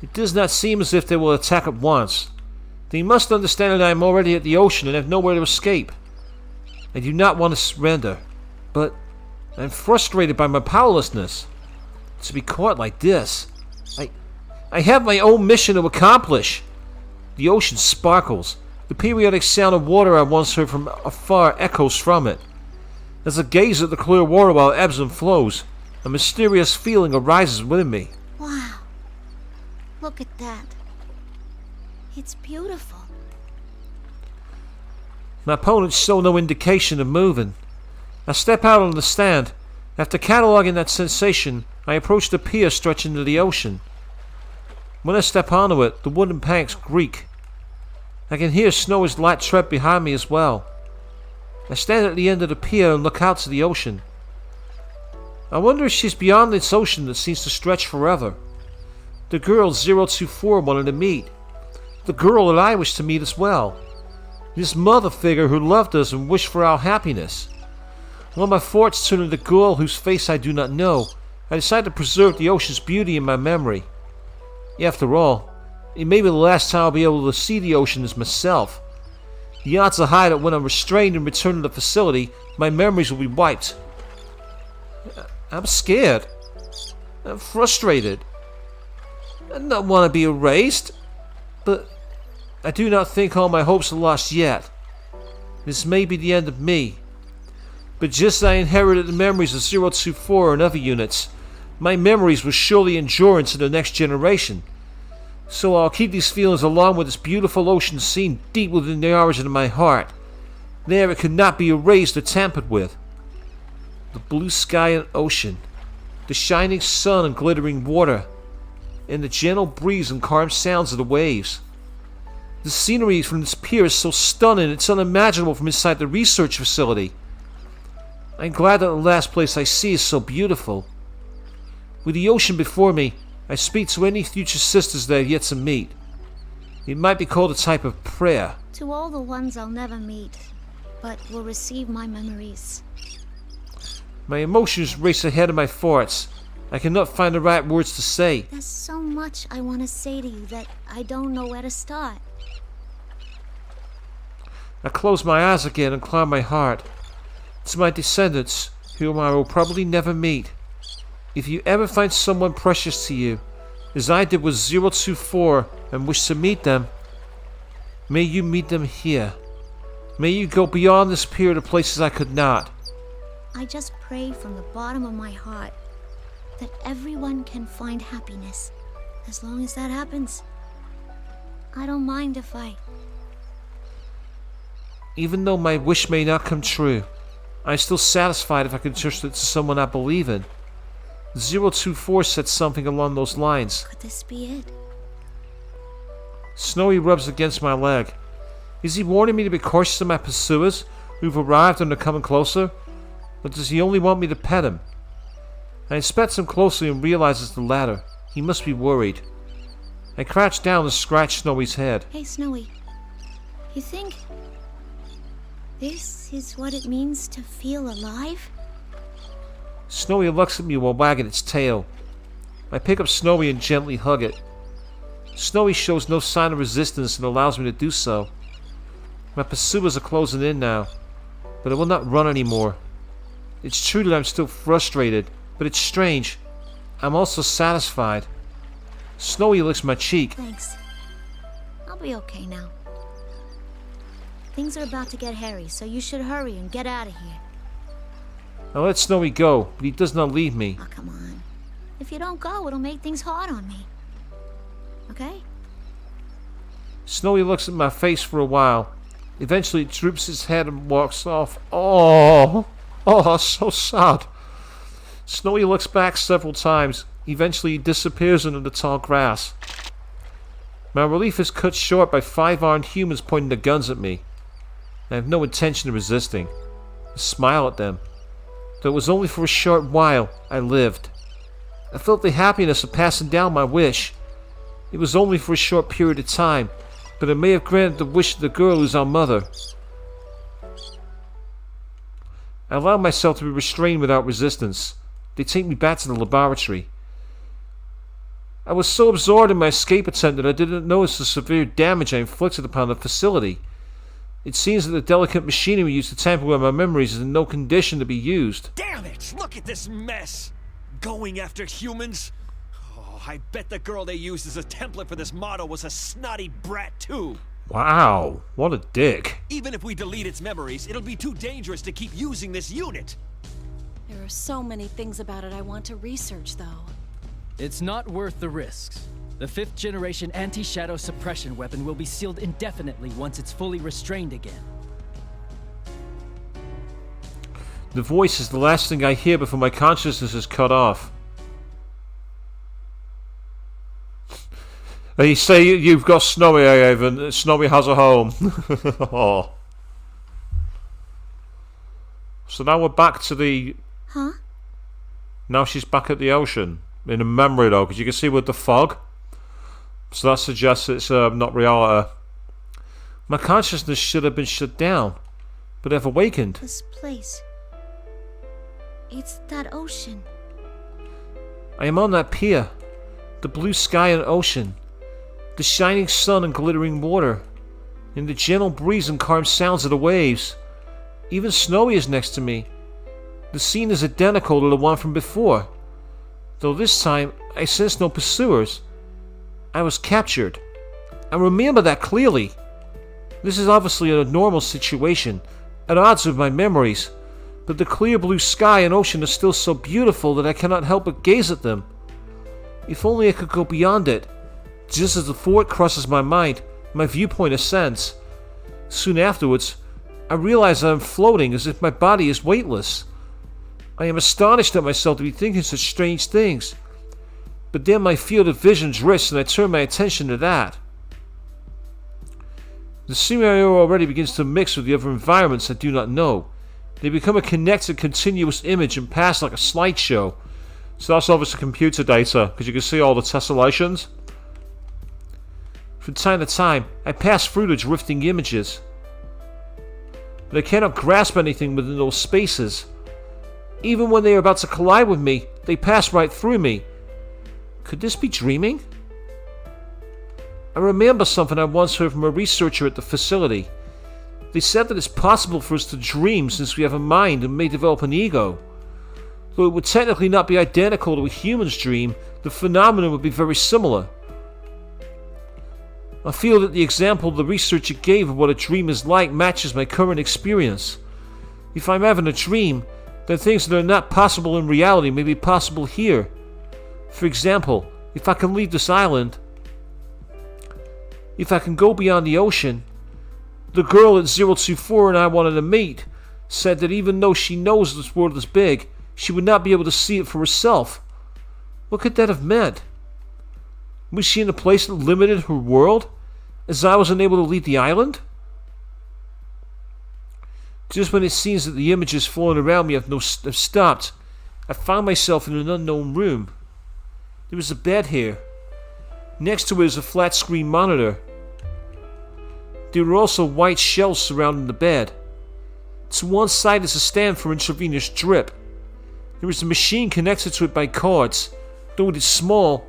It does not seem as if they will attack at once. They must understand that I am already at the ocean and have nowhere to escape. I do not want to surrender, but I am frustrated by my powerlessness. To be caught like this, I have my own mission to accomplish. The ocean sparkles. The periodic sound of water I once heard from afar echoes from it. As I gaze at the clear water while it ebbs and flows, a mysterious feeling arises within me. Wow. Look at that. It's beautiful. My opponents show no indication of moving. I step out on the stand. After cataloging that sensation, I approach the pier stretching into the ocean. When I step onto it, the wooden planks creak. I can hear Snowy's light tread behind me as well. I stand at the end of the pier and look out to the ocean. I wonder if she's beyond this ocean that seems to stretch forever. The girl 024 wanted to meet. The girl that I wish to meet as well. This mother figure who loved us and wished for our happiness. While my thoughts turn to the girl whose face I do not know, I decide to preserve the ocean's beauty in my memory. After all, it may be the last time I'll be able to see the ocean as myself. The odds are high that when I'm restrained and return to the facility, my memories will be wiped. I'm scared. I'm frustrated. I do not want to be erased, but I do not think all my hopes are lost yet. This may be the end of me. But just as I inherited the memories of 024 and other units, my memories will surely endure into the next generation. So I'll keep these feelings along with this beautiful ocean scene deep within the origin of my heart. There it could not be erased or tampered with. The blue sky and ocean, the shining sun and glittering water, and the gentle breeze and calm sounds of the waves. The scenery from this pier is so stunning it's unimaginable from inside the research facility. I'm glad that the last place I see is so beautiful. With the ocean before me, I speak to any future sisters that I have yet to meet. It might be called a type of prayer. To all the ones I'll never meet, but will receive my memories. My emotions race ahead of my thoughts. I cannot find the right words to say. There's so much I want to say to you that I don't know where to start. I close my eyes again and clear my heart. To my descendants, whom I will probably never meet. If you ever find someone precious to you, as I did with 024 and wish to meet them, may you meet them here. May you go beyond this pier to places I could not. I just pray from the bottom of my heart that everyone can find happiness. As long as that happens, I don't mind if I... Even though my wish may not come true, I'm still satisfied if I can trust it to someone I believe in. 024 said something along those lines. Could this be it? Snowy rubs against my leg. Is he warning me to be cautious of my pursuers who've arrived and are coming closer? Or does he only want me to pet him? I inspect him closely and realize it's the latter. He must be worried. I crouch down and scratch Snowy's head. Hey, Snowy. You think this is what it means to feel alive? Snowy looks at me while wagging its tail. I pick up Snowy and gently hug it. Snowy shows no sign of resistance and allows me to do so. My pursuers are closing in now, but I will not run anymore. It's true that I'm still frustrated, but it's strange. I'm also satisfied. Snowy licks my cheek. Thanks. I'll be okay now. Things are about to get hairy, so you should hurry and get out of here. I let Snowy go, but he does not leave me. Oh, come on. If you don't go, it'll make things hard on me. Okay? Snowy looks at my face for a while. Eventually, it droops his head and walks off. Oh, so sad. Snowy looks back several times. Eventually, he disappears into the tall grass. My relief is cut short by 5 armed humans pointing their guns at me. I have no intention of resisting. I smile at them. Though it was only for a short while, I lived. I felt the happiness of passing down my wish. It was only for a short period of time, but it may have granted the wish of the girl who's our mother. I allow myself to be restrained without resistance. They take me back to the laboratory. I was so absorbed in my escape attempt that I didn't notice the severe damage I inflicted upon the facility. It seems that the delicate machinery used to tamper with my memories is in no condition to be used. Damn it! Look at this mess! Going after humans? Oh, I bet the girl they used as a template for this model was a snotty brat too. Wow, what a dick. Even if we delete its memories, it'll be too dangerous to keep using this unit. There are so many things about it I want to research, though. It's not worth the risks. The 5th generation anti-shadow suppression weapon will be sealed indefinitely once it's fully restrained again. The voice is the last thing I hear before my consciousness is cut off. You say you've got Snowy, Avon. Snowy has a home. Oh. So now we're back to the... Huh? Now she's back at the ocean. In a memory though, because you can see with the fog. So that suggests it's not reality. My consciousness should have been shut down. But I've awakened. This place. It's that ocean. I am on that pier. The blue sky and ocean. The shining sun and glittering water. And the gentle breeze and calm sounds of the waves. Even Snowy is next to me. The scene is identical to the one from before. Though this time, I sense no pursuers. I was captured. I remember that clearly. This is obviously a normal situation, at odds with my memories, but the clear blue sky and ocean are still so beautiful that I cannot help but gaze at them. If only I could go beyond it. Just as the thought crosses my mind, my viewpoint ascends. Soon afterwards, I realize I am floating as if my body is weightless. I am astonished at myself to be thinking such strange things. But then my field of vision drifts and I turn my attention to that. The scenario already begins to mix with the other environments I do not know. They become a connected, continuous image and pass like a slideshow. So that's obviously computer data, because you can see all the tessellations. From time to time, I pass through the drifting images. But I cannot grasp anything within those spaces. Even when they are about to collide with me, they pass right through me. Could this be dreaming? I remember something I once heard from a researcher at the facility. They said that it's possible for us to dream since we have a mind and may develop an ego. Though it would technically not be identical to a human's dream, the phenomenon would be very similar. I feel that the example the researcher gave of what a dream is like matches my current experience. If I'm having a dream, then things that are not possible in reality may be possible here. For example, if I can leave this island, if I can go beyond the ocean, the girl at 024 and I wanted to meet said that even though she knows this world is big, she would not be able to see it for herself. What could that have meant? Was she in a place that limited her world, as I was unable to leave the island? Just when it seems that the images flowing around me have stopped, I found myself in an unknown room. There was a bed here. Next to it is a flat screen monitor. There were also white shelves surrounding the bed. To one side is a stand for intravenous drip. There is a machine connected to it by cords. Though it is small,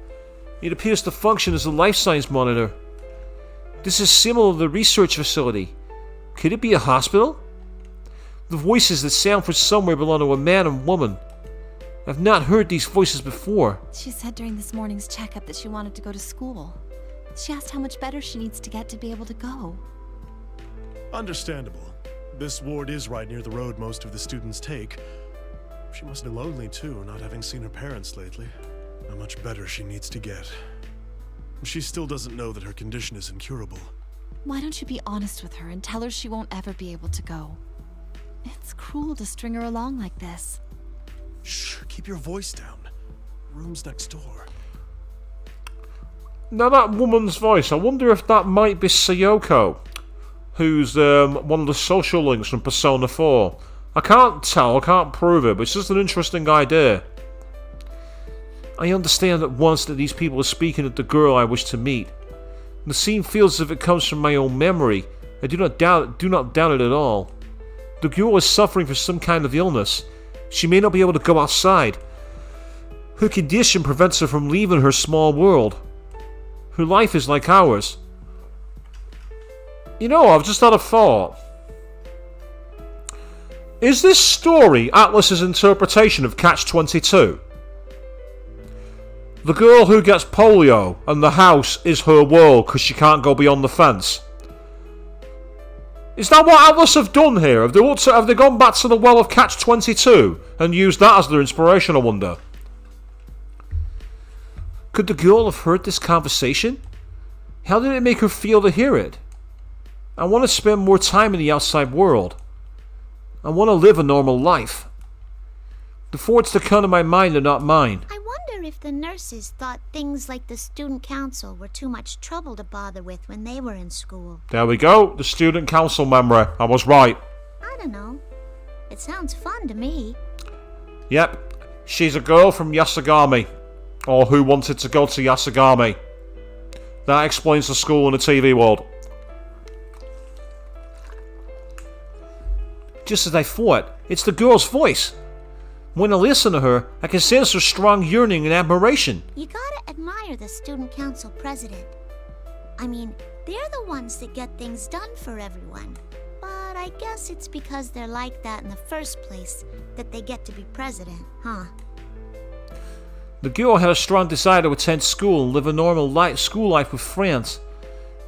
it appears to function as a life science monitor. This is similar to the research facility. Could it be a hospital? The voices that sound from somewhere belong to a man and woman. I've not heard these voices before. She said during this morning's checkup that she wanted to go to school. She asked how much better she needs to get to be able to go. Understandable. This ward is right near the road most of the students take. She must be lonely too, not having seen her parents lately. How much better she needs to get. She still doesn't know that her condition is incurable. Why don't you be honest with her and tell her she won't ever be able to go? It's cruel to string her along like this. Shh, keep your voice down. Room's next door. Now that woman's voice, I wonder if that might be Sayoko, who's one of the social links from Persona 4. I can't tell, I can't prove it, but it's just an interesting idea. I understand at once that these people are speaking of the girl I wish to meet. The scene feels as if it comes from my own memory. I do not doubt it at all. The girl is suffering from some kind of illness. She may not be able to go outside. Her condition prevents her from leaving her small world. Her life is like ours. You know, I've just had a thought. Is this story Atlas's interpretation of Catch-22? The girl who gets polio and the house is her world because she can't go beyond the fence. Is that what Atlas have done here? Have they gone back to the well of Catch-22 and used that as their inspiration, I wonder? Could the girl have heard this conversation? How did it make her feel to hear it? I want to spend more time in the outside world. I want to live a normal life. The thoughts that come to my mind are not mine. I wonder if the nurses thought things like the student council were too much trouble to bother with when they were in school. There we go, the student council memory. I was right. I don't know. It sounds fun to me. Yep, she's a girl from Yasagami. Or who wanted to go to Yasagami. That explains the school and the TV world. Just as I thought, it's the girl's voice. When I listen to her, I can sense her strong yearning and admiration. You gotta admire the student council president. I mean, they're the ones that get things done for everyone. But I guess it's because they're like that in the first place that they get to be president, huh? The girl had a strong desire to attend school and live a normal school life with friends.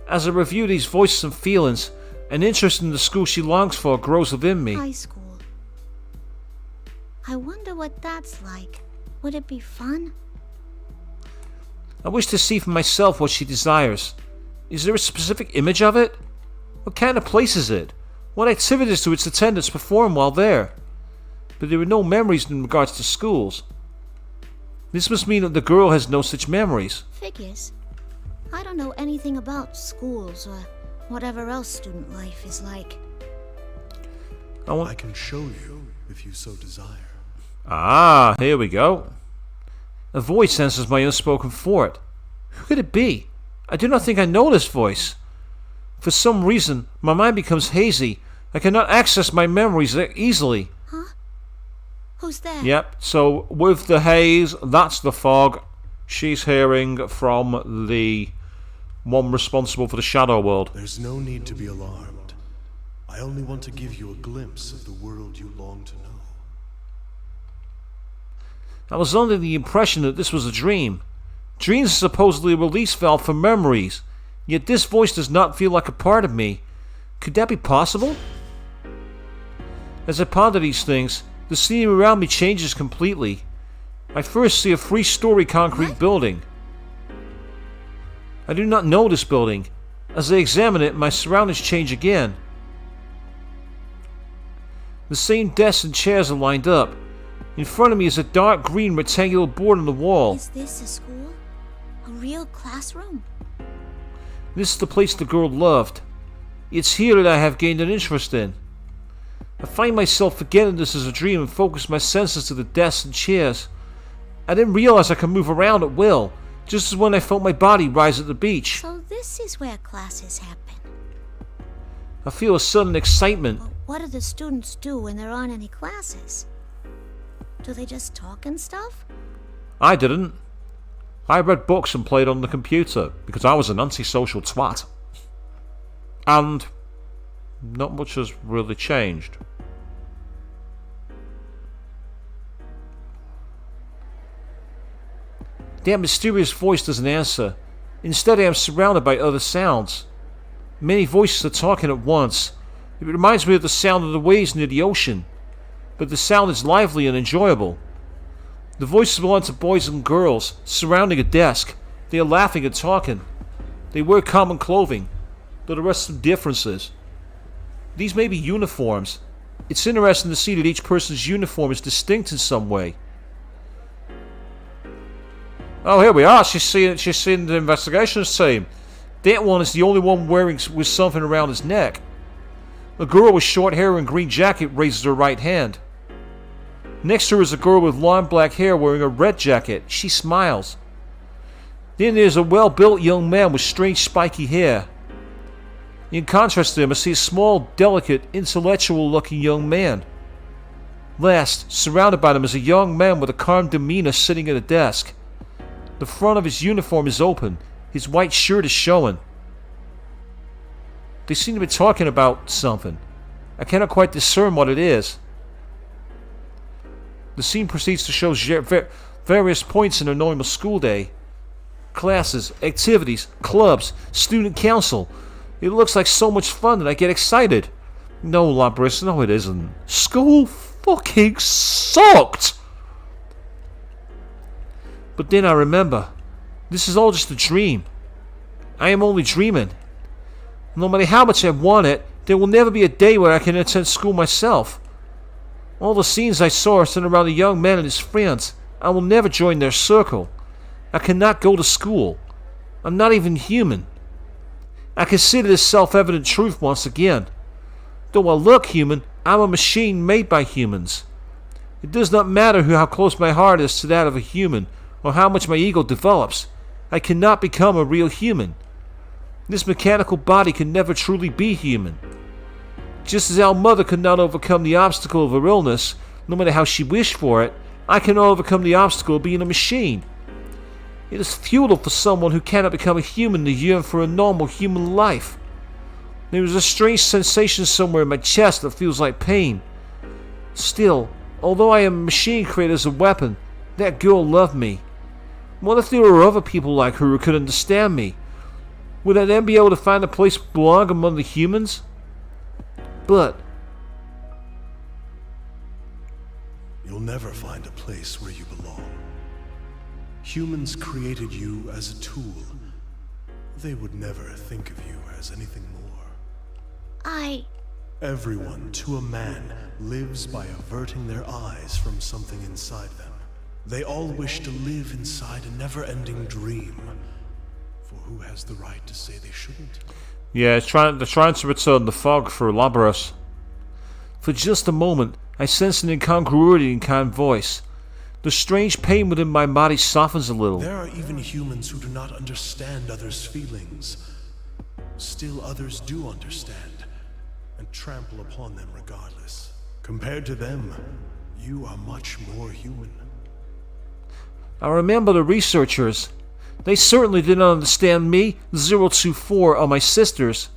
As I review these voices and feelings, an interest in the school she longs for grows within me. High school. I wonder what that's like. Would it be fun? I wish to see for myself what she desires. Is there a specific image of it? What kind of place is it? What activities do its attendants perform while there? But there are no memories in regards to schools. This must mean that the girl has no such memories. Figures. I don't know anything about schools or whatever else student life is like. I can show you if you so desire. Ah, here we go. A voice answers my unspoken thought. Who could it be? I do not think I know this voice. For some reason, my mind becomes hazy. I cannot access my memories easily. Huh? Who's there? Yep, so with the haze, that's the fog. She's hearing from the one responsible for the shadow world. There's no need to be alarmed. I only want to give you a glimpse of the world you long to know. I was under the impression that this was a dream. Dreams are supposedly a release valve for memories, yet this voice does not feel like a part of me. Could that be possible? As I ponder these things, the scene around me changes completely. I first see a three-story concrete building. I do not know this building. As I examine it, my surroundings change again. The same desks and chairs are lined up. In front of me is a dark green rectangular board on the wall. Is this a school? A real classroom? This is the place the girl loved. It's here that I have gained an interest in. I find myself forgetting this is a dream and focus my senses to the desks and chairs. I didn't realize I could move around at will, just as when I felt my body rise at the beach. So this is where classes happen. I feel a sudden excitement. But what do the students do when there aren't any classes? Do they just talk and stuff? I didn't. I read books and played on the computer because I was an antisocial twat. And not much has really changed. That mysterious voice doesn't answer. Instead, I am surrounded by other sounds. Many voices are talking at once. It reminds me of the sound of the waves near the ocean. But the sound is lively and enjoyable. The voices belong to boys and girls, surrounding a desk. They are laughing and talking. They wear common clothing. There are some differences. These may be uniforms. It's interesting to see that each person's uniform is distinct in some way. Oh, here we are. She's seeing the investigations team. That one is the only one wearing with something around his neck. A girl with short hair and green jacket raises her right hand. Next to her is a girl with long black hair wearing a red jacket. She smiles. Then there's a well-built young man with strange spiky hair. In contrast to him, I see a small, delicate, intellectual-looking young man. Last, surrounded by them, is a young man with a calm demeanor sitting at a desk. The front of his uniform is open. His white shirt is showing. They seem to be talking about something. I cannot quite discern what it is. The scene proceeds to show various points in a normal school day. Classes, activities, clubs, student council. It looks like so much fun that I get excited. No, Labris, no it isn't. School fucking sucked! But then I remember, this is all just a dream. I am only dreaming. No matter how much I want it, there will never be a day where I can attend school myself. All the scenes I saw are centered around a young man and his friends. I will never join their circle. I cannot go to school. I'm not even human. I consider this self-evident truth once again. Though I look human, I'm a machine made by humans. It does not matter how close my heart is to that of a human, or how much my ego develops. I cannot become a real human. This mechanical body can never truly be human. Just as our mother could not overcome the obstacle of her illness, no matter how she wished for it, I cannot overcome the obstacle of being a machine. It is futile for someone who cannot become a human to yearn for a normal human life. There is a strange sensation somewhere in my chest that feels like pain. Still, although I am a machine created as a weapon, that girl loved me. What if there were other people like her who could understand me? Would I then be able to find a place to belong among the humans? But you'll never find a place where you belong. Humans created you as a tool. They would never think of you as anything more. Everyone, to a man, lives by averting their eyes from something inside them. They all wish to live inside a never-ending dream. For who has the right to say they shouldn't? Yeah, they're trying to return the fog through Labras. For just a moment, I sense an incongruity in Khan's voice. The strange pain within my body softens a little. There are even humans who do not understand others' feelings. Still others do understand, and trample upon them regardless. Compared to them, you are much more human. I remember the researchers. They certainly did not understand me, 024, or my sisters.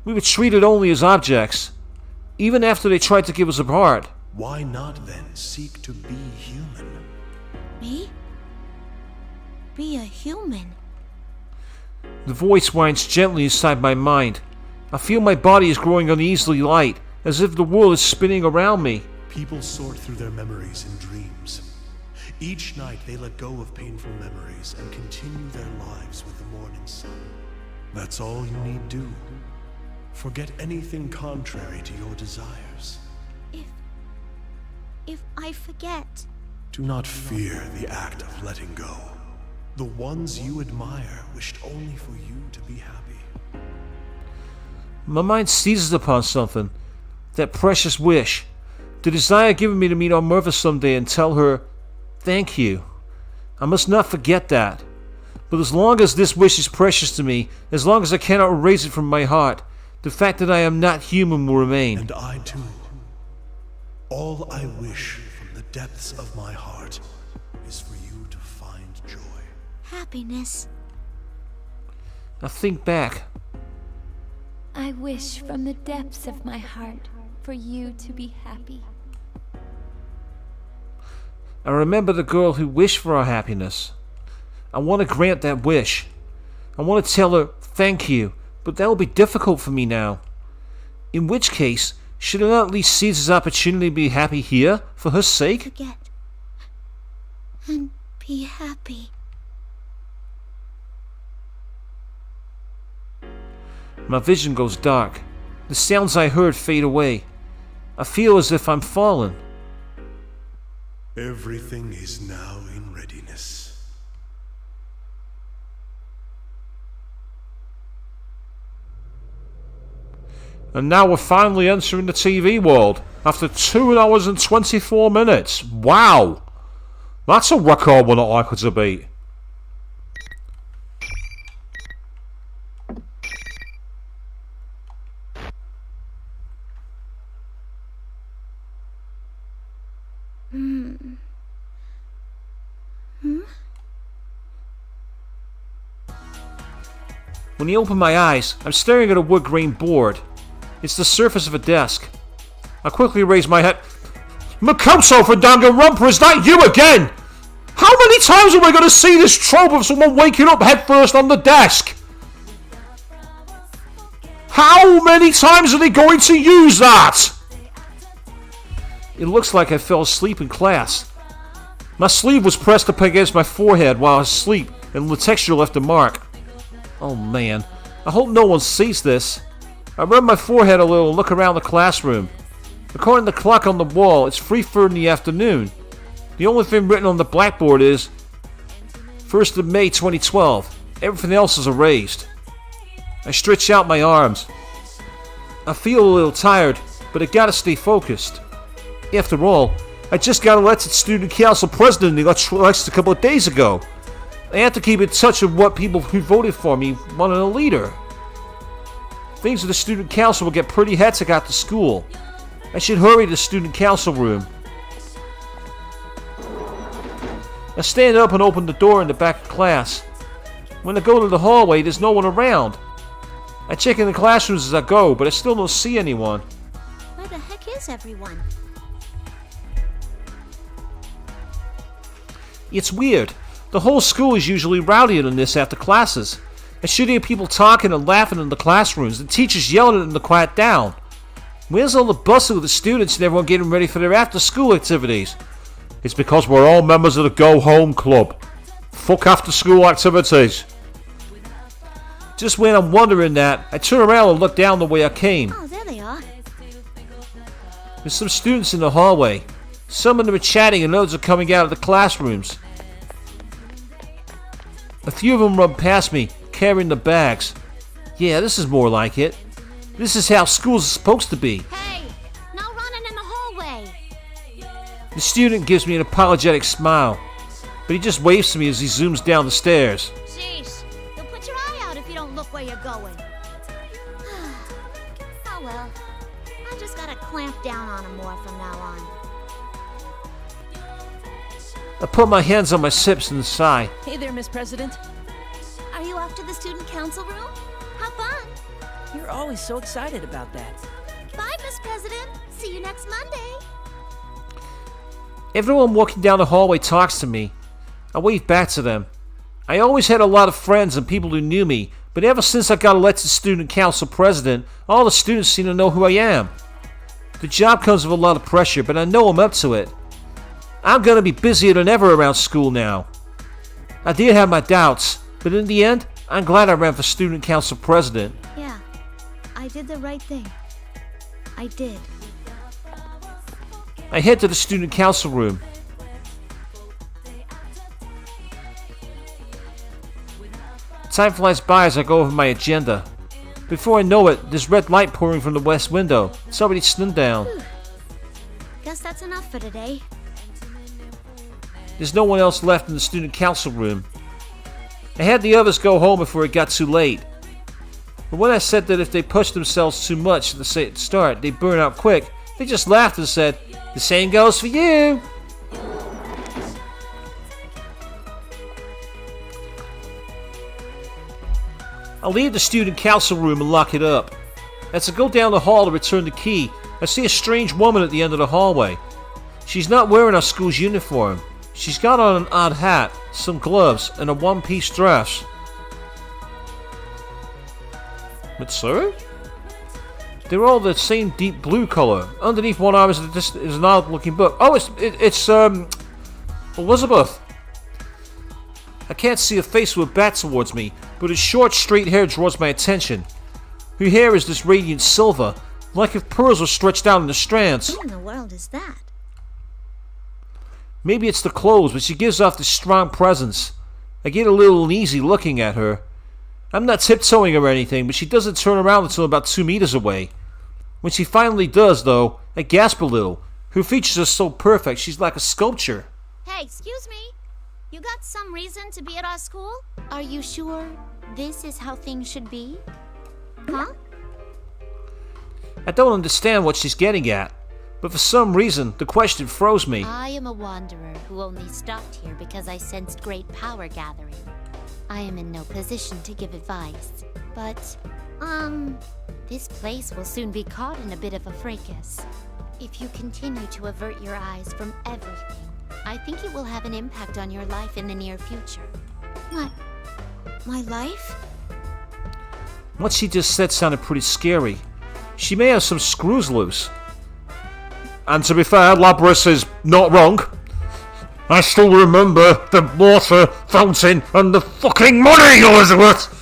We were treated only as objects, even after they tried to give us apart. Why not then seek to be human? Me? Be a human? The voice whines gently inside my mind. I feel my body is growing uneasily light, as if the world is spinning around me. People sort through their memories in dreams. Each night they let go of painful memories and continue their lives with the morning sun. That's all you need do. Forget anything contrary to your desires. If I forget... Do not fear the act of letting go. The ones you admire wished only for you to be happy. My mind seizes upon something. That precious wish. The desire given me to meet Armurva someday and tell her, thank you. I must not forget that. But as long as this wish is precious to me, as long as I cannot erase it from my heart, the fact that I am not human will remain. And I too. All I wish from the depths of my heart is for you to find joy. Happiness. Now think back. I wish from the depths of my heart for you to be happy. I remember the girl who wished for our happiness. I want to grant that wish. I want to tell her thank you, but that will be difficult for me now. In which case, should I not at least seize this opportunity to be happy here, for her sake? Forget. And be happy. My vision goes dark. The sounds I heard fade away. I feel as if I'm falling. Everything is now in readiness. And now we're finally entering the TV world after 2 hours and 24 minutes. Wow! That's a record we're not likely to beat. When I open my eyes, I'm staring at a wood grain board. It's the surface of a desk. I quickly raise my head. Makoto for Danganronpa, is that you again? How many times am I going to see this trope of someone waking up headfirst on the desk? How many times are they going to use that? It looks like I fell asleep in class. My sleeve was pressed up against my forehead while I was asleep, and the texture left a mark. Oh man, I hope no one sees this. I rub my forehead a little and look around the classroom. According to the clock on the wall, it's 3:30 in the afternoon. The only thing written on the blackboard is 1st of May 2012. Everything else is erased. I stretch out my arms. I feel a little tired, but I gotta stay focused. After all, I just got elected student council president in the election a couple of days ago. I have to keep in touch with what people who voted for me wanted a leader. Things with the student council will get pretty hectic after school. I should hurry to the student council room. I stand up and open the door in the back of class. When I go to the hallway, there's no one around. I check in the classrooms as I go, but I still don't see anyone. Where the heck is everyone? It's weird. The whole school is usually rowdier than this after classes. I should hear people talking and laughing in the classrooms, and teachers yelling at them to quiet down. Where's all the bustle of the students and everyone getting ready for their after-school activities? It's because we're all members of the Go Home Club. Fuck after-school activities. Just when I'm wondering that, I turn around and look down the way I came. Oh, there they are. There's some students in the hallway. Some of them are chatting and others are coming out of the classrooms. A few of them run past me, carrying the bags. Yeah, this is more like it. This is how schools are supposed to be. Hey, no running in the hallway. The student gives me an apologetic smile, but he just waves to me as he zooms down the stairs. Jeez, you'll put your eye out if you don't look where you're going. Oh well, I just gotta clamp down on him more from now on. I put my hands on my hips and sigh. Hey there, Miss President. Are you off to the student council room? How fun! You're always so excited about that. Bye, Miss President. See you next Monday. Everyone walking down the hallway talks to me. I wave back to them. I always had a lot of friends and people who knew me, but ever since I got elected student council president, all the students seem to know who I am. The job comes with a lot of pressure, but I know I'm up to it. I'm gonna be busier than ever around school now. I did have my doubts, but in the end, I'm glad I ran for student council president. Yeah, I did the right thing. I did. I head to the student council room. Time flies by as I go over my agenda. Before I know it, there's red light pouring from the west window. Somebody's slimmed down. Guess that's enough for today. There's no one else left in the student council room. I had the others go home before it got too late. But when I said that if they pushed themselves too much at the start, they'd burn out quick, they just laughed and said, "The same goes for you." I'll leave the student council room and lock it up. As I go down the hall to return the key, I see a strange woman at the end of the hallway. She's not wearing our school's uniform. She's got on an odd hat, some gloves, and a one-piece dress. Mitsuru? They're all the same deep blue color. Underneath one arm is an odd-looking book. Oh, it's Elizabeth. I can't see her face with her back towards me, but her short, straight hair draws my attention. Her hair is this radiant silver, like if pearls were stretched out into strands. Who in the world is that? Maybe it's the clothes, but she gives off this strong presence. I get a little uneasy looking at her. I'm not tiptoeing or anything, but she doesn't turn around until about 2 meters away. When she finally does, though, I gasp a little. Her features are so perfect, she's like a sculpture. Hey, excuse me. You got some reason to be at our school? Are you sure this is how things should be? Huh? I don't understand what she's getting at. but for some reason, the question froze me. I am a wanderer who only stopped here because I sensed great power gathering. I am in no position to give advice, but, this place will soon be caught in a bit of a fracas. If you continue to avert your eyes from everything, I think it will have an impact on your life in the near future. My life? What she just said sounded pretty scary. She may have some screws loose. And to be fair, Labras is not wrong. I still remember the water fountain and the fucking money, Elizabeth!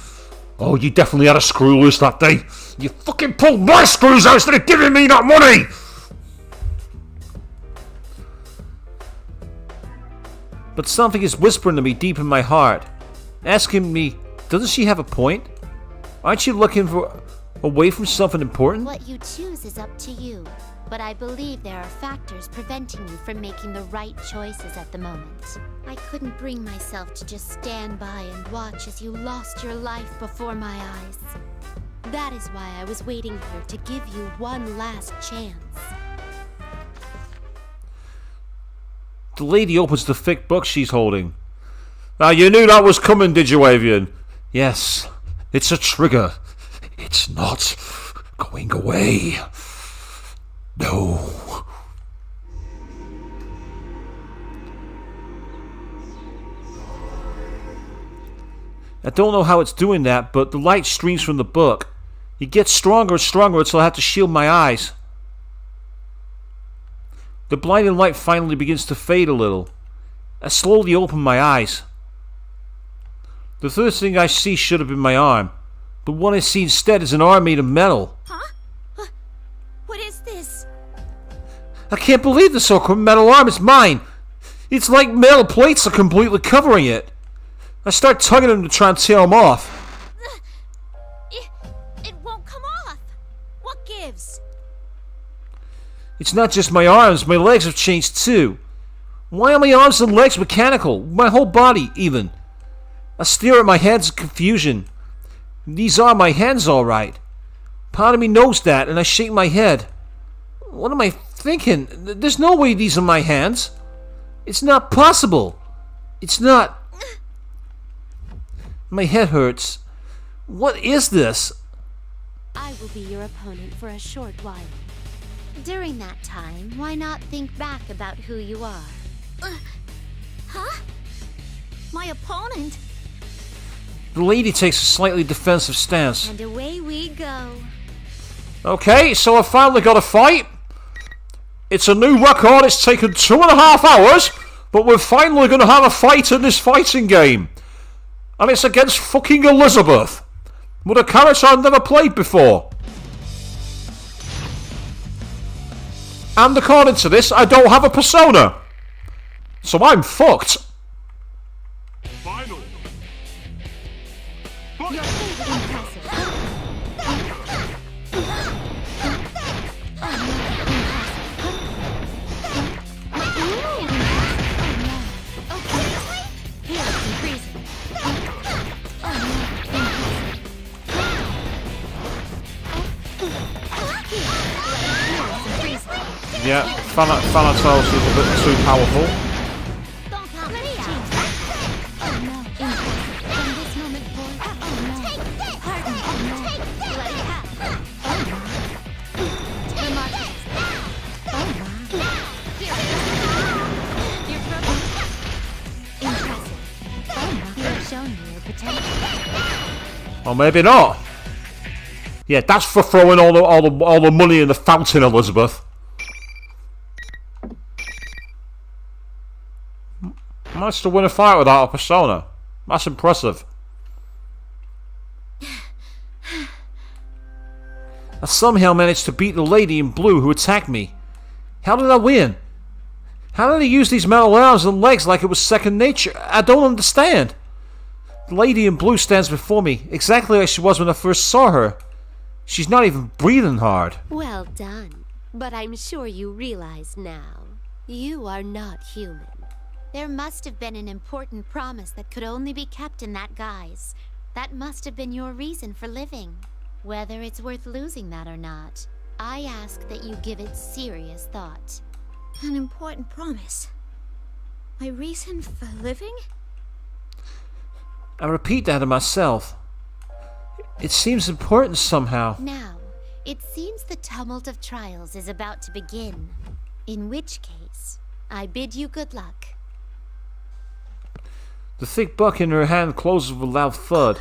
Oh, you definitely had a screw loose that day. You fucking pulled my screws out instead of giving me that money! But something is whispering to me deep in my heart, asking me, doesn't she have a point? Aren't you looking for away from something important? What you choose is up to you, but I believe there are factors preventing you from making the right choices at the moment. I couldn't bring myself to just stand by and watch as you lost your life before my eyes. That is why I was waiting here to give you one last chance. The lady opens the thick book she's holding. Now, you knew that was coming, did you, Avian? Yes, it's a trigger. It's not going away. No. I don't know how it's doing that, but the light streams from the book. It gets stronger and stronger until I have to shield my eyes. The blinding light finally begins to fade a little. I slowly open my eyes. The first thing I see should have been my arm, but what I see instead is an arm made of metal. Huh? What is this? I can't believe the so-called metal arm is mine. It's like metal plates are completely covering it. I start tugging them to try and tear them off. It won't come off. What gives? It's not just my arms, my legs have changed too. Why are my arms and legs mechanical? My whole body, even. I stare at my hands in confusion. These are my hands, alright. Part of me knows that, and I shake my head. What am I thinking? There's no way these are my hands. It's not possible. It's not. My head hurts. What is this? I will be your opponent for a short while. During that time, why not think back about who you are? Huh? My opponent? The lady takes a slightly defensive stance. And away we go. Okay, so I finally got a fight. It's a new record. It's taken 2.5 hours, but we're finally going to have a fight in this fighting game. And it's against fucking Elizabeth, with a character I've never played before. And according to this, I don't have a persona. So I'm fucked. Finally. Yeah, Thanatos is a bit too powerful. Or maybe not. Yeah, that's for throwing all the money in the fountain, Elizabeth. Managed to win a fight without a persona. That's impressive. I somehow managed to beat the lady in blue who attacked me. How did I win? How did I use these metal arms and legs like it was second nature? I don't understand. The lady in blue stands before me, exactly like she was when I first saw her. She's not even breathing hard. Well done. But I'm sure you realize now, you are not human. There must have been an important promise that could only be kept in that guise. That must have been your reason for living. Whether it's worth losing that or not, I ask that you give it serious thought. An important promise. My reason for living? I repeat that to myself. It seems important somehow. Now, it seems the tumult of trials is about to begin. In which case, I bid you good luck. The thick book in her hand closes with a loud thud.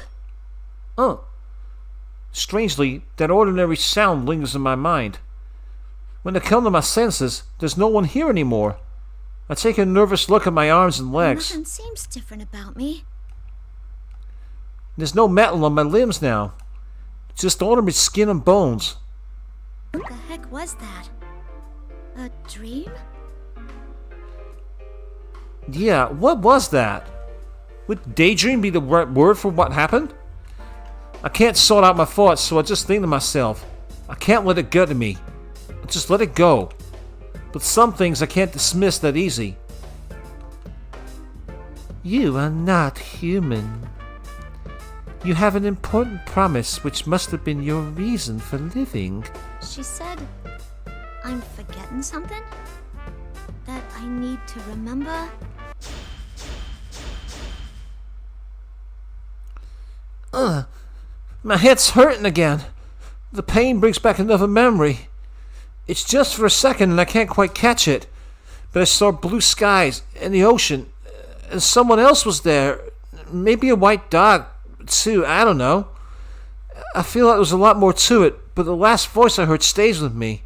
Strangely, that ordinary sound lingers in my mind. When I come to my senses, there's no one here anymore. I take a nervous look at my arms and legs. Nothing seems different about me. There's no metal on my limbs now. Just ordinary skin and bones. What the heck was that? A dream? Yeah, what was that? Would daydream be the right word for what happened? I can't sort out my thoughts, so I just think to myself, I can't let it get to me. I just let it go. But some things I can't dismiss that easy. You are not human. You have an important promise which must have been your reason for living. She said, I'm forgetting something? That I need to remember? My head's hurting again. The pain brings back another memory. It's just for a second and I can't quite catch it. But I saw blue skies and the ocean. And someone else was there. Maybe a white dog, too. I don't know. I feel like there was a lot more to it, but the last voice I heard stays with me.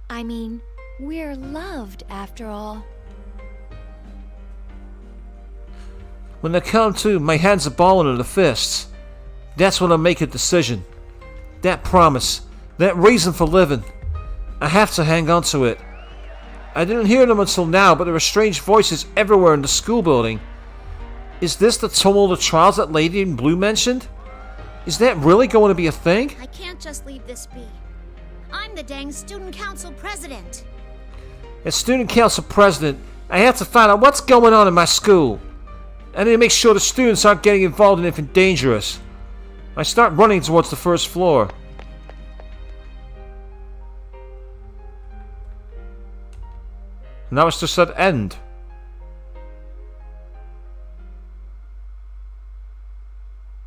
I mean, we're loved after all. When I come to, my hands are balling in the fists. That's when I make a decision. That promise. That reason for living. I have to hang on to it. I didn't hear them until now, but there are strange voices everywhere in the school building. Is this the tumult of trials that Lady in Blue mentioned? Is that really going to be a thing? I can't just leave this be. I'm the dang student council president. As student council president, I have to find out what's going on in my school. I need to make sure the students aren't getting involved in anything dangerous. I start running towards the first floor. Now it's just said end.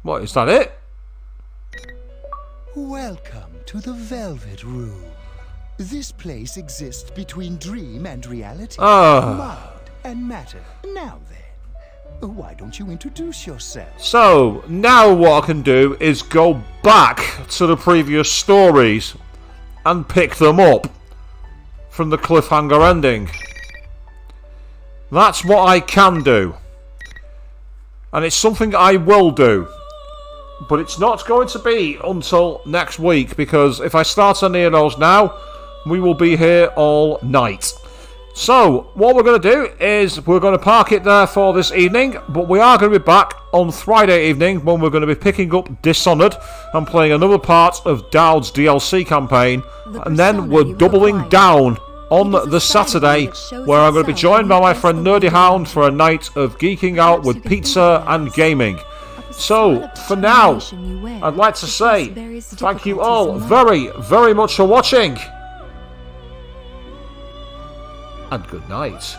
What, is that it? Welcome to the Velvet Room. This place exists between dream and reality. Mind and matter. Now then, why don't you introduce yourself? So, now what I can do is go back to the previous stories and pick them up from the cliffhanger ending. That's what I can do. And it's something I will do. But it's not going to be until next week, because if I start on those now, we will be here all night. So, what we're going to do is we're going to park it there for this evening, but we are going to be back on Friday evening when we're going to be picking up Dishonored and playing another part of Dowd's DLC campaign, and then we're doubling down on the Saturday, where I'm going to be joined by my friend Nerdy Hound for a night of geeking out with pizza and gaming. So, for now, I'd like to say thank you all very, very much for watching. And good night.